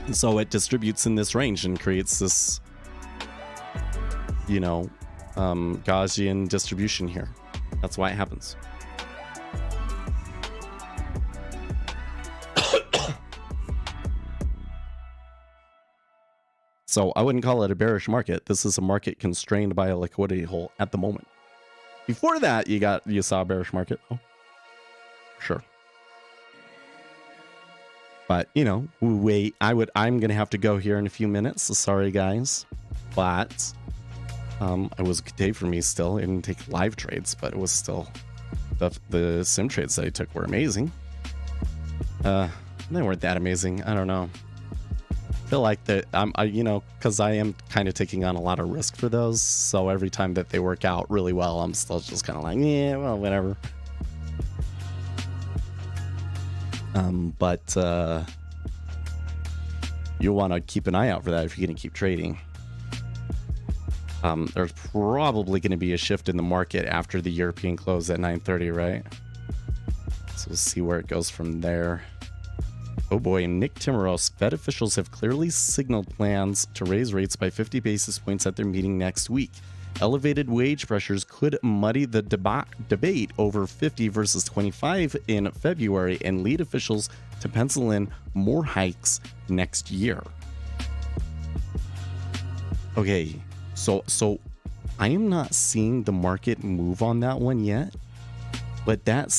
And so it distributes in this range and creates this, Gaussian distribution here. That's why it happens. So I wouldn't call it a bearish market. This is a market constrained by a liquidity hole at the moment. Before that, you saw a bearish market. Oh, sure. But wait. I'm gonna have to go here in a few minutes. So sorry, guys. But it was a good day for me still. I didn't take live trades, but it was still the sim trades that I took were amazing. They weren't that amazing. I don't know. I feel like that because I am kind of taking on a lot of risk for those. So every time that they work out really well, I'm still just kind of like, yeah, well, whatever. But you'll want to keep an eye out for that if you're going to keep trading. There's probably going to be a shift in the market after the European close at 9:30, right? So we'll see where it goes from there. Oh boy, Nick Timmeros. Fed officials have clearly signaled plans to raise rates by 50 basis points at their meeting next week. Elevated wage pressures could muddy the debate over 50 versus 25 in February and lead officials to pencil in more hikes next year. Okay, so I am not seeing the market move on that one yet. But that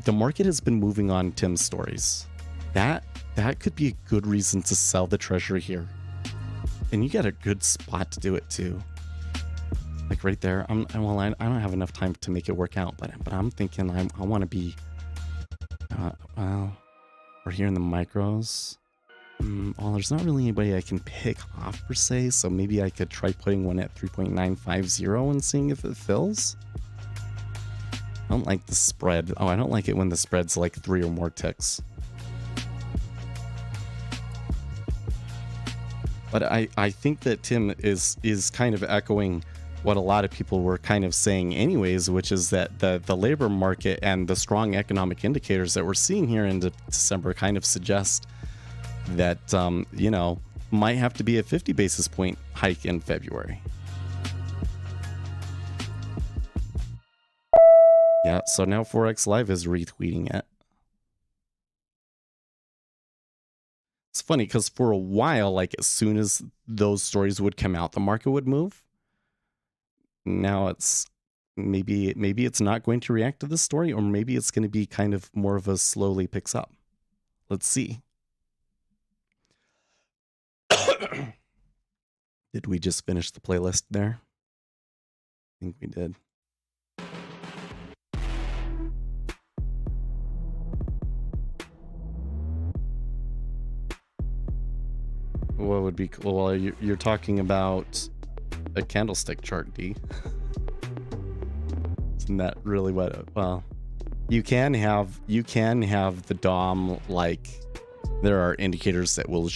the market has been moving on Tim's stories. That could be a good reason to sell the treasury here. And you got a good spot to do it too. Like right there. I don't have enough time to make it work out, but I'm thinking I want to be well, we're here in the micros. Well, there's not really anybody I can pick off per se, so maybe I could try putting one at 3.950 and seeing if it fills. I don't like the spread. Oh, I don't like it when the spread's like 3 or more ticks. But I think that Tim is kind of echoing what a lot of people were kind of saying anyways, which is that the labor market and the strong economic indicators that we're seeing here in December kind of suggest that, you know, might have to be a 50 basis point hike in February. Yeah, so now Forex Live is retweeting it. It's funny because for a while, like as soon as those stories would come out, the market would move. Now it's maybe it's not going to react to this story, or maybe it's going to be kind of more of a slowly picks up. Let's see. Did we just finish the playlist there? I think we did. What would be cool? Well, you're talking about a candlestick chart, D. Isn't that really what? Well, you can have the DOM, like there are indicators that will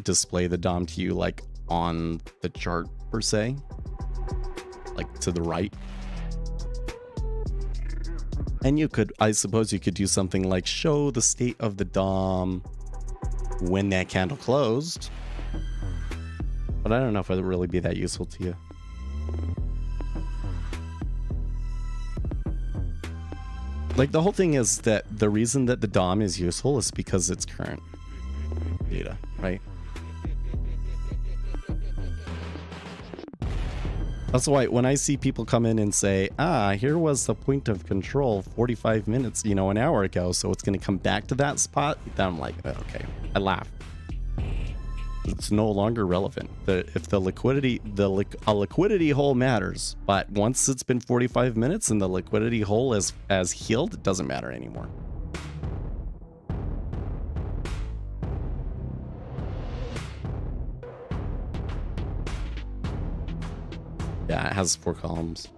display the DOM to you like on the chart per se, like to the right. And I suppose you could do something like show the state of the DOM when that candle closed. But I don't know if it would really be that useful to you. Like the whole thing is that the reason that the DOM is useful is because it's current data, right? That's why when I see people come in and say, here was the point of control 45 minutes, an hour ago, so it's going to come back to that spot, then I'm like, okay, I laugh. It's no longer relevant. If the liquidity, a liquidity hole matters, but once it's been 45 minutes and the liquidity hole has healed, it doesn't matter anymore. Yeah, it has 4 columns.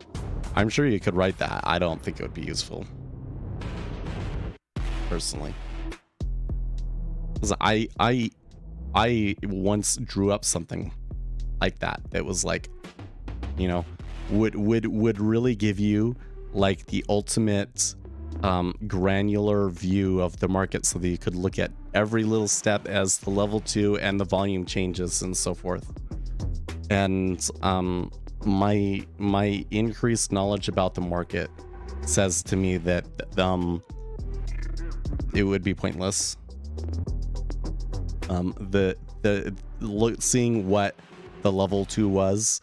I'm sure you could write that. I don't think it would be useful, personally, because I once drew up something like that was like, would really give you like the ultimate granular view of the market, so that you could look at every little step as the level 2 and the volume changes and so forth. And my increased knowledge about the market says to me that it would be pointless. Seeing what the level 2 was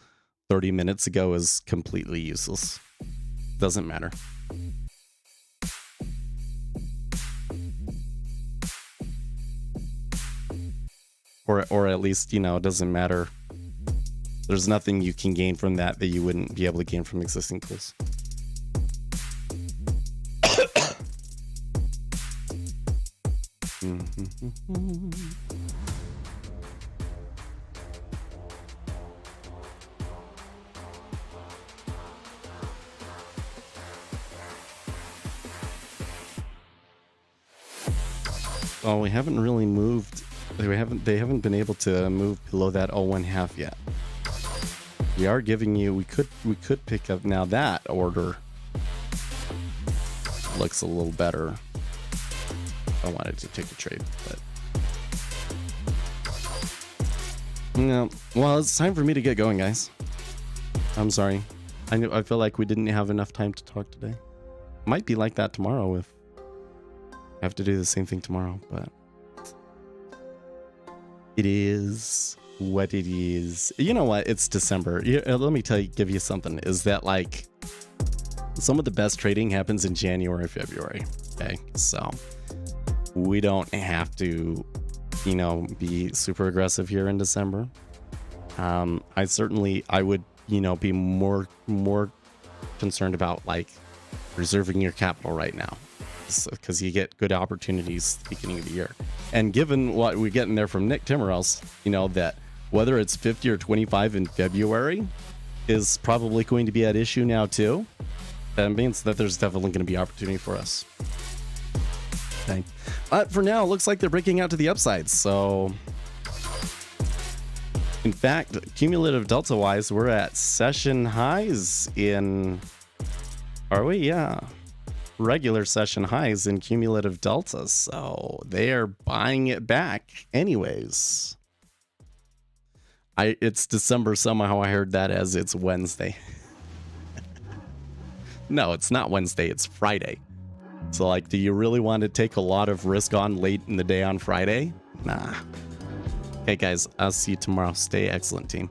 30 minutes ago is completely useless. Doesn't matter. Or at least, it doesn't matter. There's nothing you can gain from that you wouldn't be able to gain from existing tools. Well, we haven't really moved. They haven't been able to move below that 0.5 yet. We are giving you. We could pick up now. That order looks a little better. I wanted to take a trade, but no. Well, it's time for me to get going, guys. I'm sorry. I feel like we didn't have enough time to talk today. Might be like that tomorrow if I have to do the same thing tomorrow, but it is what it is. You know what? It's December. Let me give you something. Is that like some of the best trading happens in January, February. Okay, so we don't have to, be super aggressive here in December. I would, be more concerned about like reserving your capital right now, because you get good opportunities at the beginning of the year. And given what we're getting there from Nick Timmerels, that whether it's 50 or 25 in February is probably going to be at issue now too. That means that there's definitely going to be opportunity for us. Okay. But for now, it looks like they're breaking out to the upside. So in fact, cumulative delta wise, we're at session highs in, are we? Yeah. Regular session highs in cumulative deltas. So they are buying it back anyways. It's December somehow. I heard that as it's Wednesday. No, it's not Wednesday. It's Friday. So like, do you really want to take a lot of risk on late in the day on Friday? Nah. Okay, guys, I'll see you tomorrow. Stay excellent, team.